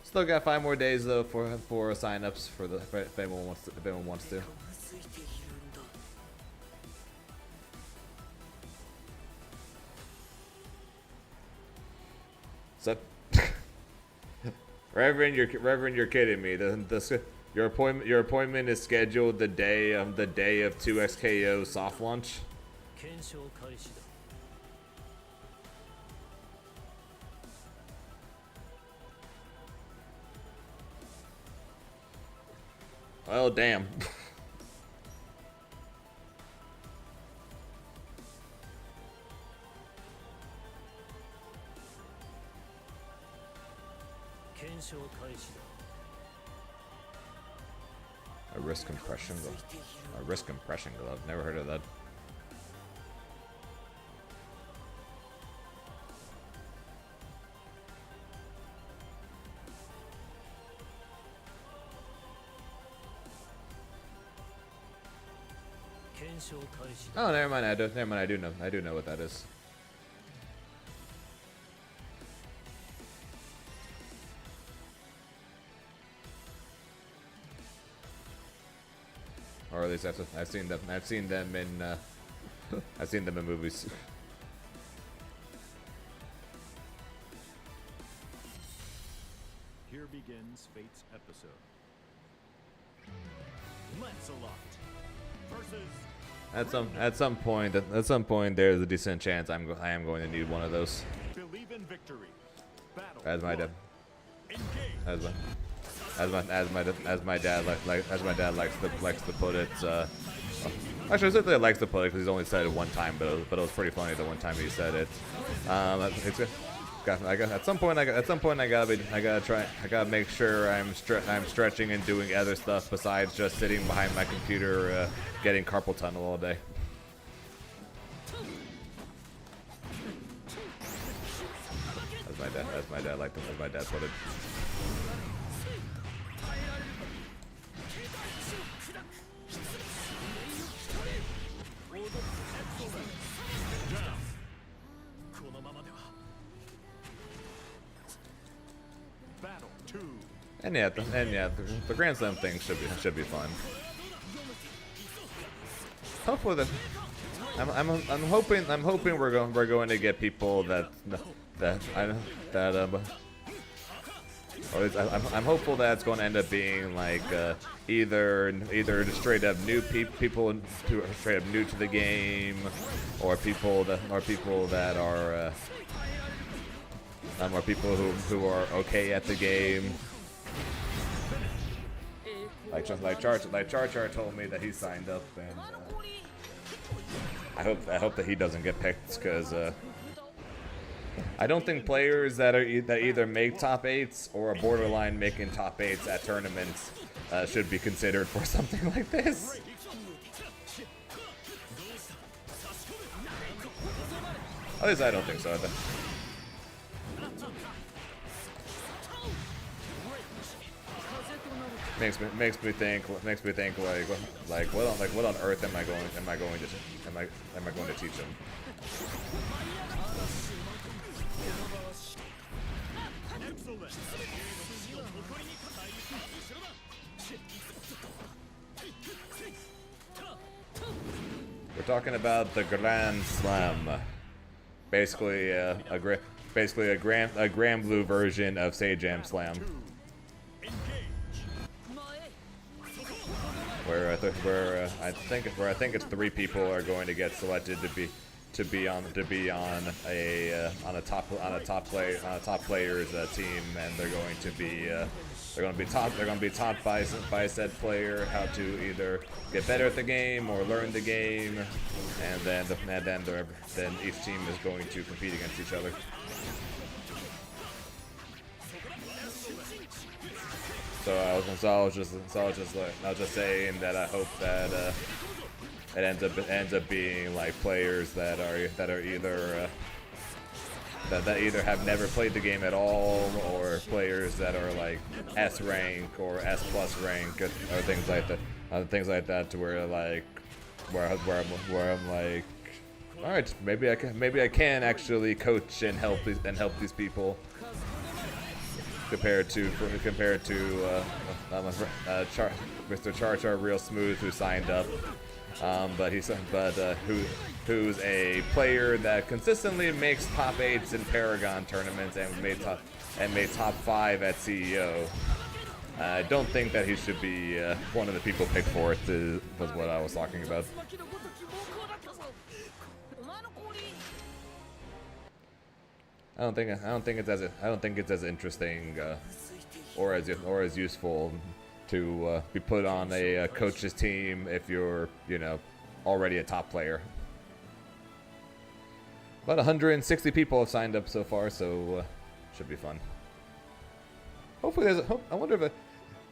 Still got 5 more days though for sign-ups if anyone wants to. So, Reverend, you're kidding me. Your appointment is scheduled the day of 2XKO soft launch. Well, damn. A wrist compression glove. A wrist compression glove. Never heard of that. Oh, never mind. I do know what that is. or at least I've seen them. I've seen them in I've seen them in movies. Here begins Fate's episode. Lancelot versus At some point, there's a decent chance I am going to need one of those. Believe in Victory. Battle. As my dad, Engage. as my dad likes to put it. Actually, I said that likes to put it because he's only said it one time, but it was pretty funny the one time he said it. At some point I gotta make sure I'm stretching and doing other stuff besides just sitting behind my computer getting carpal tunnel all day. As my dad put it. Battle 2. And yeah, the Grand Slam thing should be fun. Hopefully I'm hoping we're going to get people I'm hopeful that it's going to end up being like either just straight up new people who are straight up new to the game, or people that are or people who are okay at the game. Like Char told me that he signed up, and I hope that he doesn't get picked, because I don't think players that either make top 8s or are borderline making top 8s at tournaments should be considered for something like this. At least I don't think so. Makes me think like what on earth am I going to teach him? We're talking about the Grand Slam, basically a Grand Blue version of Sejam Slam, where I think it's 3 people are going to get selected to be on a top players team, and they're going to be taught by said player how to either get better at the game or learn the game, and then each team is going to compete against each other. So I was just saying that I hope that it ends up being like players that are either that either have never played the game at all, or players that are like S rank or S plus rank, or things like that, to where I'm like, all right, maybe I can actually coach and help these people. Compared to Mr. Char Real Smooth, who signed up, who's a player that consistently makes top 8s in Paragon tournaments and made top 5 at CEO. I don't think that he should be one of the people picked for it. Was what I was talking about. I don't think it's as interesting or as useful to be put on a coach's team if you're, already a top player. About 160 people have signed up so far, so should be fun. Hopefully, I wonder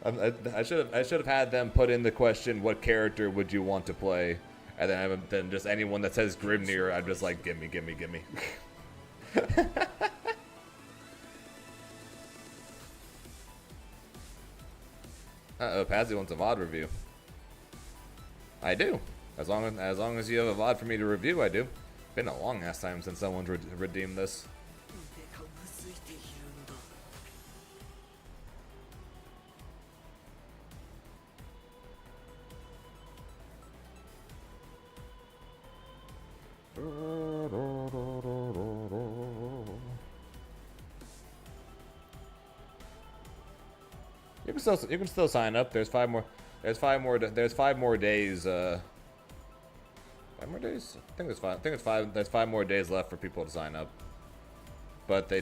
if I should have had them put in the question, what character would you want to play, and then just anyone that says Grimnir, I'm just like, gimme. Uh-oh, Pazzy wants a VOD review. I do. As long as you have a VOD for me to review, I do. Been a long ass time since someone's redeemed this. You can still sign up. There's 5 more. There's 5 more days. 5 more days. I think there's 5. I think it's 5. There's 5 more days left for people to sign up. But they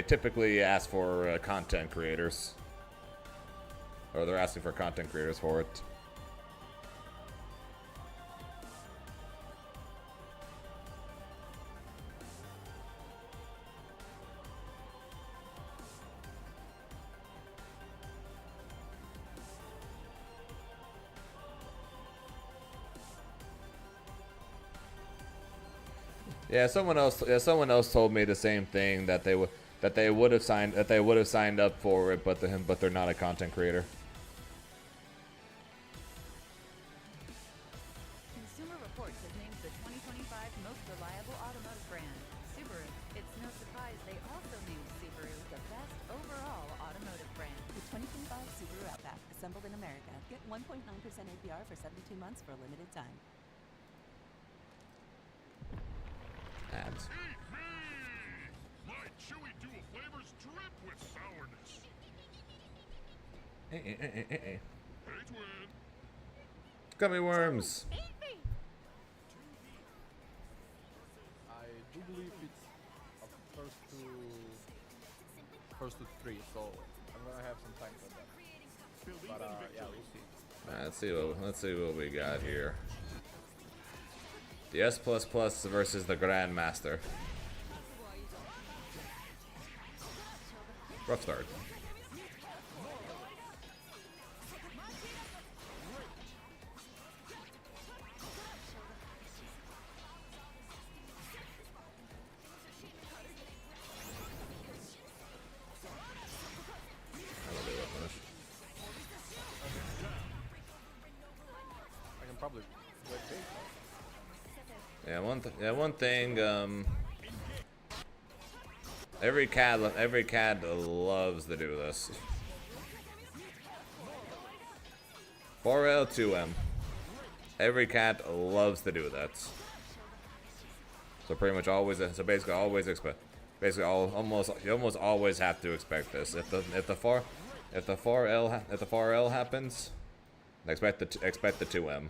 typically ask for content creators. Or they're asking for content creators for it. Yeah, someone else told me the same thing, that they would have signed up for it, but they're not a content creator. Consumer Reports has named the 2025 most reliable automotive brand, Subaru. It's no surprise they also named Subaru the best overall automotive brand. The 2025 Subaru Outback, assembled in America. Get 1.9% APR for 72 months for a limited time. Ads. My chewy dual flavors drip with sourness. Hey, twin. Gummy worms. I do believe it's first to 3, so I'm gonna have some time for that. But yeah, we'll see. Let's see what we got here. The S++ versus the Grandmaster. Rough start. I can probably wait big. Yeah, one thing. Every cat loves to do this. 4L 2M. Every cat loves to do that. So pretty much always. So basically, always expect. Basically, you almost always have to expect this. If the 4L happens, expect the 2M.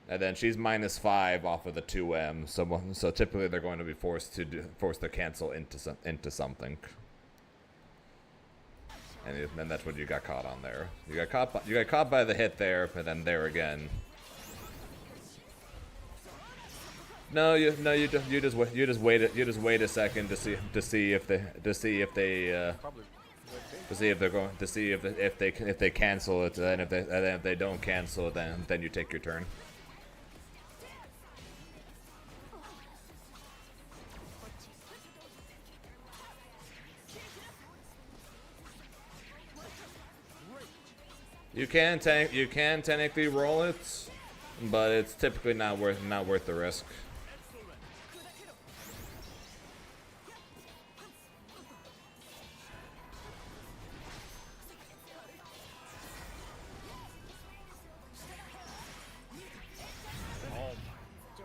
And then she's -5 off of the 2M, so typically they're going to be forced to cancel into something. And then that's what you got caught on there. You got caught by the hit there, but then there again. No, you just wait a second to see if they cancel it, and if they don't cancel it, then you take your turn. You can technically roll it, but it's typically not worth the risk.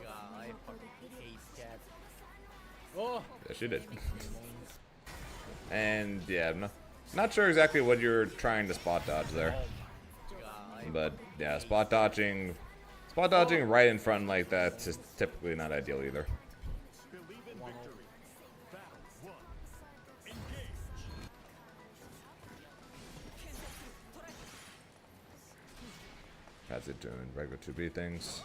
I fucking hate cats. Oh! Yeah, she did. And yeah, not sure exactly what you're trying to spot dodge there. But yeah, spot dodging right in front like that is typically not ideal either. Believe in victory. Battle 1. Engage. How's it doing? Regular 2B things.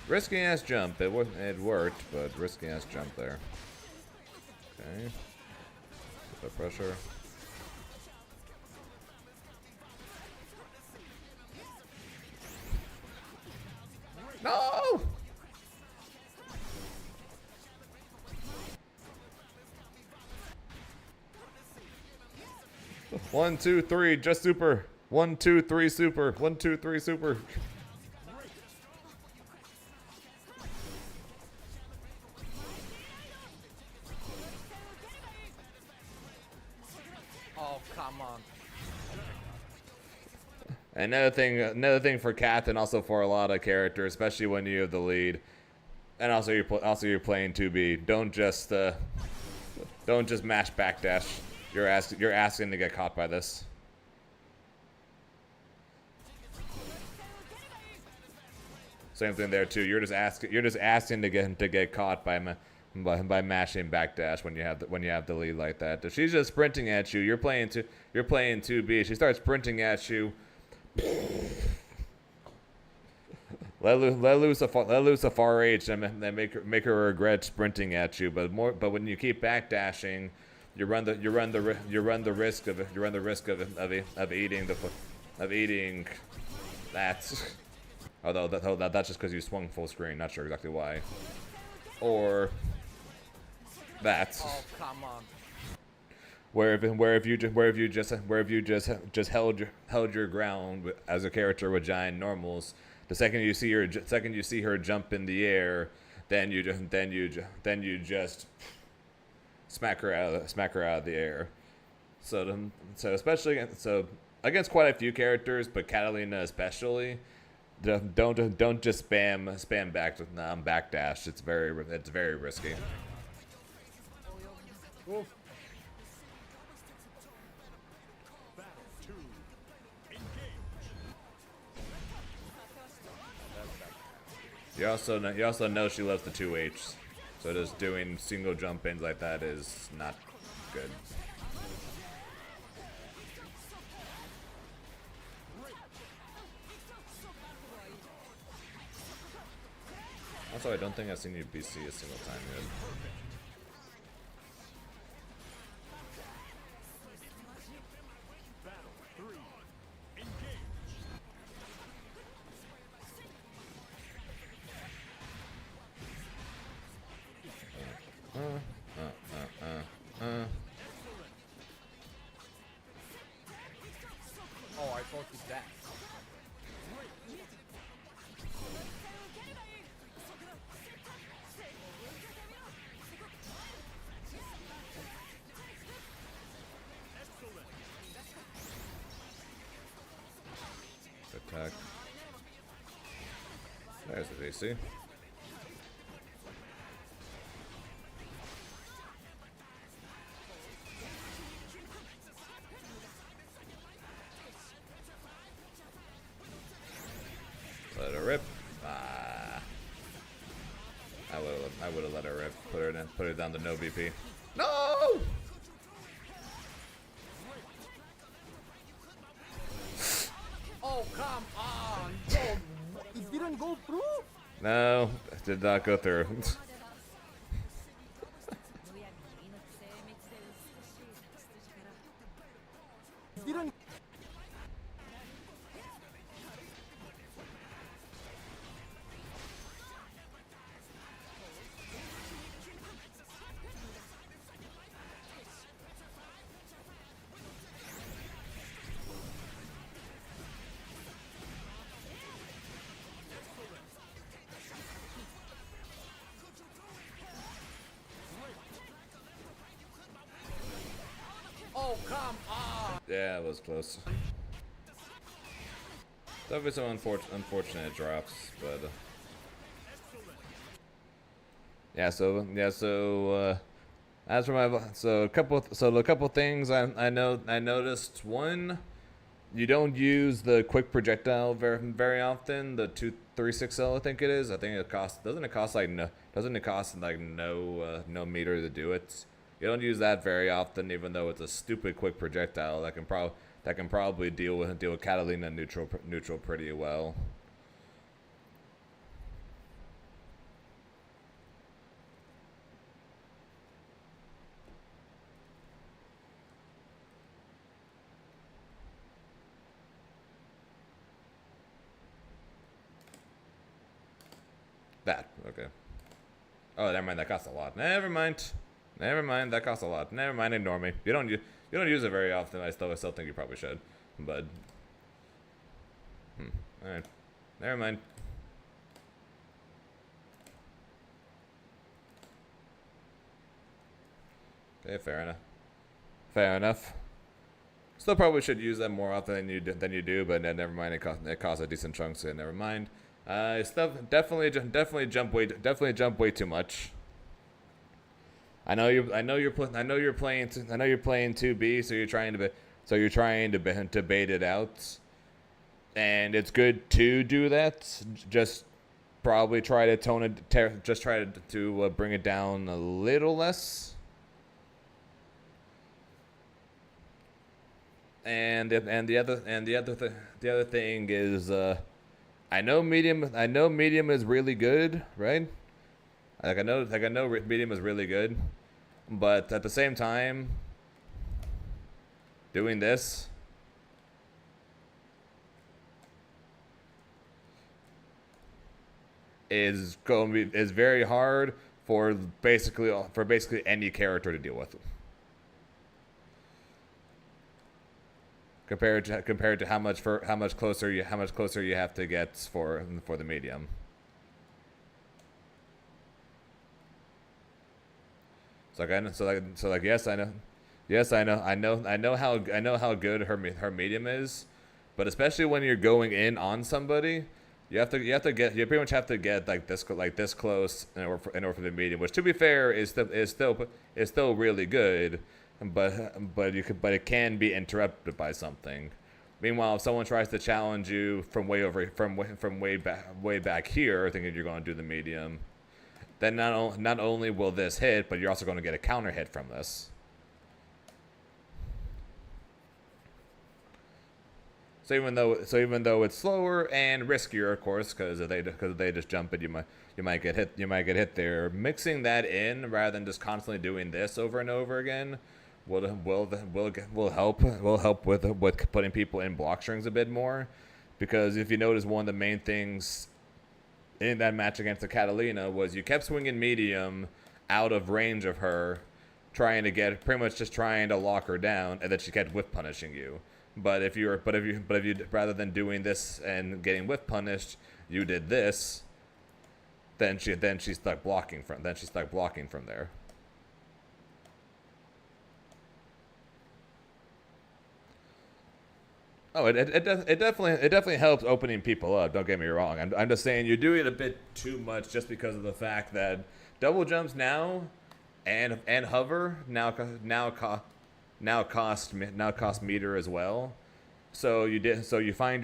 Risky ass jump. It worked, but risky ass jump there. Okay. Put the pressure. No! 1, 2, 3. Just super. 1, 2, 3 super. 1, 2, 3 super. Oh, come on. Another thing for Kath and also for a lot of characters, especially when you have the lead, and also you're playing 2B. Don't just mash backdash. You're asking to get caught by this. Same thing there too. You're just asking to get caught by mashing backdash when you have the lead like that. If she's just sprinting at you, you're playing 2B. She starts sprinting at you. Let loose a far H and then make her regret sprinting at you. But when you keep backdashing, you run the risk of eating that. Although that's just because you swung full screen. Not sure exactly why. Or that. Oh, come on. Where if you just held your ground as a character with giant normals, the second you see her jump in the air, then you just smack her out of the air. So especially against quite a few characters, but Catalina especially, don't just spam backdash. It's very risky. Oof. You also know she loves the 2Hs, so just doing single jump ins like that is not good. Also, I don't think I've seen you BC a single time yet. Oh, I thought you that. Attack. There's the VC. Let her rip. Ah. I would have let her rip. Put her down to no VP. No! Oh, come on! Yo, it didn't go through? No, it did not go through. Didn't. Oh, come on! Yeah, it was close. Definitely some unfortunate drops, but as for a couple things I noticed. One, you don't use the quick projectile very often. The 236L, I think it is. I think it costs. Doesn't it cost like no meter to do it? You don't use that very often, even though it's a stupid quick projectile that can probably deal with Catalina neutral pretty well. That okay. Oh, never mind. That costs a lot. Never mind. That costs a lot. Never mind. Ignore me. You don't use it very often. I still think you probably should, but Alright. Never mind. Okay, fair enough. Fair enough. Still probably should use them more often than you do, but never mind. It costs a decent chunk, so never mind. Stuff definitely jump way too much. I know you're playing 2B, so you're trying to bait it out, and it's good to do that. Just probably try to bring it down a little less. And the other thing is, I know medium is really good, right? I know medium is really good, but at the same time, doing this is very hard for basically any character to deal with. Compared to how much closer you have to get for the medium. Yes, I know how good her medium is, but especially when you're going in on somebody, you pretty much have to get like this close in order for the medium, which to be fair is still really good. But it can be interrupted by something. Meanwhile, if someone tries to challenge you from way back here, thinking you're going to do the medium, then not only will this hit, but you're also going to get a counter hit from this. So even though it's slower and riskier, of course, because they just jump it, you might get hit there. Mixing that in rather than just constantly doing this over and over again will help with putting people in block strings a bit more, because if you notice, one of the main things in that match against the Catalina was you kept swinging medium out of range of her, trying to lock her down, and then she kept whiff punishing you. But if you rather than doing this and getting whiff punished, you did this, then she's stuck blocking from there. Oh, it definitely helps opening people up. Don't get me wrong. I'm just saying you're doing it a bit too much just because of the fact that double jumps now and hover now cost meter as well. So you found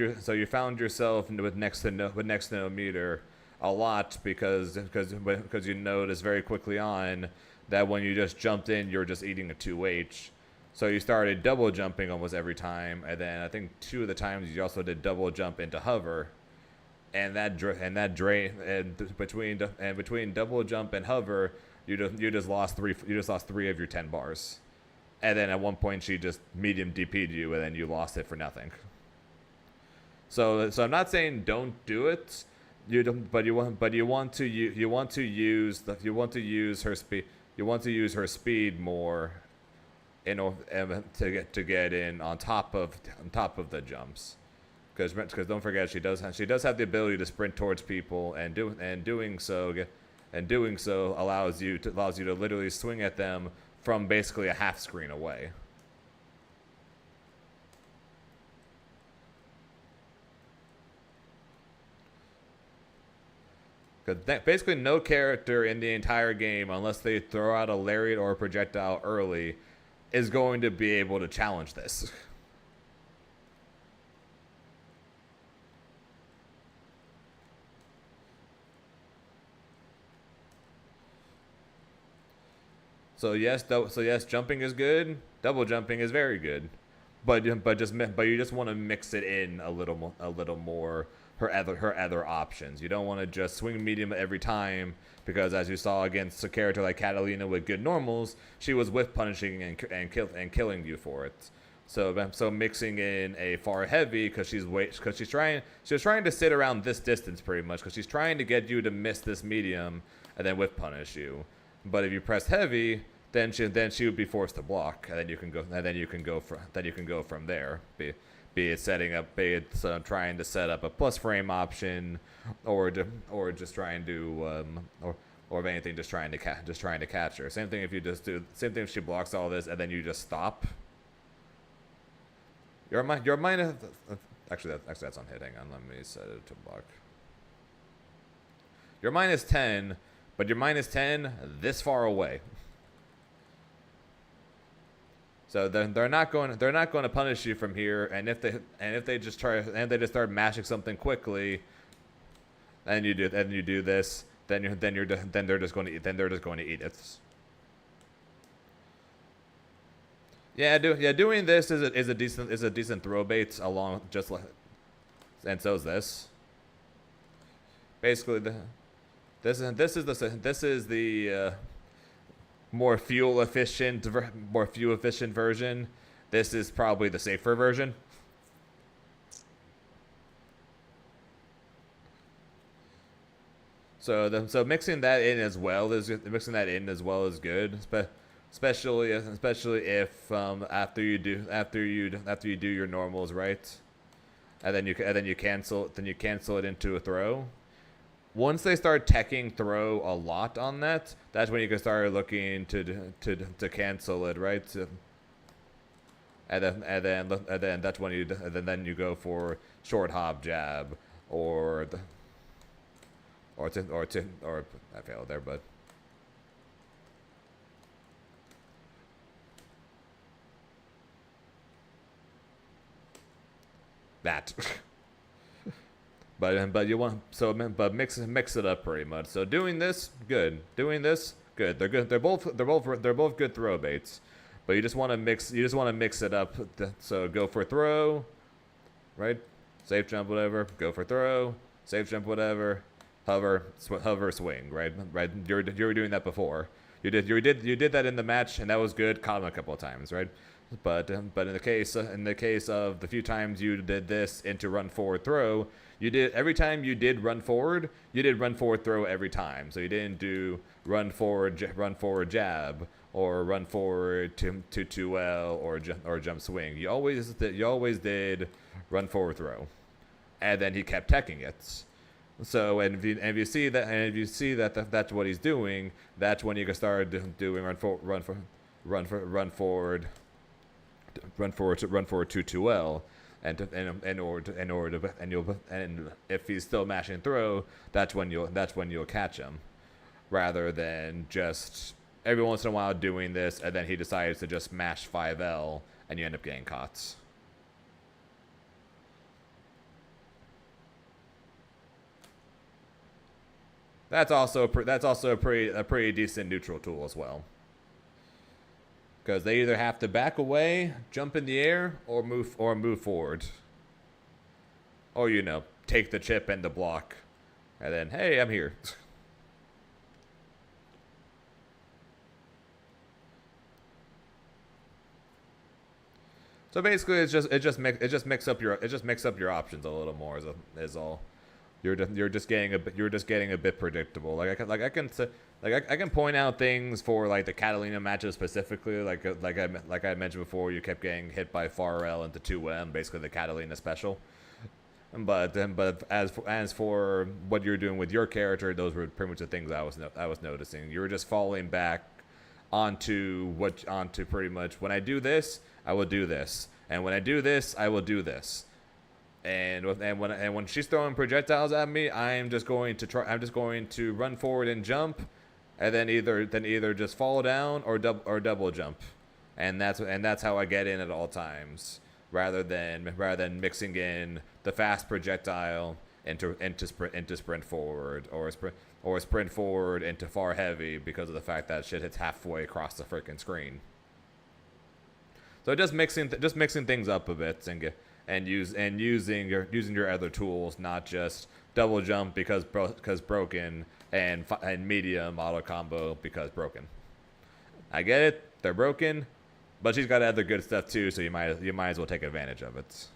yourself with next to no meter a lot because you notice very quickly on that when you just jumped in, you're just eating a 2H. So you started double jumping almost every time, and then I think 2 of the times you also did double jump into hover, and between double jump and hover, you just lost 3 of your 10 bars, and then at one point she just medium DP'd you, and then you lost it for nothing. So I'm not saying don't do it, but you want to use her speed more to get in on top of the jumps, because don't forget she does have the ability to sprint towards people, and doing so allows you to literally swing at them from basically a half screen away. Because basically no character in the entire game, unless they throw out a lariat or a projectile early, is going to be able to challenge this. So yes, jumping is good. Double jumping is very good, but you just want to mix it in a little more. Her other options. You don't want to just swing medium every time, because as you saw against a character like Catalina with good normals, she was whiff punishing and killing you for it. So mixing in a far heavy, because she's trying to sit around this distance pretty much, because she's trying to get you to miss this medium and then whiff punish you. But if you press heavy, then she would be forced to block, and then you can go from there. be it setting up, be it trying to set up a plus frame option, or just trying to or if anything, just trying to catch her. Same thing if you just do. Same thing if she blocks all this and then you just stop. Your minus. Actually, that's on hit. Hang on, let me set it to block. You're minus 10, but you're minus 10 this far away. So they're not going to punish you from here. And if they just start mashing something quickly, and you do this, then they're just going to eat it. Yeah, doing this is a decent throw bait along just like, and so is this. Basically, this is the more fuel efficient version. This is probably the safer version. So mixing that in as well is good, especially if after you do your normals right, and then you cancel it into a throw. Once they start teching throw a lot on that, that's when you can start looking to cancel it, right? And then that's when you go for short hop jab or I failed there, but that. But mix it up pretty much. So doing this, good. Doing this, good. They're good. They're both good throw baits. But you just want to mix it up. So go for throw, right? Safe jump, whatever. Go for throw, safe jump, whatever. Hover, swing, right? Right. You were doing that before. You did that in the match, and that was good. Caught him a couple of times, right? But in the case of the few times you did this into run forward throw, every time you did run forward throw every time. So you didn't do run forward jab or run forward to 2L or jump swing. You always did run forward throw, and then he kept teching it. So if you see that that's what he's doing, that's when you can start doing run forward to 2L, and if he's still mashing throw, that's when you'll catch him, rather than just every once in a while doing this and then he decides to just mash 5L and you end up getting caught. That's also a pretty decent neutral tool as well. Because they either have to back away, jump in the air, or move forward. Or take the chip and the block. And then, hey, I'm here. So basically it just mix up your options a little more is all. You're just getting a bit predictable. I can point out things for like the Catalina matches specifically, like I mentioned before. You kept getting hit by Pharrell into 2M, basically the Catalina special. But as for what you're doing with your character, those were pretty much the things I was noticing. You were just falling back onto pretty much, when I do this, I will do this, and when I do this, I will do this. And when she's throwing projectiles at me, I'm just going to run forward and jump, and then either just fall down or double jump, and that's how I get in at all times, rather than mixing in the fast projectile into sprint forward or sprint forward into far heavy, because of the fact that shit hits halfway across the freaking screen. So just mixing things up a bit and using your other tools, not just double jump because broken and medium auto combo because broken. I get it, they're broken, but she's got other good stuff too, so you might as well take advantage of it.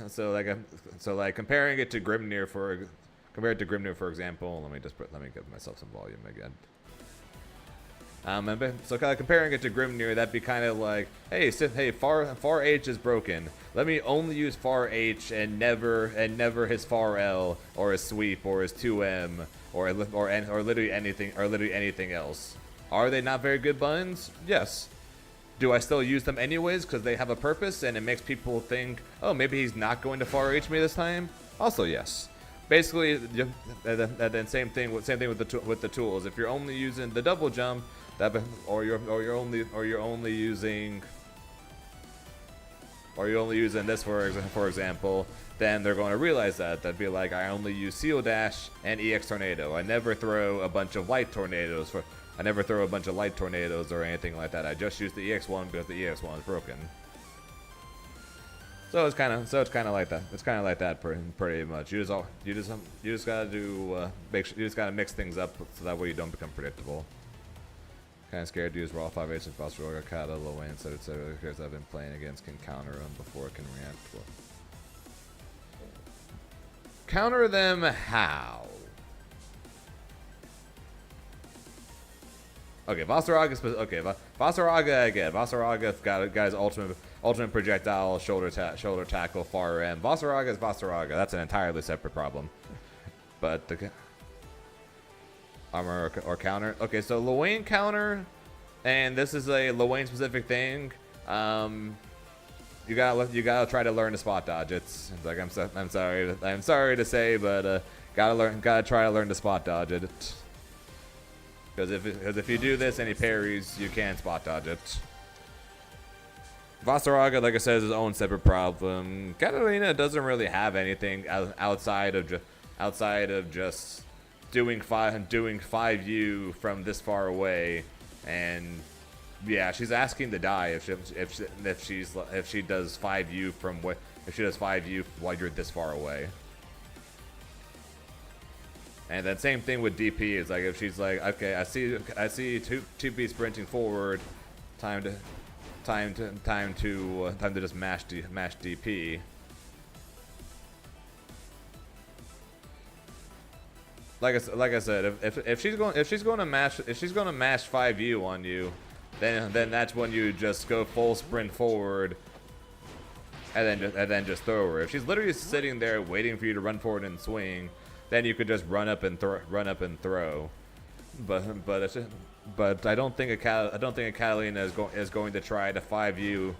So comparing it to Grimnir for example. Let me give myself some volume again. So kind of comparing it to Grimnir, that'd be kind of like, hey, far H is broken. Let me only use far H and never his far L or his sweep or his 2M or literally anything else. Are they not very good buttons? Yes. Do I still use them anyways because they have a purpose and it makes people think, oh, maybe he's not going to far H me this time? Also yes. Basically, then same thing with the tools. If you're only using the double jump, or you're only using this for example, then they're going to realize that. They'd be like, I only use Seal Dash and EX Tornado. I never throw a bunch of light tornadoes or anything like that. I just use the EX one because the EX one is broken. So it's kind of like that. It's kind of like that pretty much. You just gotta do you just gotta mix things up so that way you don't become predictable. Kind of scared to use Raw 5H and Foster or Kata low end, so it's because I've been playing against can counter them before it can react. Well, counter them how? Okay, Vasaraga. Okay, Vasaraga again. Vasaraga got his ultimate projectile, shoulder tackle, far end. Vasaraga is Vasaraga. That's an entirely separate problem. But the armor or counter. Okay, so Luane counter, and this is a Luane specific thing. You gotta try to learn to spot dodge. It's like I'm sorry to say, but gotta try to learn to spot dodge it. Because if you do this and he parries, you can spot dodge it. Vasaraga, like I said, is his own separate problem. Catalina doesn't really have anything outside of just doing 5U from this far away, and yeah, she's asking to die if she does 5U while you're this far away. And then same thing with DP. Is like if she's like, okay, I see 2B sprinting forward, time to just mash DP. Like I said, if she's going to mash 5U on you, then that's when you just go full sprint forward, and then just throw her. If she's literally sitting there waiting for you to run forward and swing, then you could just run up and throw. But I don't think a Catalina is going to try to 5U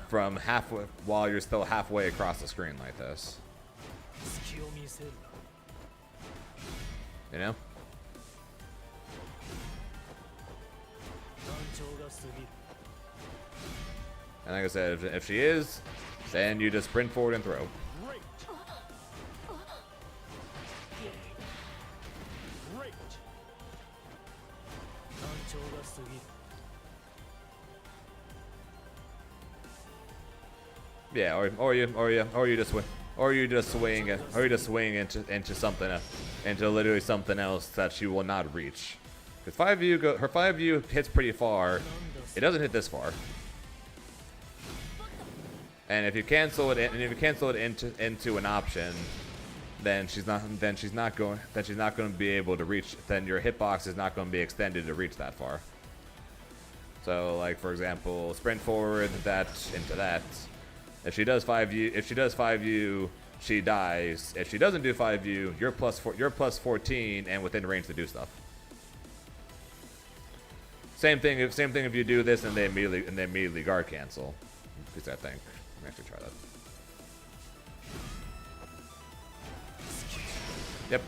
from halfway while you're still halfway across the screen like this. You know? And like I said, if she is, then you just sprint forward and throw. Yeah, or you just swing into literally something else that she will not reach. Because her 5U hits pretty far. It doesn't hit this far. And if you cancel it into an option, then she's not going to be able to reach. Then your hitbox is not going to be extended to reach that far. So, like for example, sprint forward into that. If she does 5U, she dies. If she doesn't do 5U, you're plus 14 and within range to do stuff. Same thing if you do this and they immediately guard cancel. At least I think. Let me actually try that. Yep.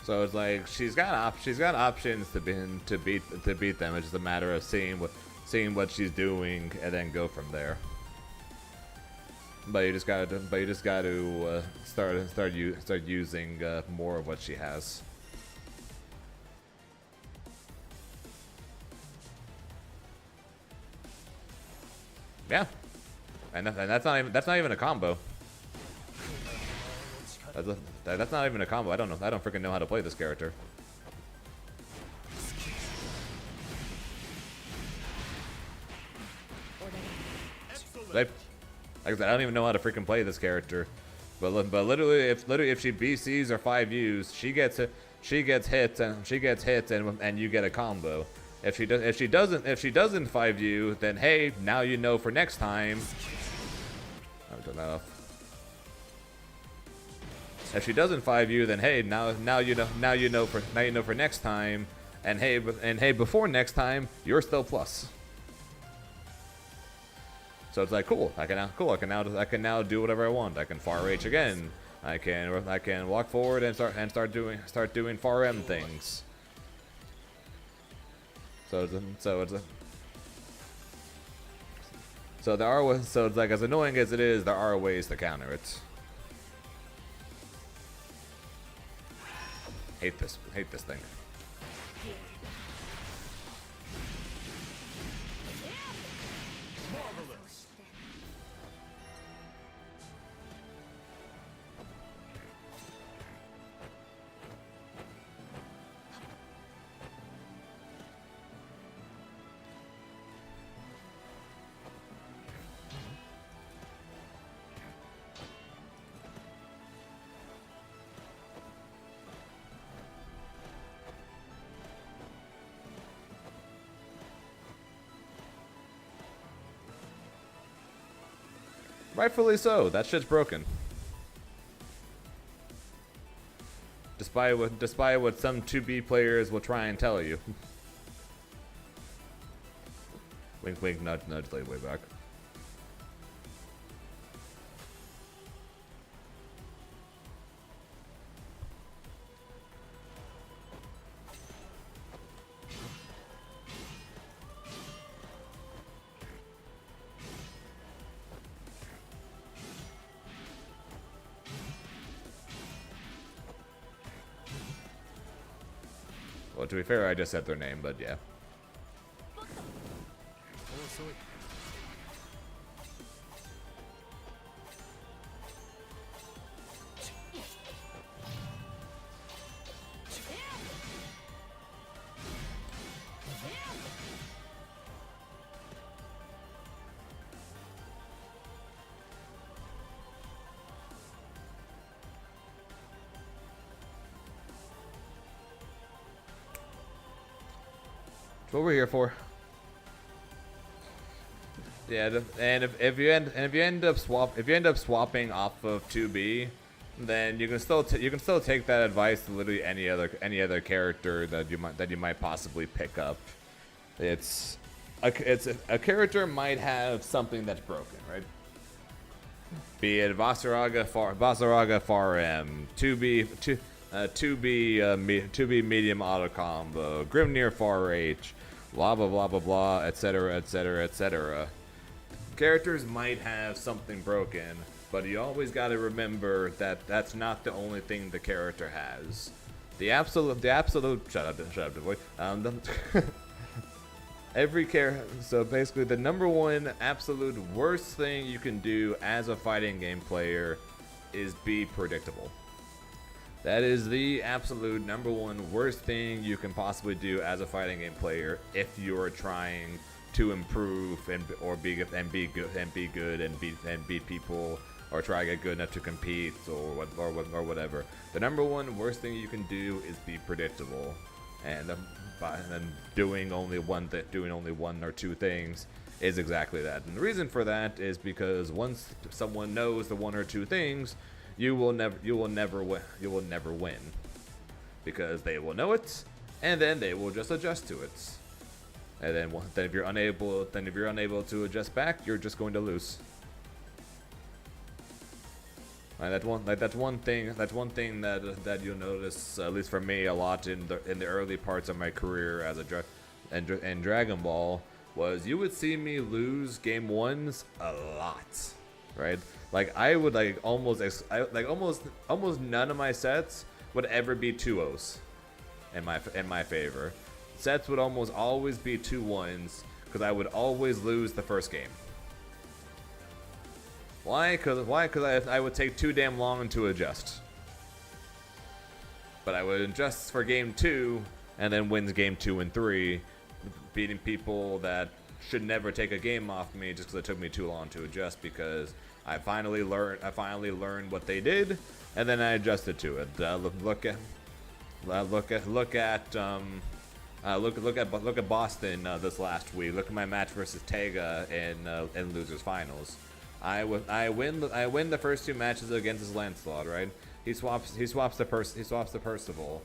So it's like she's got options to beat them. It's just a matter of seeing what she's doing and then go from there. But you just gotta start using more of what she has. Yeah, and that's not even a combo. That's not even a combo. I don't freaking know how to play this character. Like I said, I don't even know how to freaking play this character. But literally, if she BCs or 5Us, she gets hits and you get a combo. If she doesn't 5U, then hey, now you know for next time. I've done that off. If she doesn't 5U, then hey, now you know for next time, and hey, before next time, you're still plus. So it's like cool. I can now do whatever I want. I can far H again. I can walk forward and start doing far M things. So it's like, as annoying as it is, there are ways to counter it. Hate this thing. Rightfully so. That shit's broken. Despite what some 2B players will try and tell you. Wink, wink, nudge, nudge, lay way back. Well, to be fair, I just said their name, but yeah. That's what we're here for. Yeah, and if you end up swapping off of 2B, then you can still take that advice to literally any other character that you might possibly pick up. It's a character might have something that's broken, right? Be it Vasaraga far M, 2B medium auto combo, Grimnir far H, blah blah blah blah blah, etc etc etc. Characters might have something broken, but you always got to remember that that's not the only thing the character has. The absolute shut up boy. Every character. So basically, the number one absolute worst thing you can do as a fighting game player is be predictable. That is the absolute number one worst thing you can possibly do as a fighting game player if you're trying to improve and be good and beat people, or try to get good enough to compete or whatever. The number one worst thing you can do is be predictable, and doing only one or two things is exactly that. And the reason for that is because once someone knows the one or two things, you will never win, because they will know it, and then they will just adjust to it. And then if you're unable to adjust back, you're just going to lose. That's one thing that you'll notice, at least for me, a lot in the early parts of my career as in Dragon Ball, was you would see me lose game ones a lot, right? Like I would almost none of my sets would ever be 2-0s in my favor. Sets would almost always be 2-1s because I would always lose the first game. Why? Because I would take too damn long to adjust. But I would adjust for game 2 and then wins game 2 and 3, beating people that should never take a game off me just because it took me too long to adjust, because I finally learned what they did, and then I adjusted to it. Look at Boston this last week. Look at my match versus Tega in losers finals. I win the first 2 matches against his Lancelot, right? He swaps the Percival.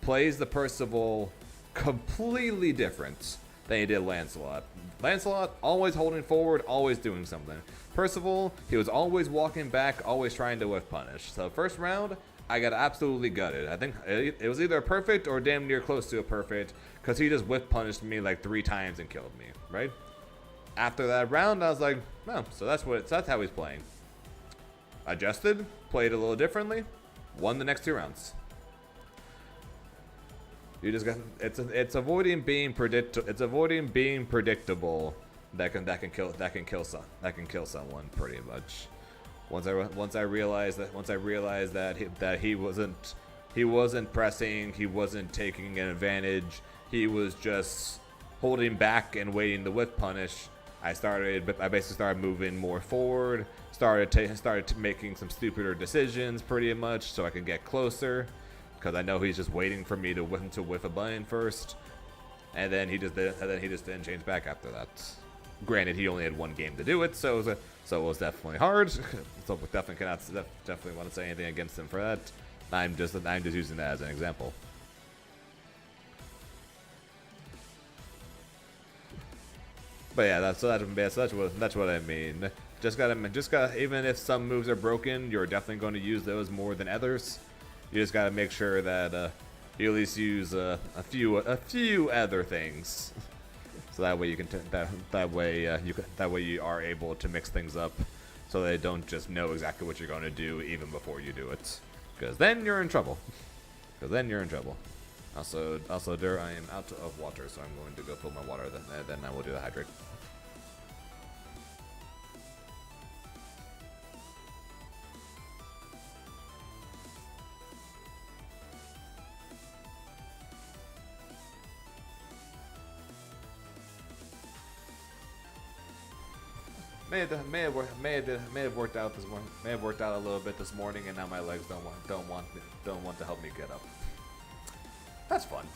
Plays the Percival completely different than he did Lancelot. Lancelot always holding forward, always doing something. Percival, he was always walking back, always trying to whiff punish. So first round, I got absolutely gutted. I think it was either a perfect or damn near close to a perfect, because he just whiff punished me like 3 times and killed me, right? After that round, I was like, oh, so that's how he's playing. Adjusted, played a little differently, won the next 2 rounds. You just got it's avoiding being predictable that can kill someone pretty much. Once I realized that he wasn't pressing, he wasn't taking an advantage, he was just holding back and waiting to whip punish. I basically started moving more forward, started making some stupider decisions pretty much so I can get closer, because I know he's just waiting for me to whiff a button first, and then he just didn't change back after that. Granted, he only had 1 game to do it, so it was definitely hard. So definitely want to say anything against him for that. I'm just using that as an example. But yeah, that's what I mean. Just gotta, even if some moves are broken, you're definitely going to use those more than others. You just gotta make sure that you at least use a few other things, so that way you can that way you are able to mix things up, so they don't just know exactly what you're going to do even before you do it, because then you're in trouble. Also, there, I am out of water, so I'm going to go fill my water. Then I will do the hydrate. May have worked out this morning. May have worked out a little bit this morning, and now my legs don't want to help me get up. That's fun.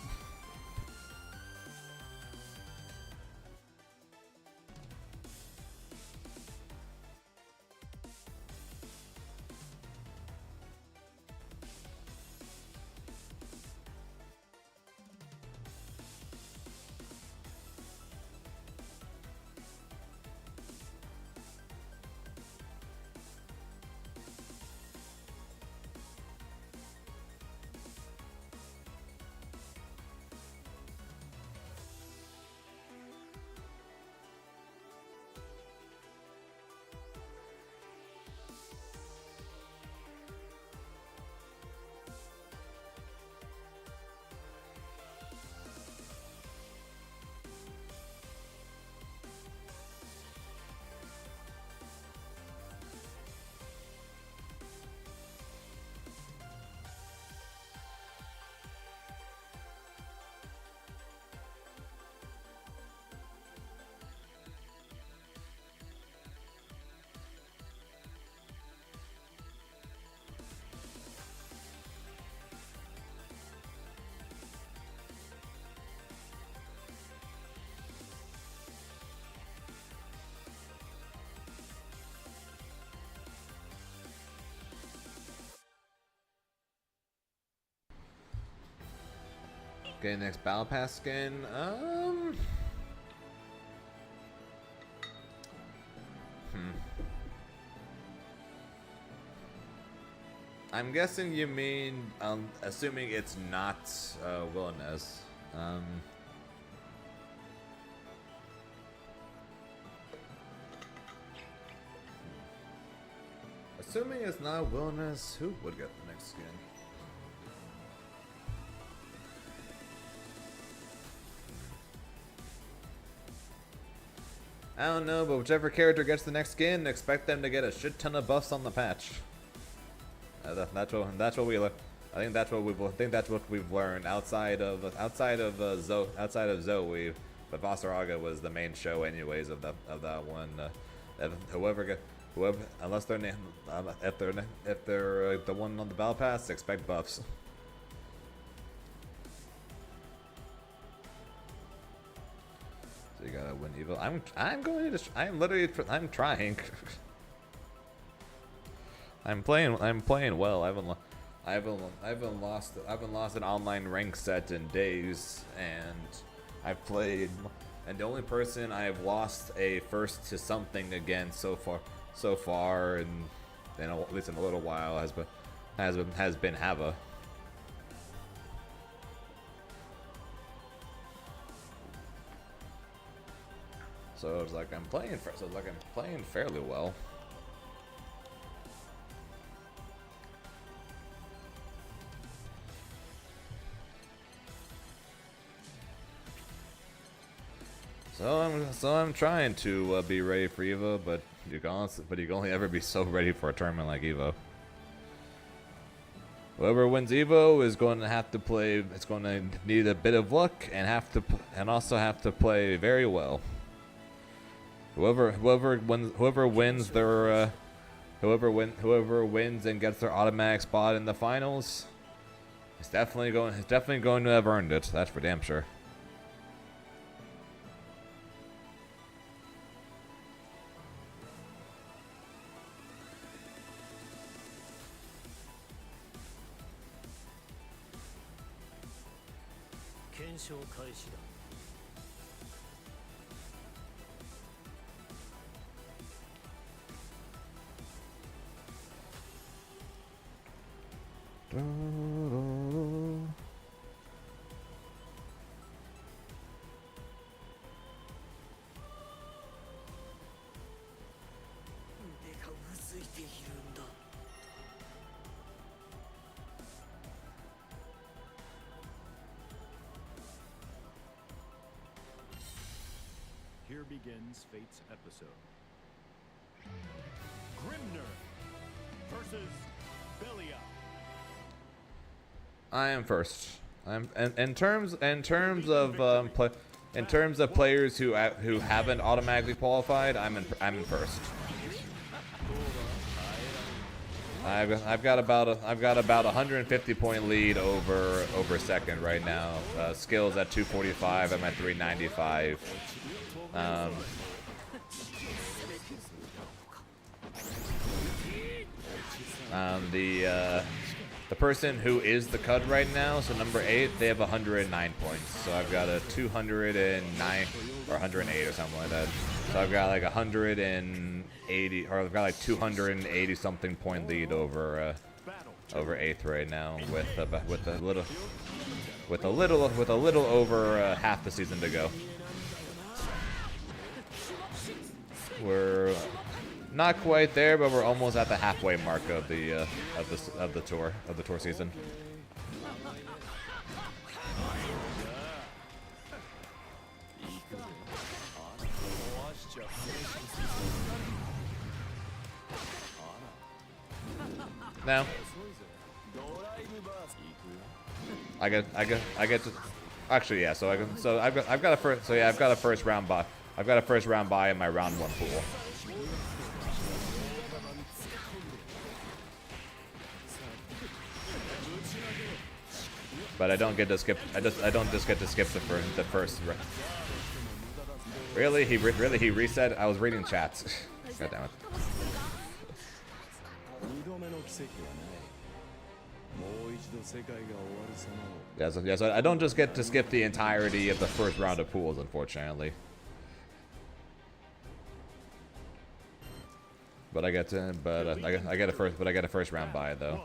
Okay, next Battle Pass skin. I'm guessing you mean, assuming it's not Willinez. Assuming it's not Willinez, who would get the next skin? I don't know, but whichever character gets the next skin, expect them to get a shit ton of buffs on the patch. That's what we look. I think that's what we've learned outside of Zoe. but Vasaraga was the main show anyways of that one. Whoever unless they're if they're the one on the battle pass, expect buffs. So you gotta win EVO. I'm literally trying. I'm playing well. I haven't lost an online rank set in days, and I've played, and the only person I've lost a first to something against so far, and at least in a little while has been Hava. So it's like I'm playing fairly well. So I'm trying to be ready for EVO, but you can only ever be so ready for a tournament like EVO. Whoever wins EVO is going to have to play. It's going to need a bit of luck and also have to play very well. Whoever wins and gets their automatic spot in the finals is definitely going to have earned it. That's for damn sure. Here begins Fate's episode. Grimner versus Belia. I am first. In terms of players who haven't automatically qualified, I'm in first. I've got about a 150 point lead over second right now. Skills at 245. I'm at 395. The person who is the CUD right now, so number 8, they have 109 points. So I've got a 209 or 108 or something like that. So I've got like 180, or I've got like 280 something point lead over 8th right now with a little over half the season to go. We're not quite there, but we're almost at the halfway mark of the tour season. Now, I get to actually, yeah. So I've got a first round bye. I've got a first round bye in my round 1 pool. But I don't get to skip. I don't just get to skip the first. Really, he reset. I was reading chats. God damn it. Yeah, so I don't just get to skip the entirety of the first round of pools, unfortunately. But I get a first round bye though.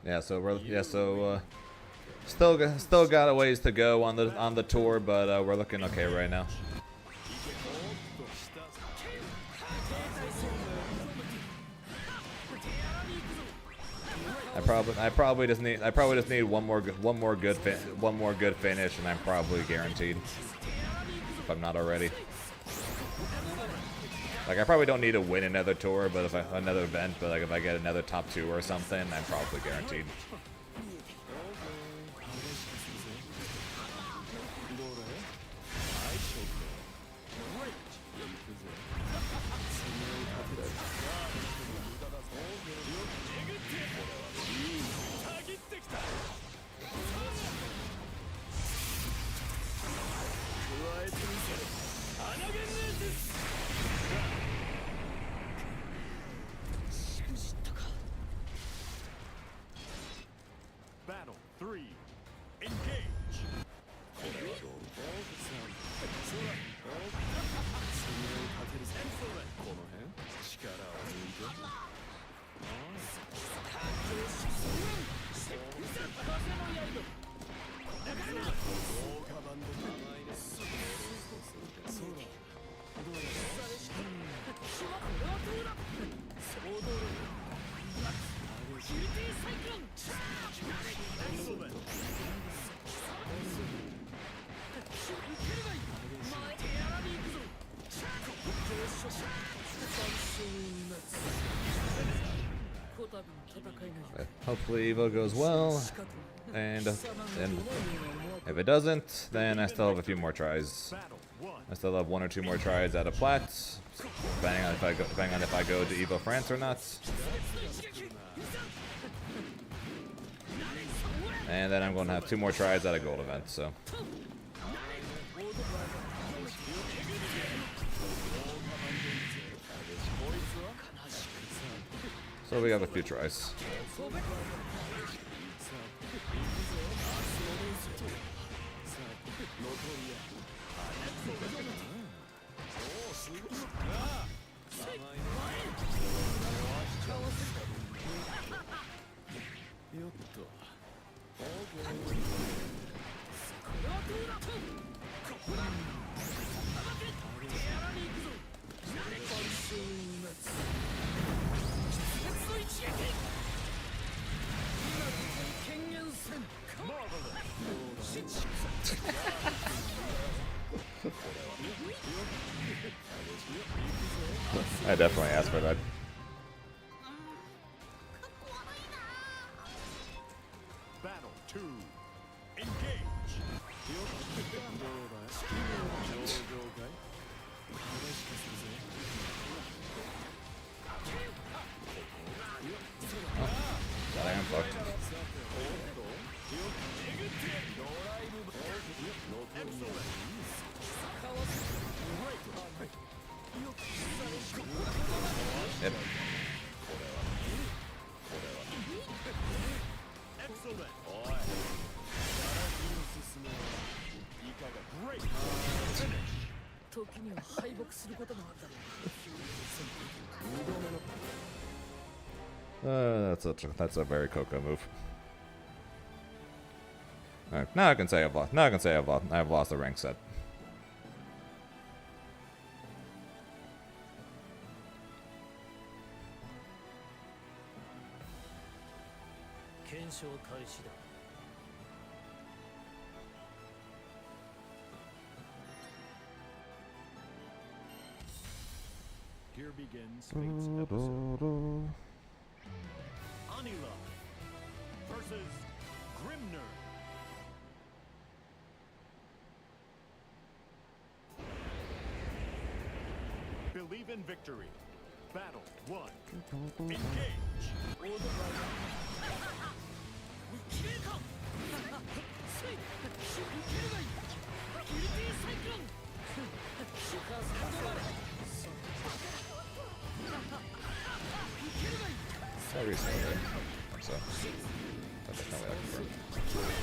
Yeah, so still got a ways to go on the tour, but we're looking okay right now. I probably just need one more good finish, and I'm probably guaranteed. If I'm not already. Like, I probably don't need to win another tour, but another event, but like if I get another top 2 or something, I'm probably guaranteed. Battle 3. Engage. Hopefully EVO goes well, and if it doesn't, then I still have a few more tries. I still have 1 or 2 more tries at a plat, depending on if I go to EVO France or not. And then I'm going to have 2 more tries at a gold event. So we have a few tries. I definitely asked for that. Battle 2. Engage. I am fucked. Yep. Excellent. Great. That's a very Coco move. Alright, now I can say I've lost. Now I can say I've lost the rank set. Here begins Fate's episode. Anila versus Grimner. Believe in victory. Battle 1. Engage. Sorry, so that's definitely confirmed.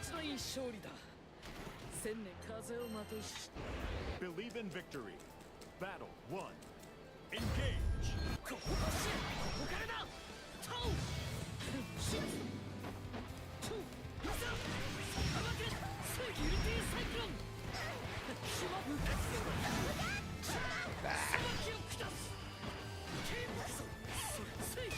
ちのいい勝利だ。千年風をまといし Believe in victory. Battle 1. Engage. ここからだ。タオシッツトゥいざさばけセキュリティサイクロンシュワブエクセルさばきを下すケンそれセイフ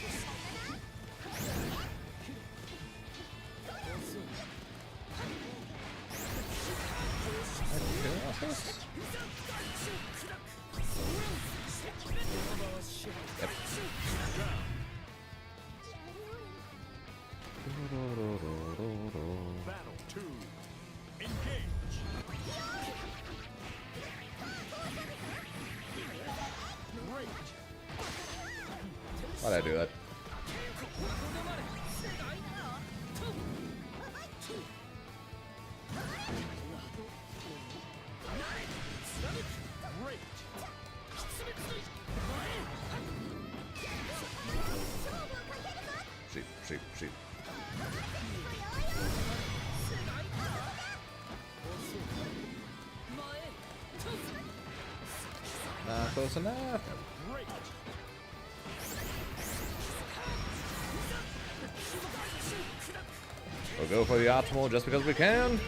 Battle 2. Engage. Why'd I do that? Sheep. Not close enough. We'll go for the optimal just because we can.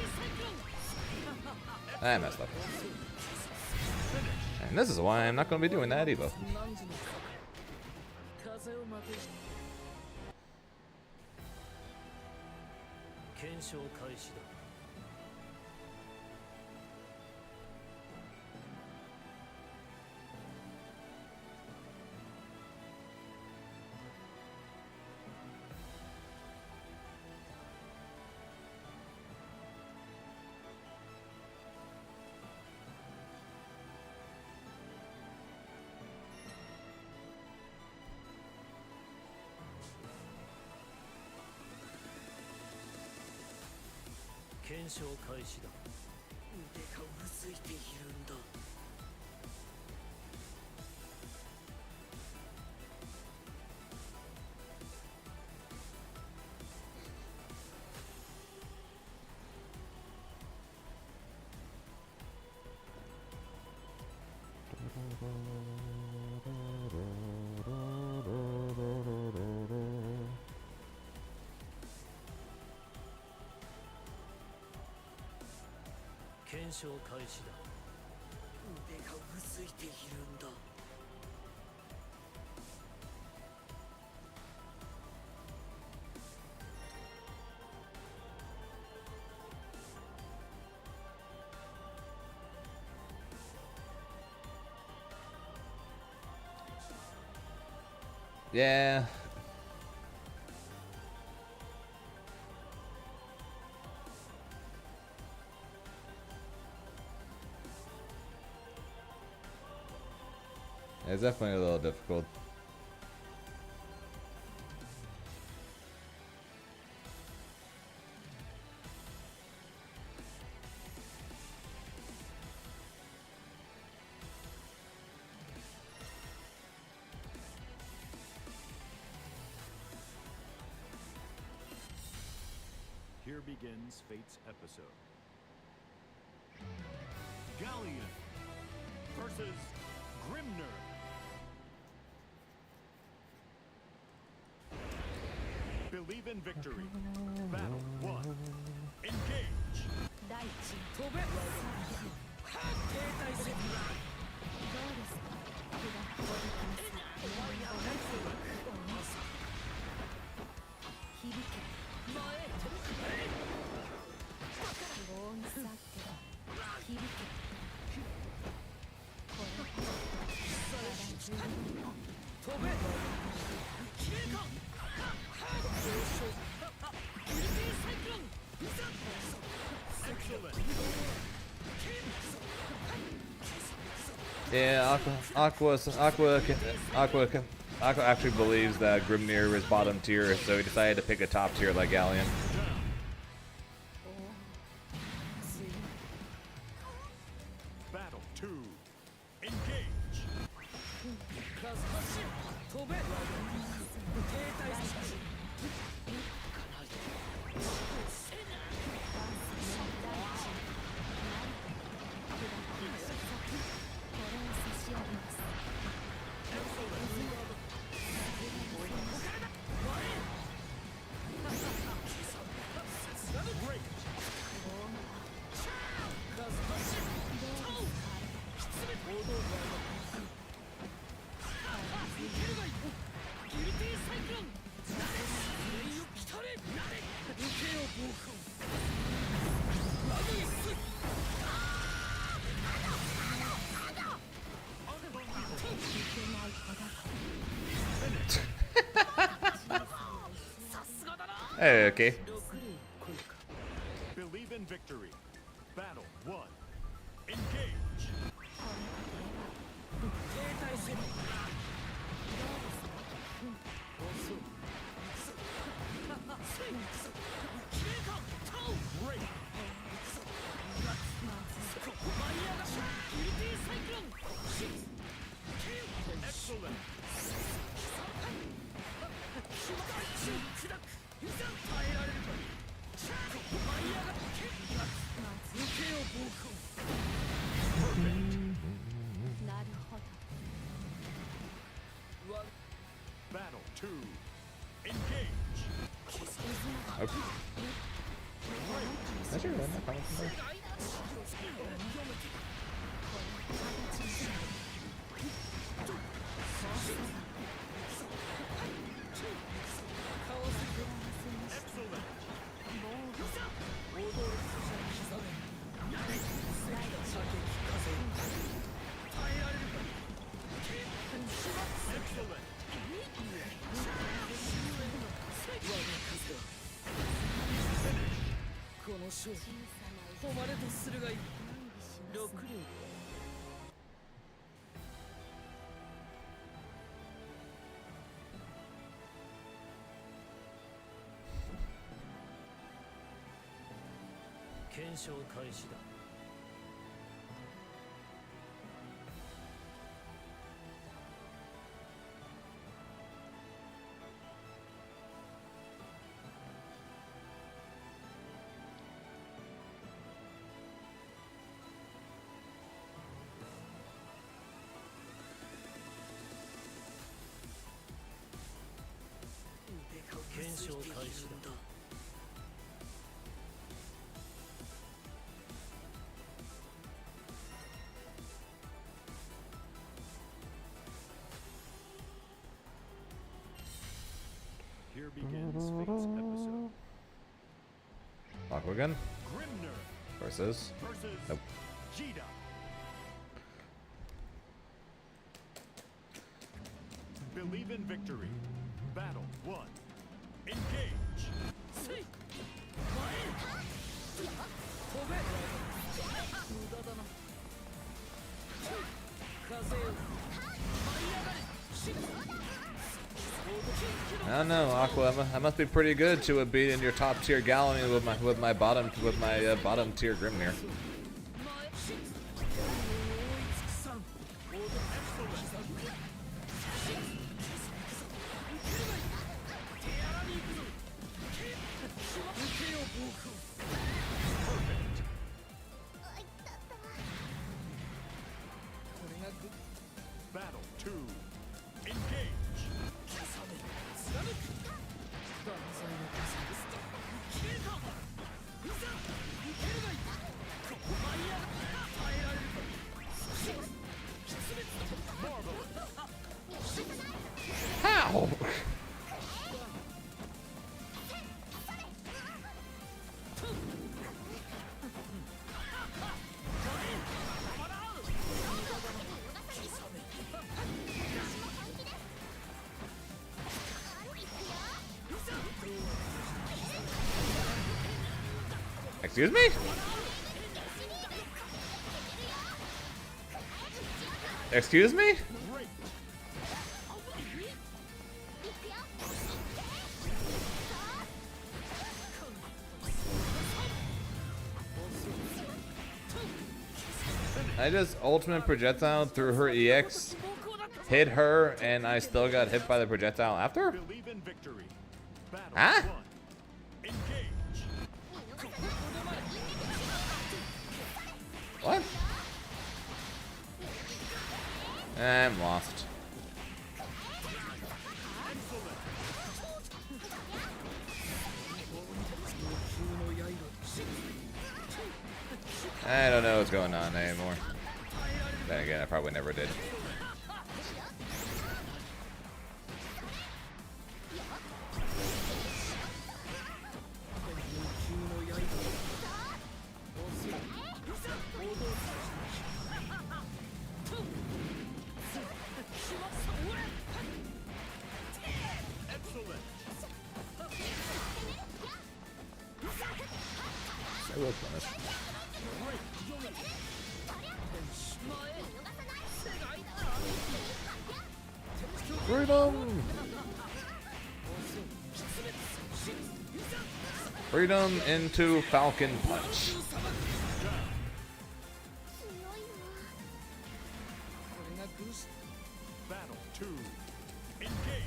I messed up. And this is why I'm not going to be doing that EVO. 検証開始だ。検証開始だ。腕がうずいているんだ。検証開始だ。腕がうずいているんだ。Yeah. It's definitely a little difficult. Here begins Fate's episode. Galleon versus Grimner. Believe in victory. Battle 1. Engage. 第一飛べ。停滞せ。どうですか。響け。前へ。棒に去って響け。これ飛べ。決めか。Yeah, Aqua actually believes that Grimnir is bottom tier, so he decided to pick a top tier like Galleon. Battle 2. Engage. Hey, okay. Believe in victory. Battle 1. Engage. なるほど。 Battle 2. Engage. That's your win. No problem. Excellent. Excellent. この勝負誉れとするがいい6竜 検証開始だ 検証開始だ Here begins Fate's episode. Aqua again? Grimner Versus. versus Nope. Jita. Believe in victory. Battle 1. Engage. せい前へ飛べ無駄だな風よ舞い上がれ死ぬ I don't know, Aqua. I must be pretty good to have beaten your top tier Galleon with my bottom bottom tier Grimnir. Battle 2. Engage. 消えたいざ受けるがいい舞い上がって耐えられるか How? Excuse me? Excuse me? I just ultimate projectile through her EX, hit her, and I still got hit by the projectile after? Believe in victory. Battle Huh? 1. Engage. What? I'm lost. I don't know what's going on anymore. Then again, I probably never did. will finish. Freedom! Freedom into Falcon Punch. Battle 2. Engage.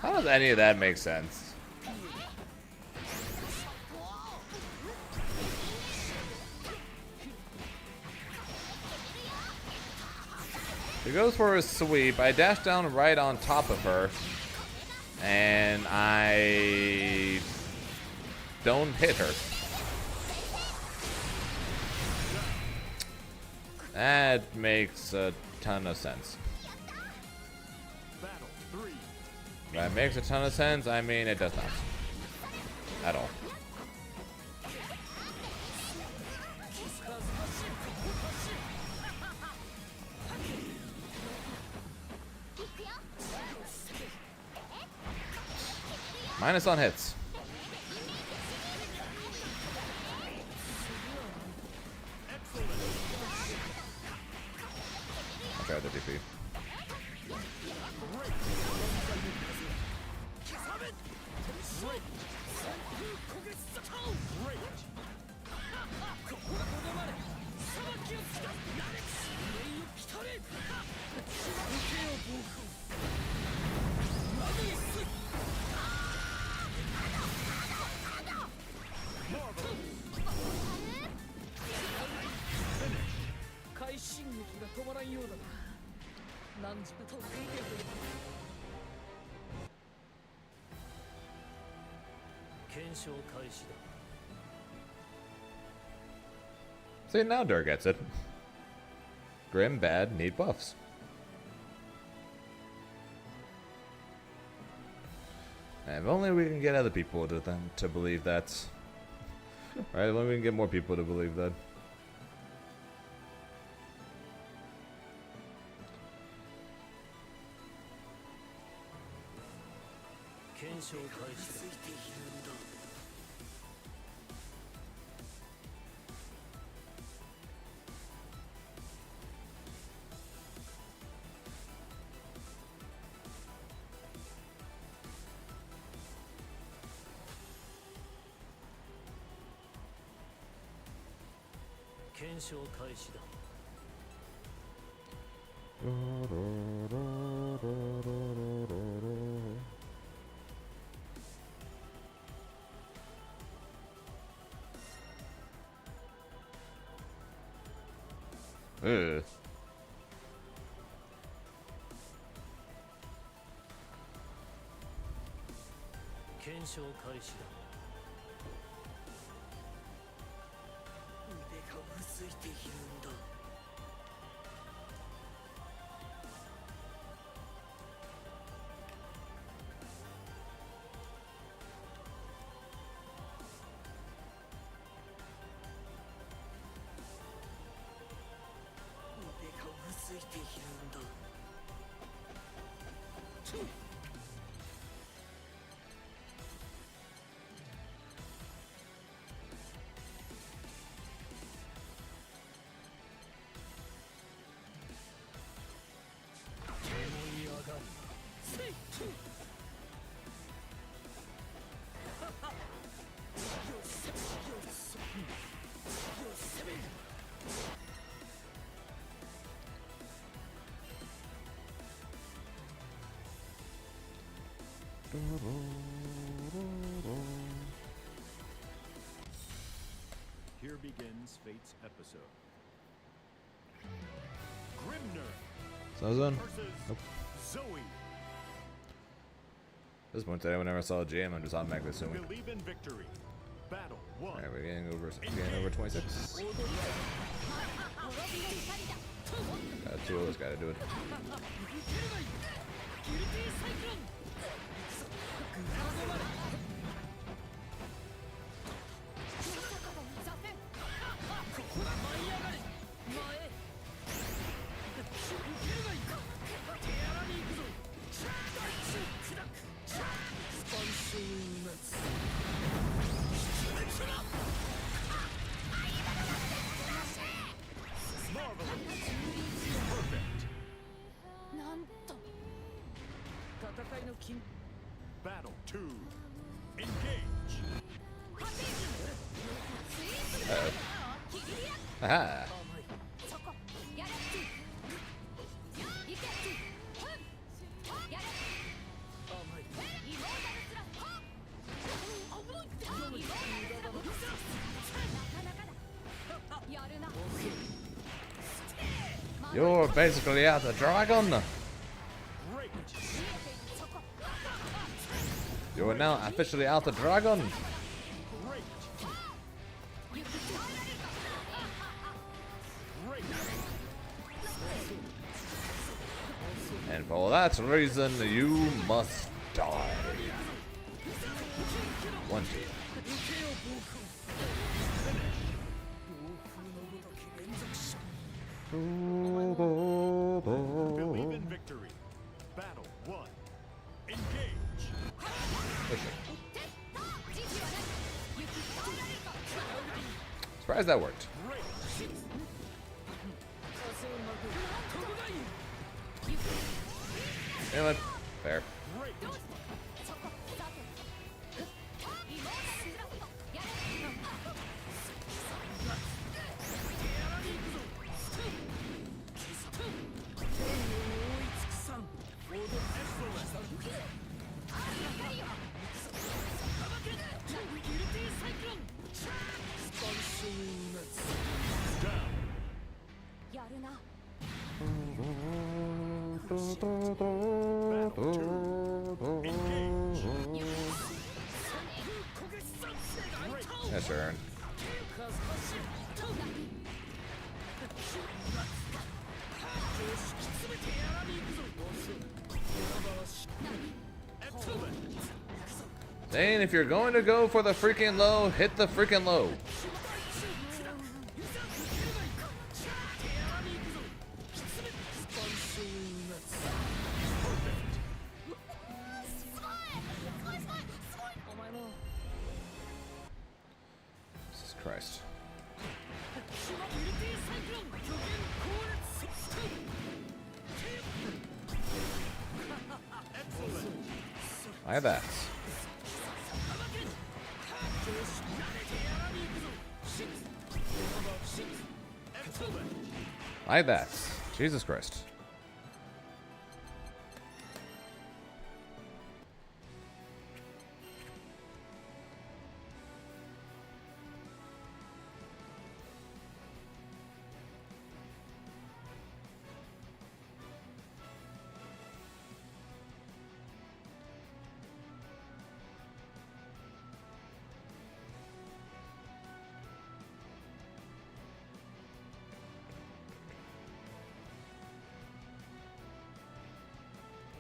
How does any of that make sense? She goes for a sweep. I dash down right on top of her. And I don't hit her. That makes a ton of sense. Battle 3. That makes a ton of sense. I mean, it does not. At all. Minus on hits. I'll try the DP. See, now Dur gets it. Grim, bad, need buffs. And if only we can get other people to believe that. Right? If only we can get more people to believe that. Ugh. Here begins Fate's episode. Grimner Snowzone? versus Nope. Zoe. At this point today, whenever I saw a GM, I'm just automatically assuming. Believe in victory. Battle 1. Alright, we're getting over 26. Got two of those gotta do it. Battle 2. Engage. Aha! You're basically out the dragon! You're now officially out the dragon! And for that reason, you must die. 1, 2. Believe in victory. Battle 1. Engage. Surprised that worked. You know what? Fair. Yes, sir. Zane, if you're going to go for the freaking low, hit the freaking low. Jesus Christ. I have that. I bet. Jesus Christ.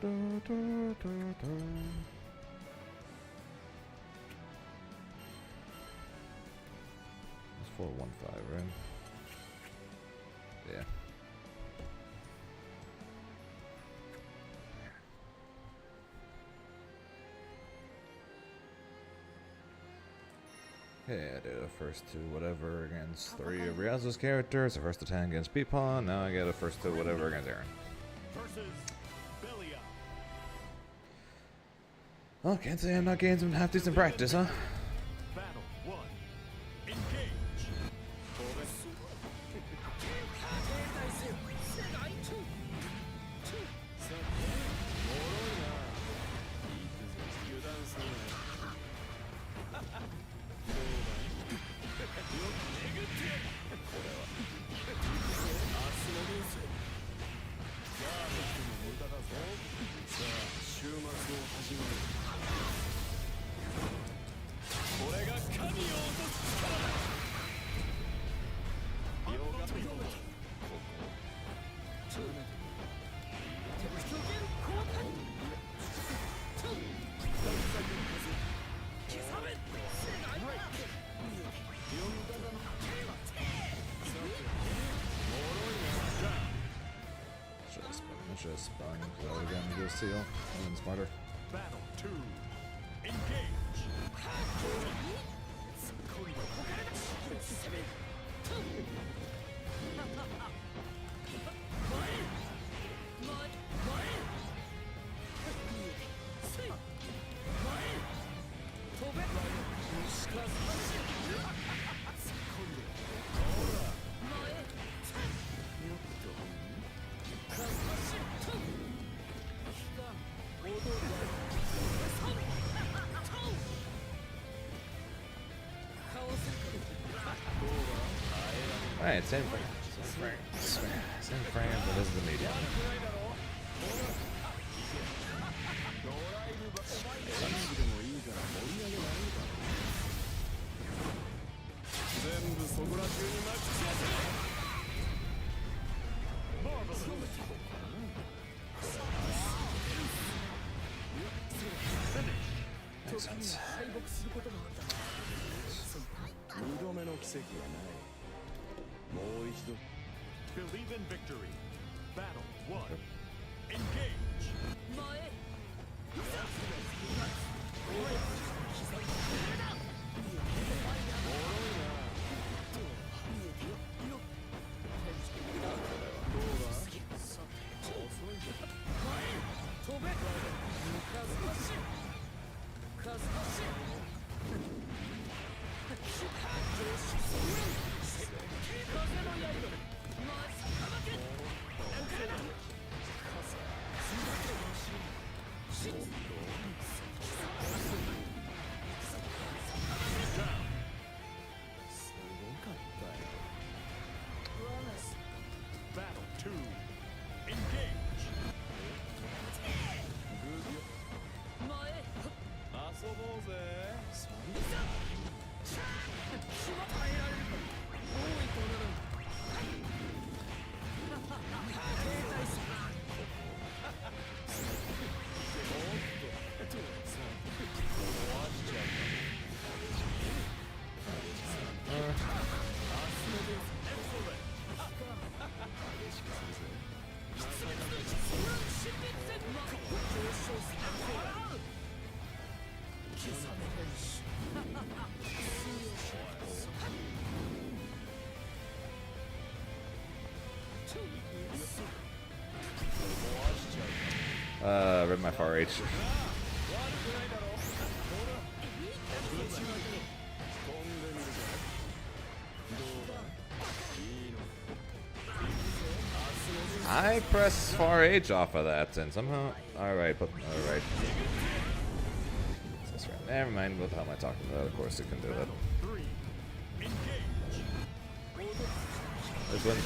It's 415, right? Yeah. Okay, I did a first to whatever against 3 of Riazo's characters, a first to 10 against Peepon, now I get a first to whatever against Aaron. Versus Belia. Oh, can't say I'm not getting some half decent practice, huh? Battle 1. Engage. Well, we're gonna do a seal. Even smarter. Battle 2. Engage. Alright, same frame. Same frame, but this is the medium. Makes sense. 2度目の奇跡はない。もう一度。Believe in victory. Battle 1. Engage. Read my far H. I press far H off of that and somehow. Alright, but alright. Never mind, what the hell am I talking about? Of course it can do it. It's one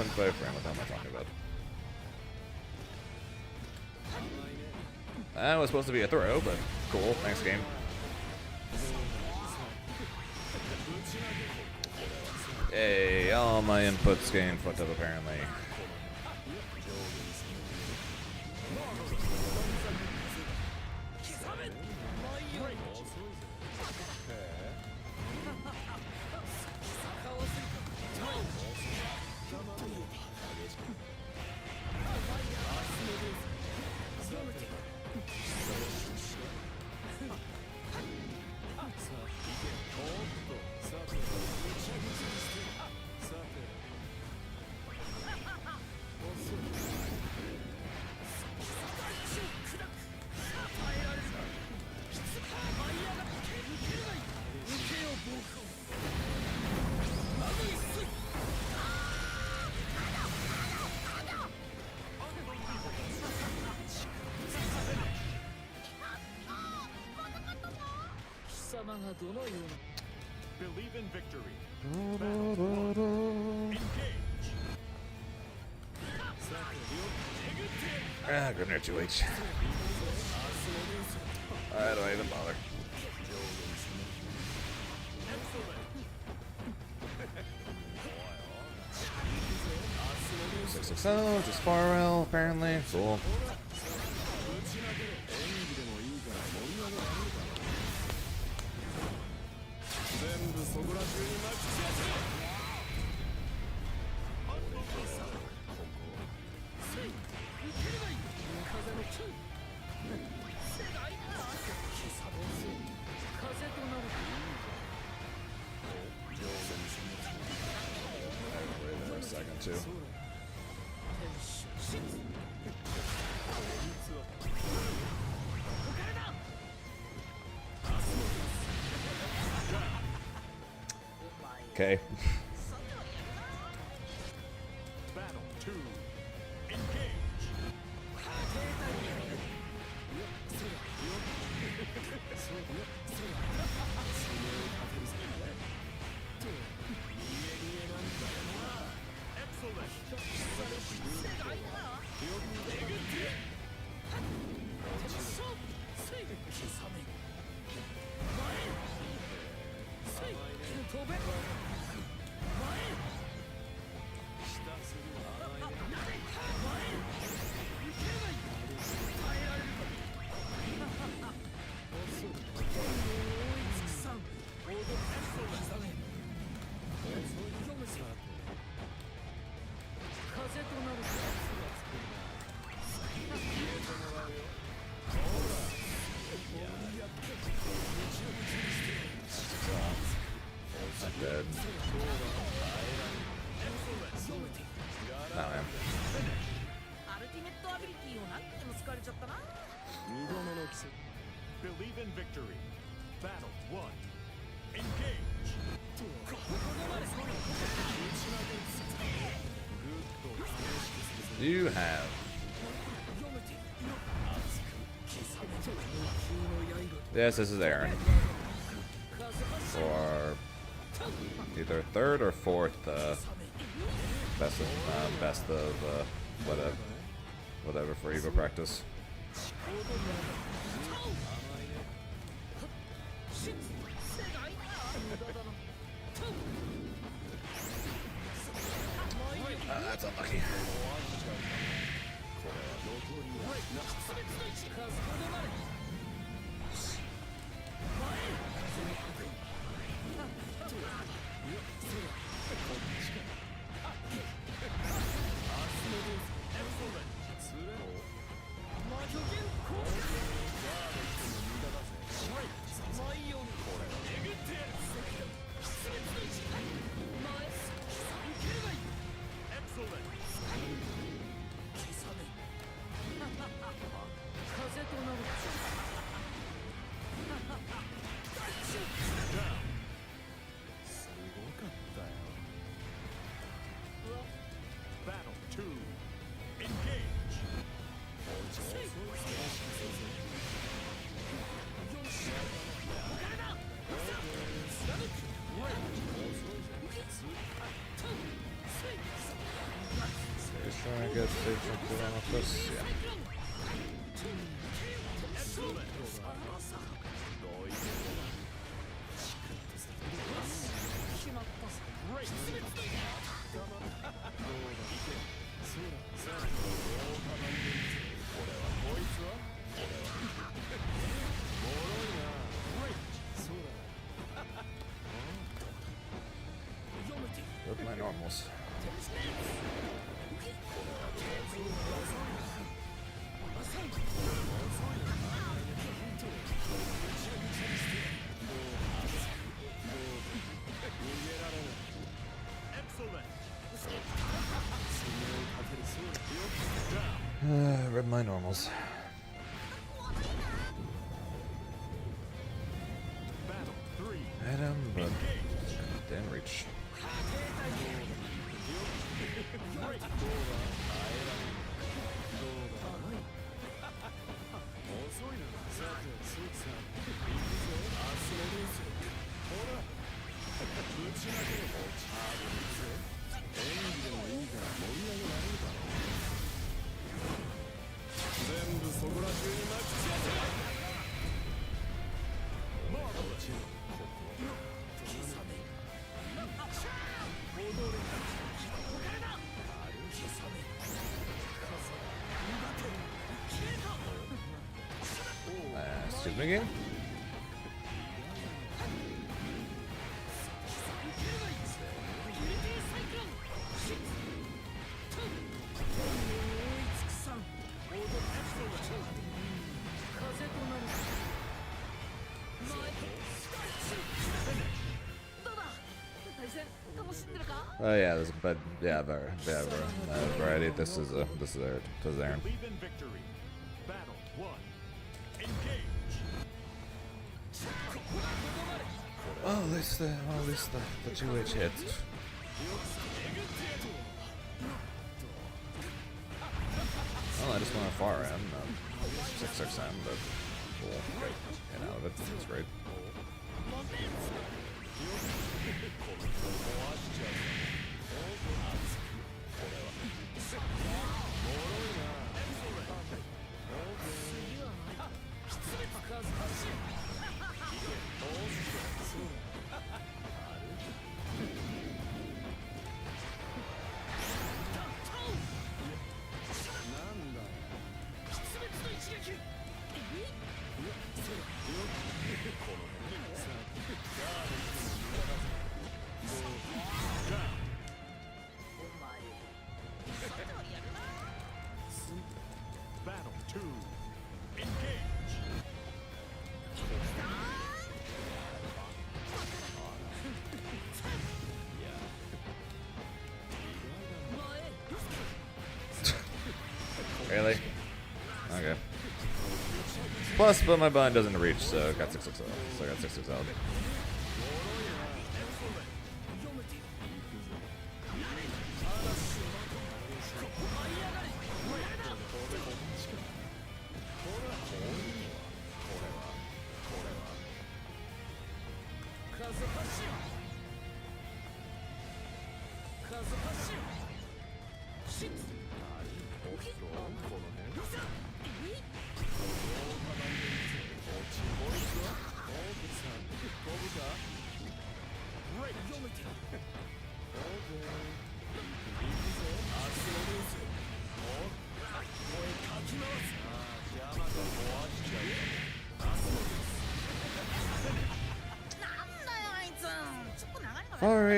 play frame, what the hell am I talking about? That was supposed to be a throw, but cool. Thanks, game. Hey, all my inputs getting fucked up apparently. Believe in victory. Battle 1. Engage. Ah, go near 2H. I don't even bother. Oh, just far L apparently. Cool. that too. Okay. Battle 2. Engage. Dead. Oh, man. アルティメットアビリティを何回も使われちゃったな。 Believe in victory. Battle 1. Engage. You have yes, this is Aaron for either third or fourth best of whatever for EVO practice. That's unlucky. Battle 2. Engage. Just trying to get something on this. Yeah. With my normals. Read my normals. Battle 3. Hit him, but didn't reach. Excuse me again? Finish. どうだ？対戦楽しんでるか？ Oh yeah, but yeah, variety. This is Aaron. Believe in victory. Battle 1. Engage. Oh, at least the 2H hit. Oh, I just went far end. 6-6M, but cool. Great. Get out of it. That's great. Battle 2. Engage. Really? Okay. Plus, but my bind doesn't reach, so I got 6-6 out. So I got 6-6 out.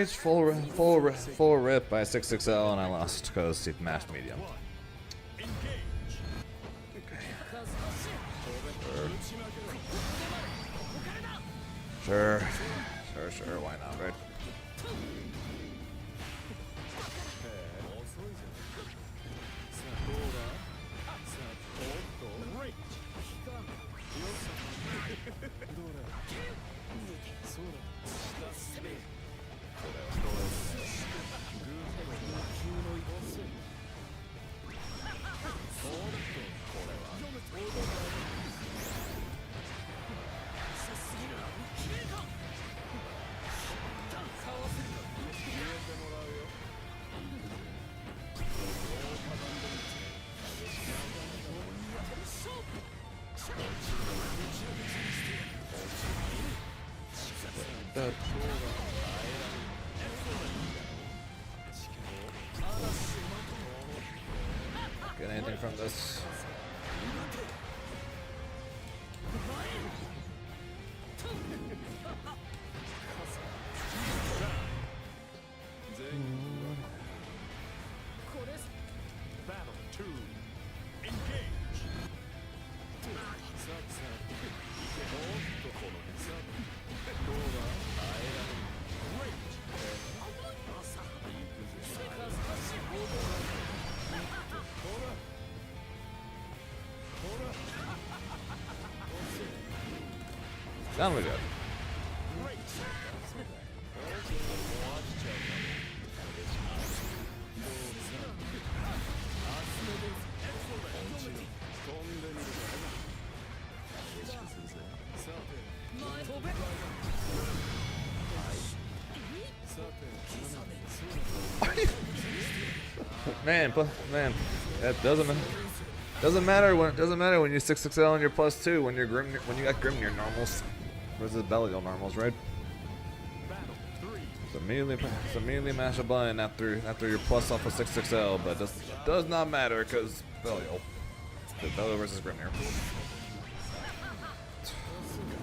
Full rip by 6XL, and I lost because he mashed medium. Sure, why not, right? Get anything from this? Battle 2. Engage. Down we go. Man, that doesn't matter when you 6XL and you're +2 when you got Grimnir normals versus Belial normals, right? So immediately mash a button after you're plus off of 6XL, but does not matter because Belial versus Grimnir.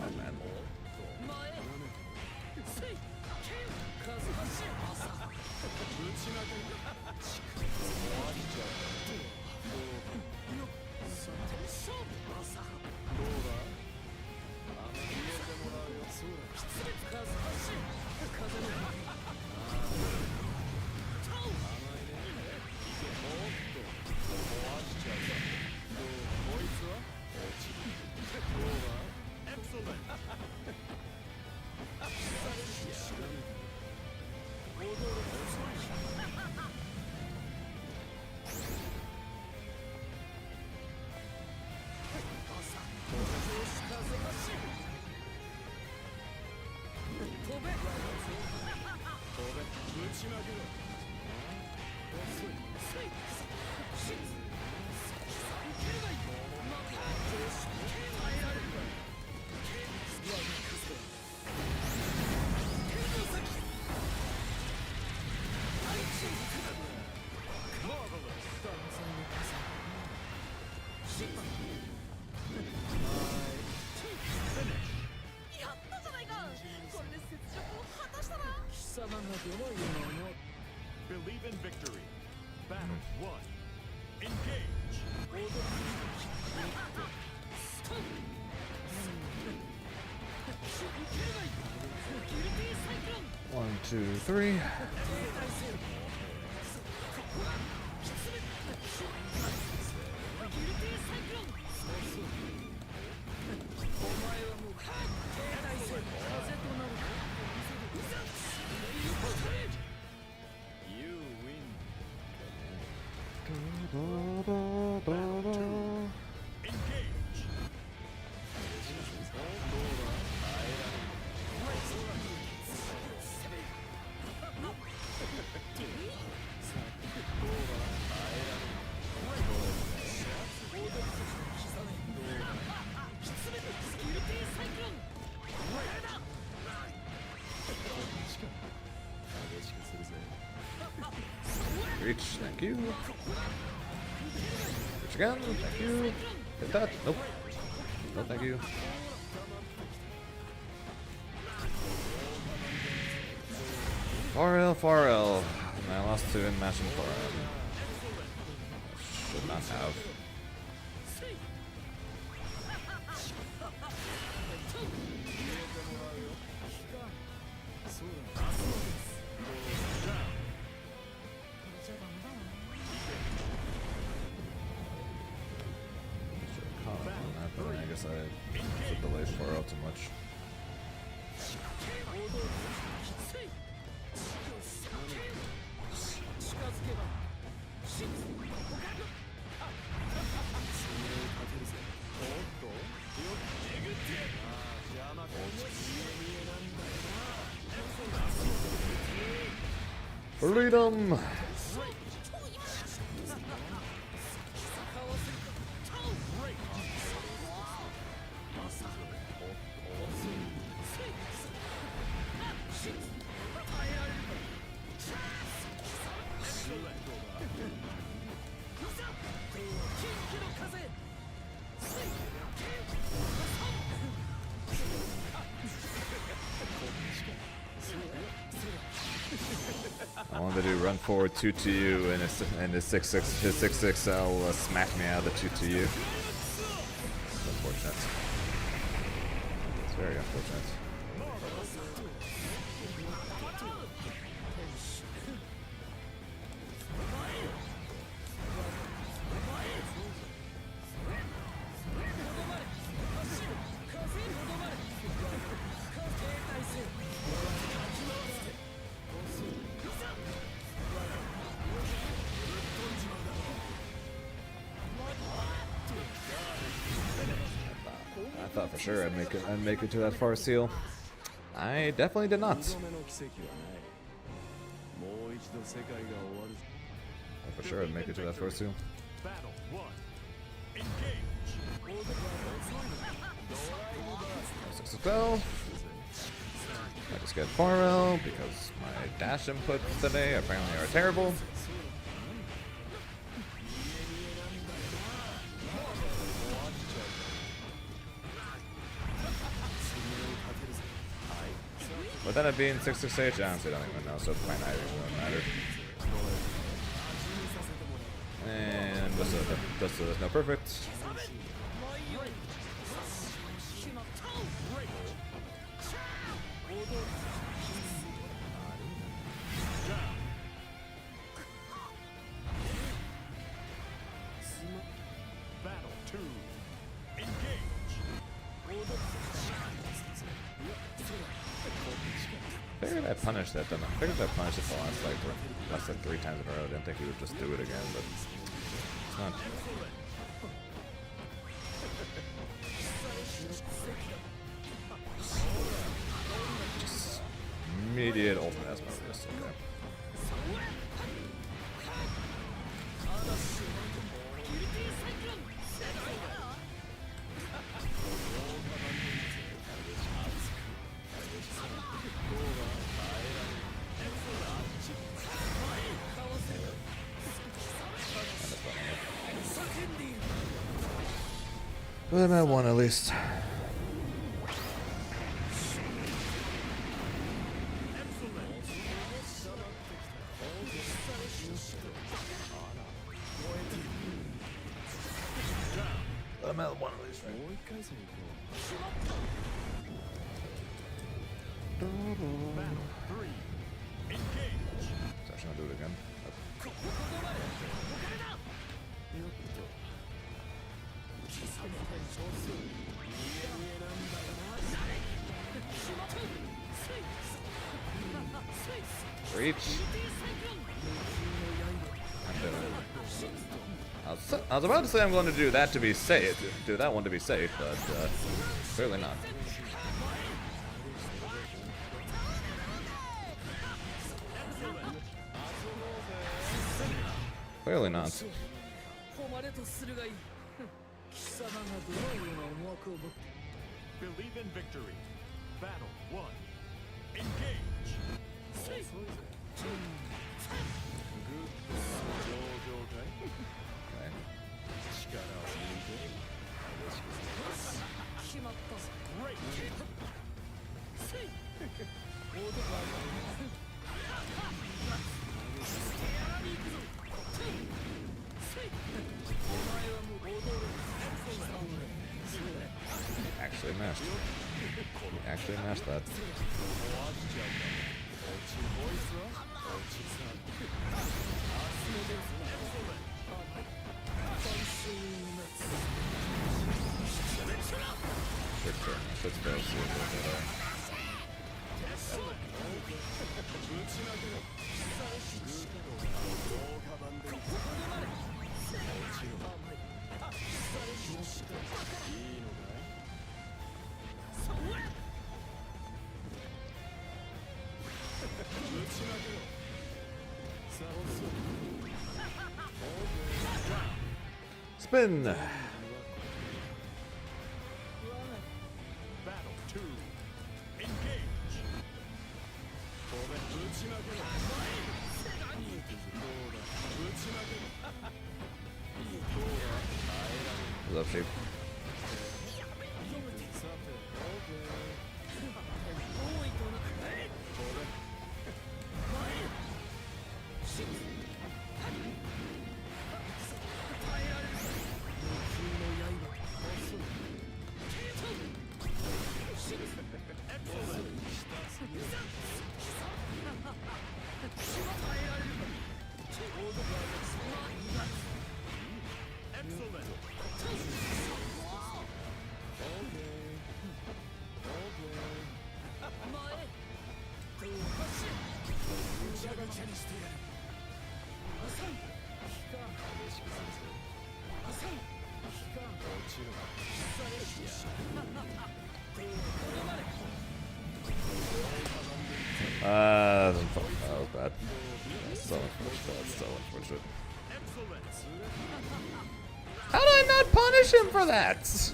God, man. Believe in victory. Battle 1. Engage. 1, 2, 3. You win. Engage. Reach, thank you. Reach again, thank you. Hit that. Nope. No, thank you. Farrell. And I lost to in matching Farrell. Should not have. I guess I delayed Farrell too much. Freedom! I wanted to do run forward 2 to you and his 6-6L smacked me out of the 2 to you. It's unfortunate. It's very unfortunate. I thought for sure I'd make it to that far seal. I definitely did not. I for sure I'd make it to that far seal. Battle 1. Engage. 6-6L. I just get Farrell because my dash inputs today apparently are terrible. But then it being 6-6H, I honestly don't even know, so it might not even matter. And just so there's no perfect. Battle 2. Engage. Figured I punished that, didn't I? Figured I punished it the last like 3 times in a row. I didn't think he would just do it again, but it's not. Just immediate ultimate as Mobius, okay. But I'm at 1 at least. ML one of these. Right? もう一回戦行こ Battle 3. Engage. So I should do it again. うよっと貴様の少数家々なんだよな Reach. I was about to say I'm going to do that to be safe, do that one to be safe, but clearly not. Clearly not. 誉れとするがいい貴様がどのような思惑を持って Believe in victory. Battle 1. Engage. 遅いぜグッドな上々かい Okay. 力を抜いて激しくする決まったぞ Great. せい Actually missed. Actually missed that. 落ちるボイスは落ちさ集めて Should turn. Should still see a little bit there. 打ち負けろグッドな動画版で落ちろいいのかい打ち負けろさあ遅い Spin! Battle 2. Engage. ごめん打ち負けろいいどうだ打ち負けろいいどうだ耐えられる What's up, sheep? さて OK 多いとなごめん That was bad. That's so unfortunate. That's so unfortunate. How did I not punish him for that?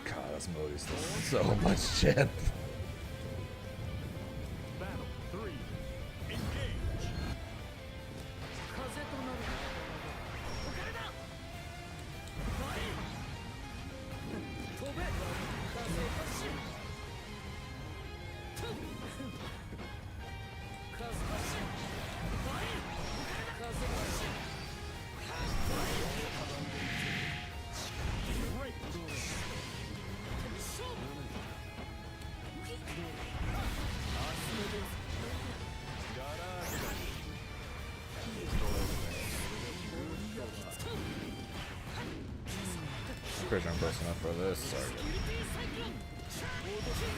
God, this movie's so much shit. Battle 3. Engage. 風となるお金だ飛べ風発進風発進風発進 Pretty sure I'm close enough for this. Sorry.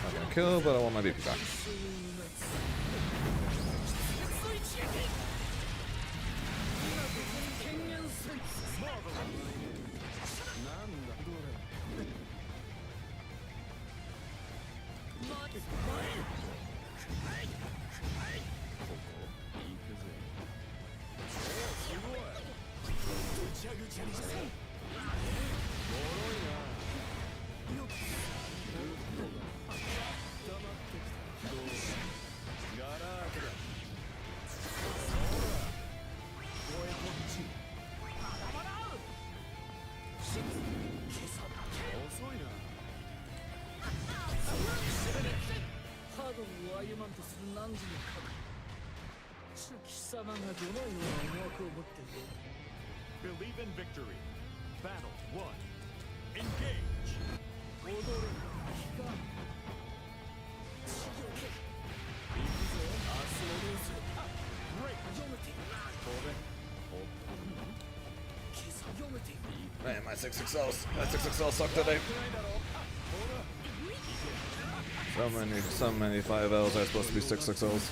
Not gonna kill, but I want my BP back. 貴様がどのような思惑を持っている。 Believe in victory. Battle 1. Engage. 踊る気が。行くぞ。明日のルース。 Great. 読めている。当然。読めている。 Man, my 6XLs suck today. So many 5Ls are supposed to be 6XLs.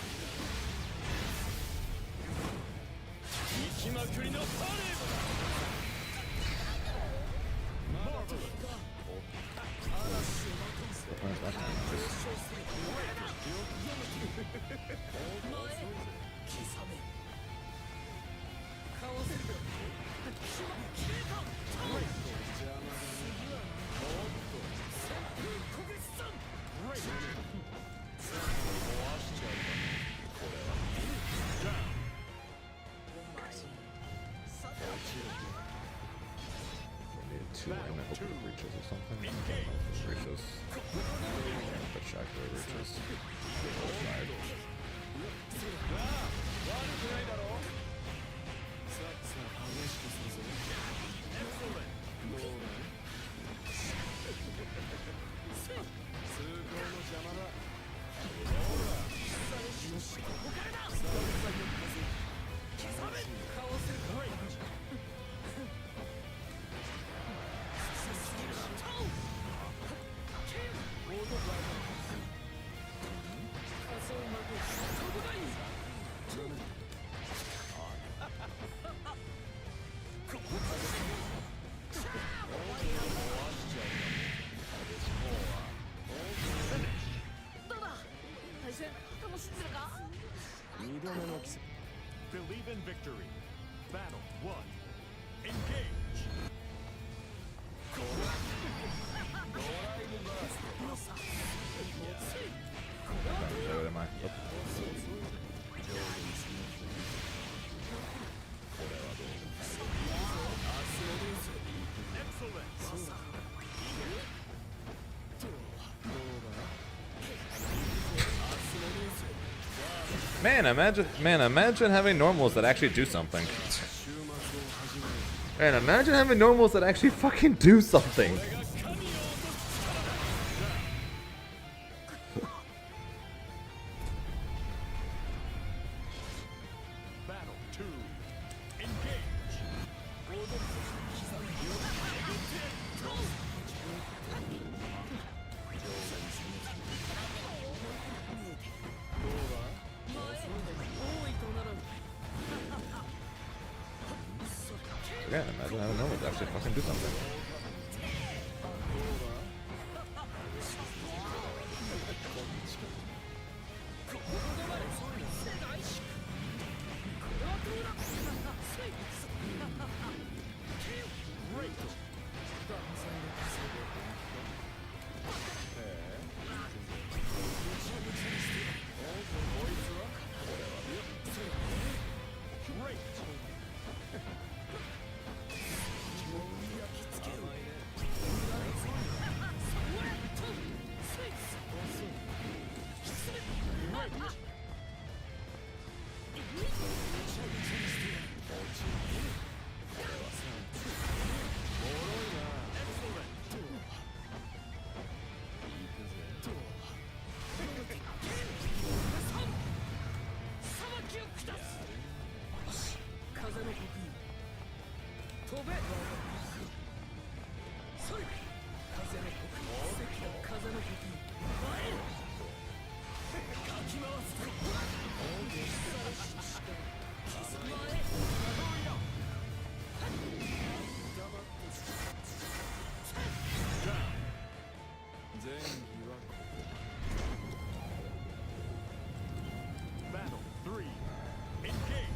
行きまくりのパレードだ。Two, and I hope it reaches or something. I don't know if it reaches. But shock that it reaches. Believe in victory. Battle 1. Engage. What am I? Man, imagine having normals that actually do something. Man, imagine having normals that actually fucking do something. Battle 2. Engage. Again, imagine having normals that actually fucking do something. Battle 3. Engage.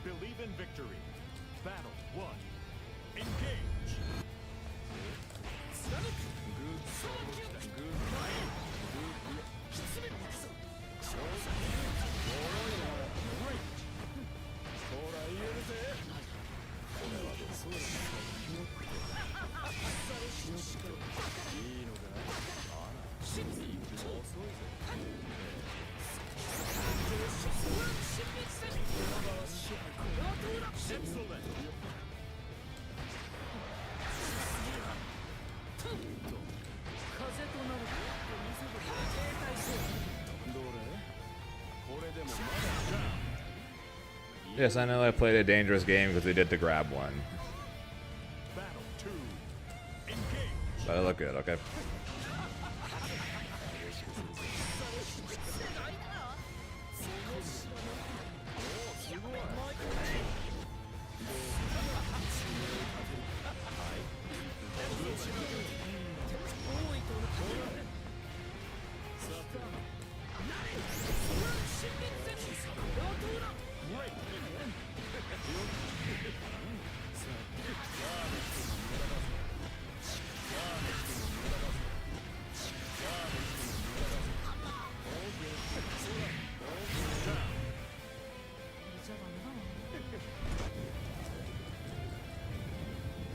Believe in victory. Battle 1. Engage. Good sword. Good mind. Good. Great. ほら言えるぜ。これはどうそうだ。いいのか。あら。遅いぜ。Excellent. どれ？これでもまだ。Yes, I know I played a dangerous game because they did the grab one. Battle 2. Engage. But I look good, okay?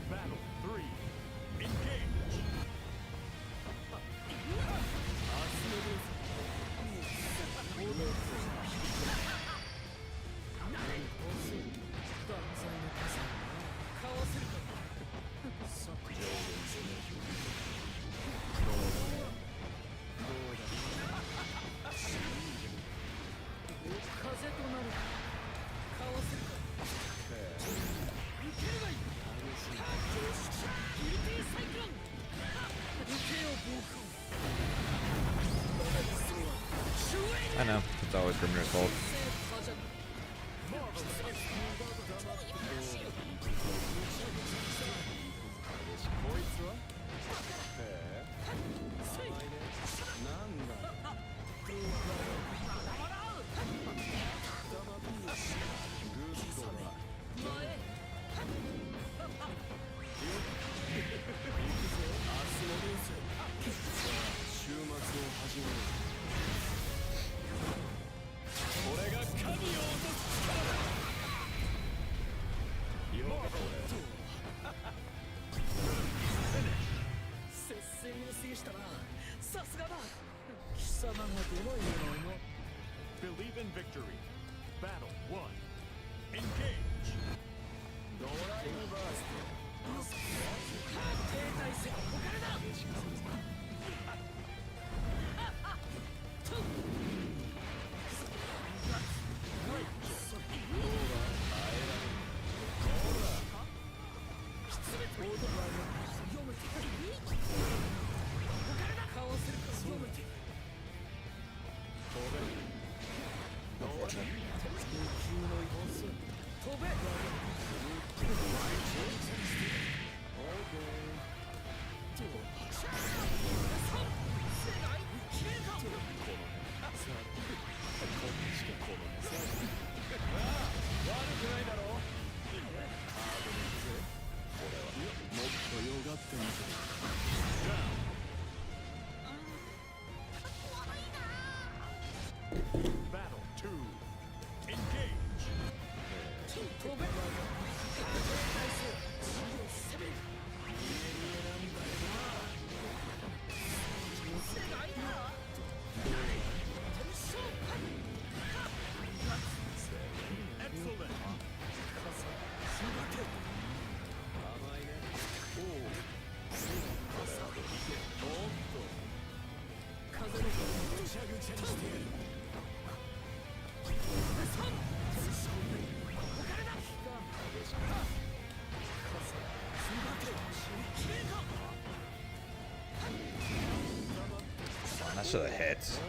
Battle 3. Engage. I know, it's always Grimner's fault. Believe in victory. Battle 1. Engage. Battle 2. Engage. should have hit.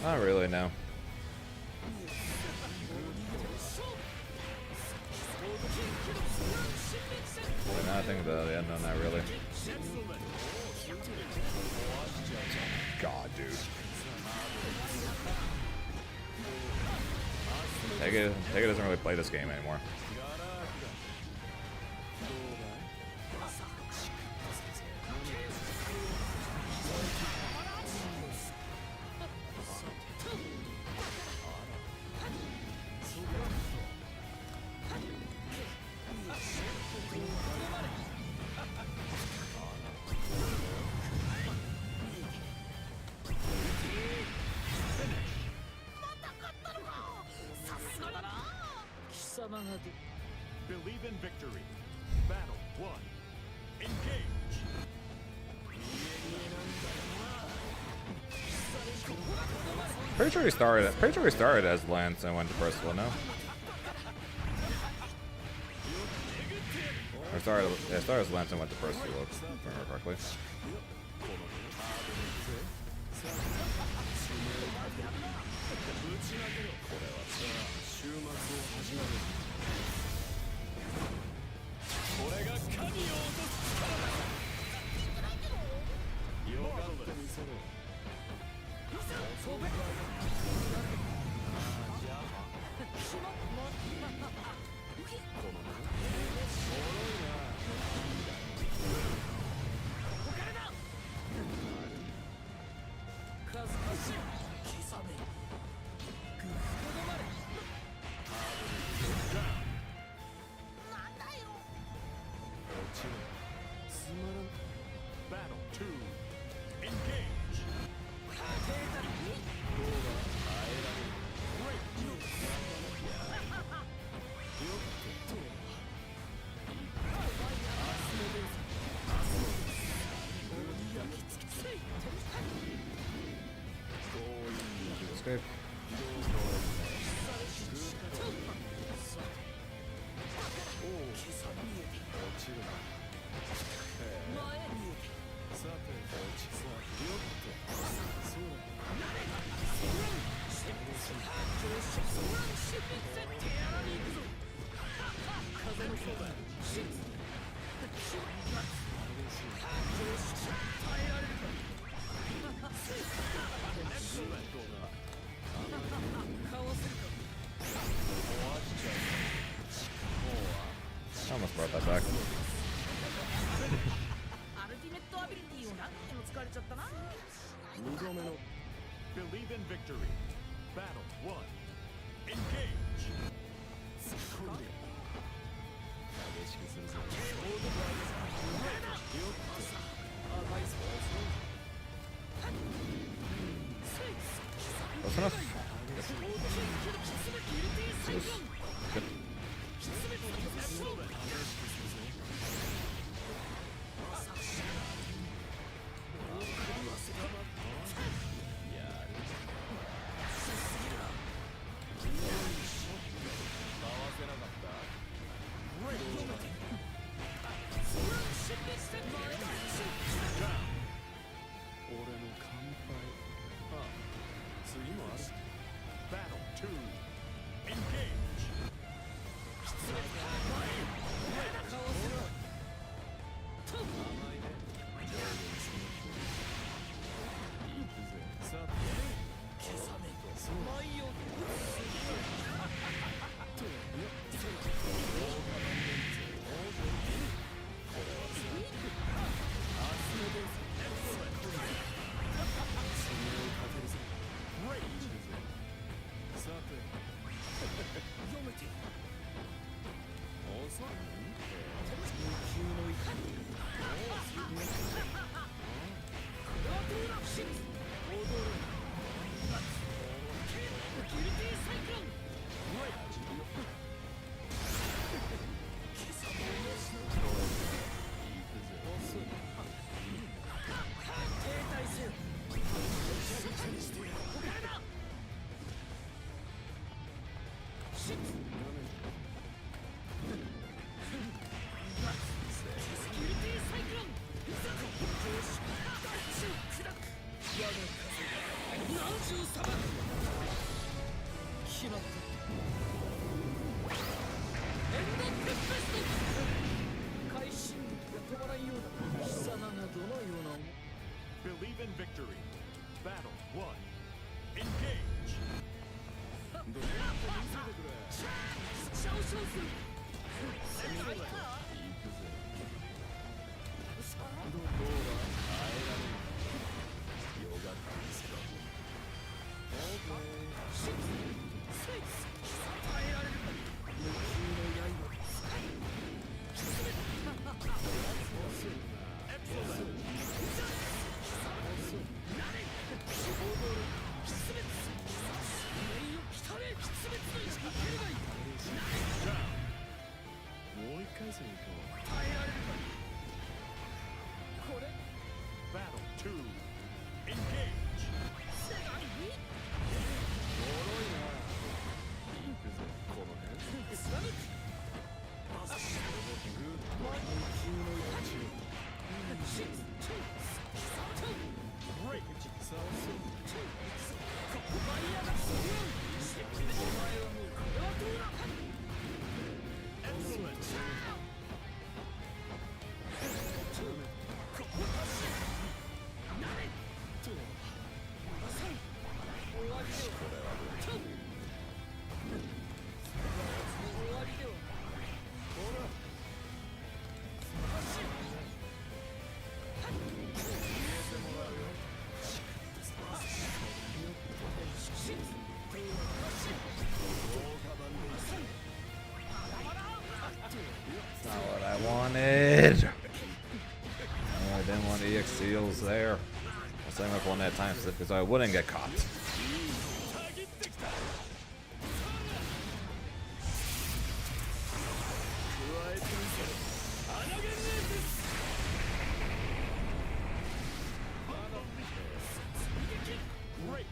Not really, no. Now I think about it, yeah, no, not really. God, dude. Tega doesn't really play this game anymore. Believe in victory. Battle 1. Engage. Pretty sure he started as Lance and went to Percival, no? Or started as Lance and went to Percival, if I remember correctly. Battle 2. Engage. Escape. I almost brought that back. アルティメットアビリティを何にも使われちゃったな。 Believe in victory. Battle 1. Engage. Close enough. Good. 読めて遅い無給の怒りクラトラシック踊るギルティサイクロン貴様をしのぐ遅い停滞せよぐちゃぐちゃにしてやるここからだシックギルティサイクロン大地を砕く矢の風が何十砂漠決まったエンドテンペスト会心が止まらんようだ貴様がどのような Believe in victory. Battle 1. Engage. シャオシャオするExcellent. どうだ耐えられるよかったですかシックスイス耐えられるか無給の刃スカイ遅い遅い遅い踊る出滅名誉来たれ出滅の意識蹴ればいい Down. もう一回戦行こう。耐えられるかこれ Battle 2. Engage. 世界に脆いな。行くぞ、この辺。貫く無給の刃シックスGreat. さあそう舞い上がるそりゃお前はもうこれはどうだ Excellent. なれとさん終わりではと終わりではほら走るNot what I wanted. I didn't want EX seals there. I'll save up on that time slip because I wouldn't get caught. Great.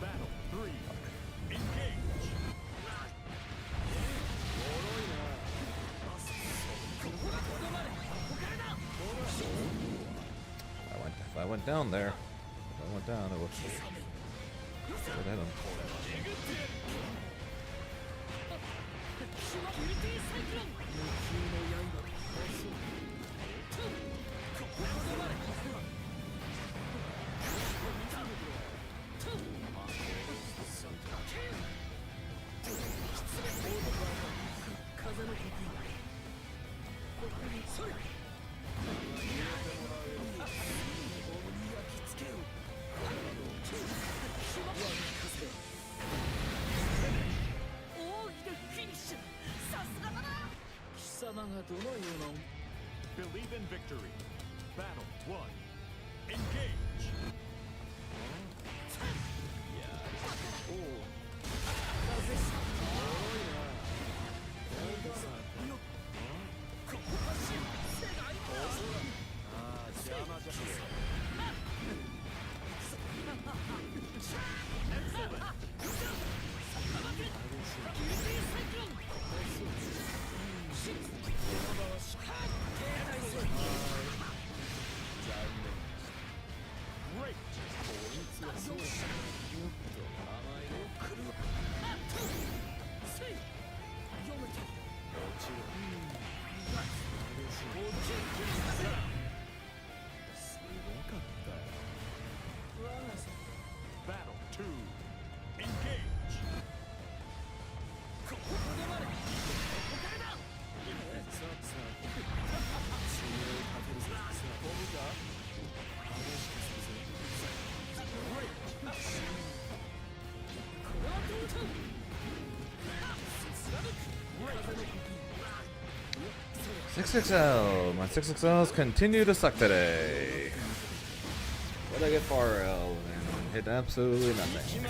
Battle 3. Engage. If I went down there, if I went down, it would hit him. 風の呼吸ここにそれ焼き付けよ奥義でフィニッシュさすがだな貴様がどのような Believe in victory. Battle 1. Engage. おう風し 6XL. My 6XLs continue to suck today. But I get far L and hit absolutely nothing.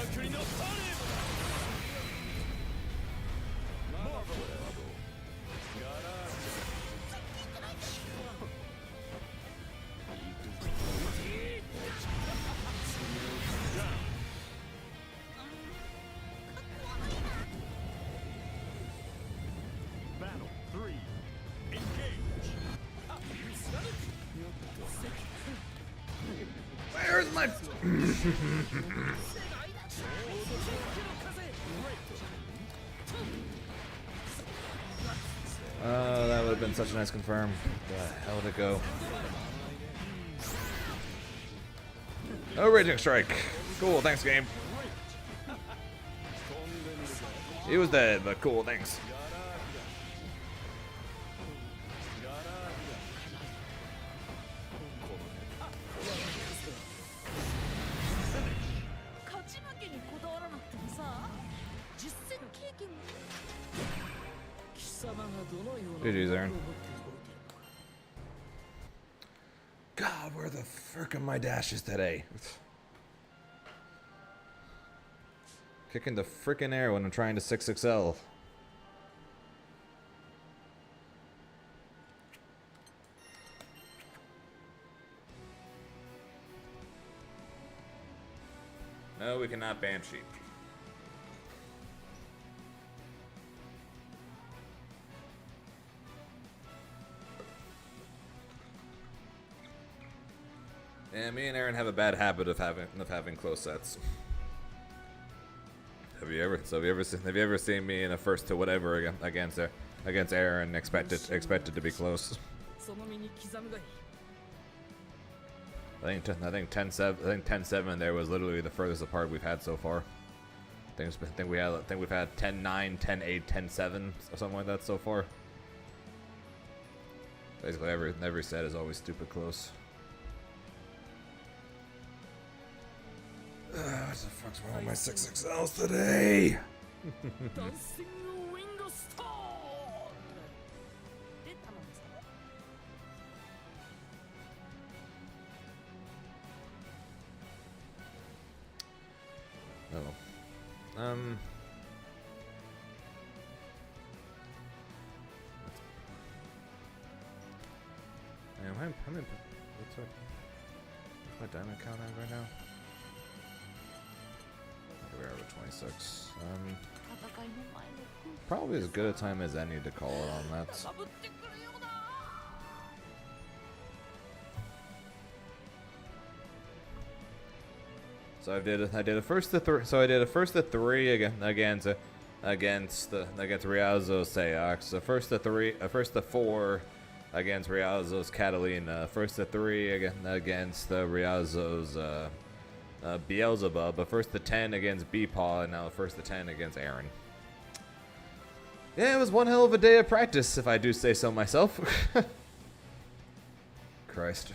Battle 3. Engage. Where's my... Oh, that would have been such a nice confirm. Where the hell did it go? Oh, Raging Strike. Cool, thanks, game. He was dead, but cool, thanks. GG's, Aaron. God, where the frick are my dashes today? Kicking the frickin' air when I'm trying to 6XL. No, we cannot ban sheep. Yeah, me and Aaron have a bad habit of having close sets. Have you ever seen me in a first to whatever against Aaron expected to be close? I think 10-7 there was literally the furthest apart we've had so far. I think we've had 10-9, 10-8, 10-7 or something like that so far. Basically every set is always stupid close. What the fuck's wrong with my 6XLs today? Oh. Man, what's my diamond count at right now? We're over 26. Probably as good a time as any to call it on that. So I did a first to three. So I did a first to three against Riazo Seox. A first to three, a first to four against Riazo's Catalina. First to three against Riazo's Beelzebub. A first to 10 against Beepaw, and now a first to 10 against Aaron. Yeah, it was one hell of a day of practice, if I do say so myself. Christ.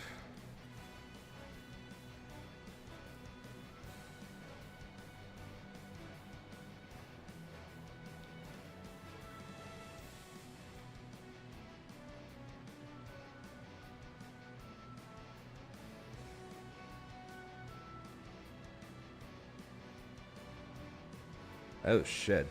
Oh shit.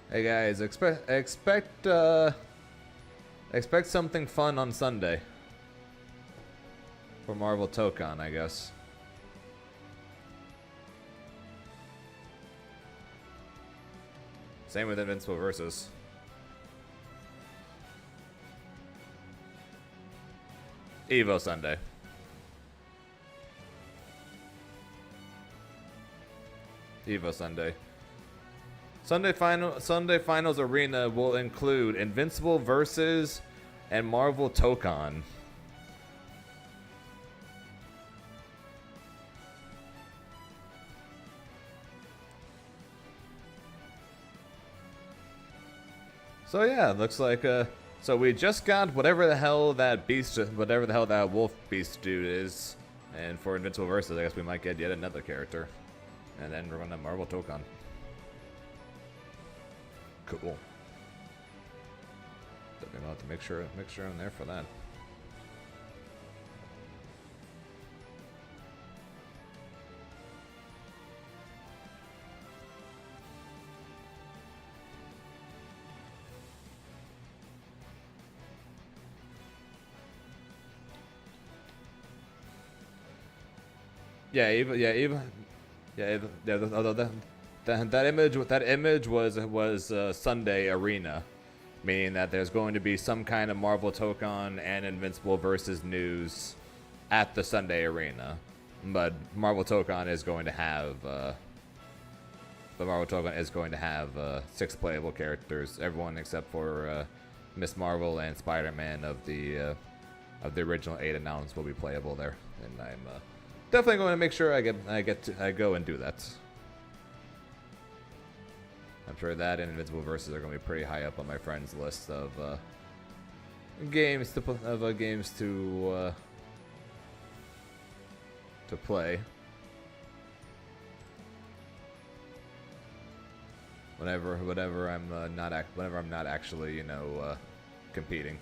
Hey guys, expect something fun on Sunday for Marvel Tokon, I guess. Same with Invincible Versus. EVO Sunday. EVO Sunday. Sunday Finals Arena will include Invincible Versus and Marvel Tokon. So yeah, looks like So we just got whatever the hell that beast, whatever the hell that wolf beast dude is. And for Invincible Versus, I guess we might get yet another character. And then we're gonna Marvel Tokon. Cool. Definitely have to make sure I'm there for that. Although that image was Sunday Arena, meaning that there's going to be some kind of Marvel Tokon and Invincible Versus news at the Sunday Arena, but Marvel Tokon is going to have 6 playable characters, everyone except for Miss Marvel and Spider-Man of the original 8 announced will be playable there, and I'm definitely going to make sure I go and do that. I'm sure that and Invincible Versus are going to be pretty high up on my friends list of games to play whenever I'm not actually competing.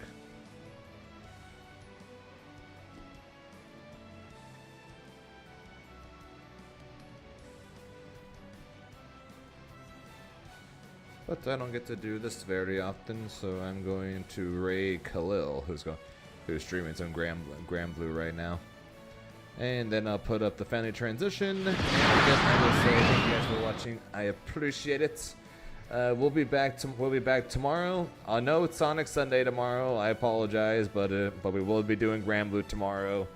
But I don't get to do this very often, so I'm going to raid Khalil, who's streaming some Grand Blue right now. And then I'll put up the family transition. And again, I will say thank you guys for watching. I appreciate it. We'll be back tomorrow. I know it's Sonic Sunday tomorrow. I apologize, but we will be doing Grand Blue tomorrow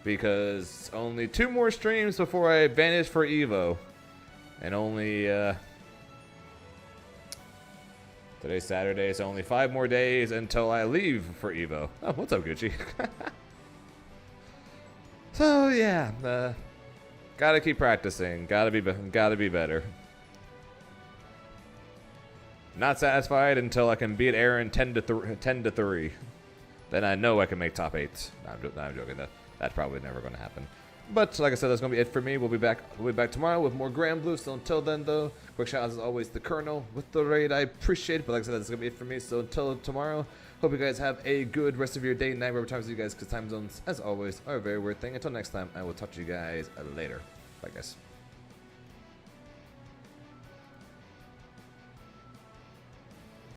because only 2 more streams before I vanish for EVO, and only. Today's Saturday, so only 5 more days until I leave for EVO. Oh, what's up, Gucci? So yeah, gotta keep practicing. Gotta be better. Not satisfied until I can beat Aaron 10 to 3. Then I know I can make top 8. No, I'm joking. That's probably never going to happen. But like I said, that's going to be it for me. We'll be back tomorrow with more Grand Blue. So until then, though, quick shout out as always the Colonel with the raid. I appreciate it. But like I said, that's going to be it for me. So until tomorrow, hope you guys have a good rest of your day, night, whatever times you guys, because time zones, as always, are a very weird thing. Until next time, I will talk to you guys later. Bye, guys.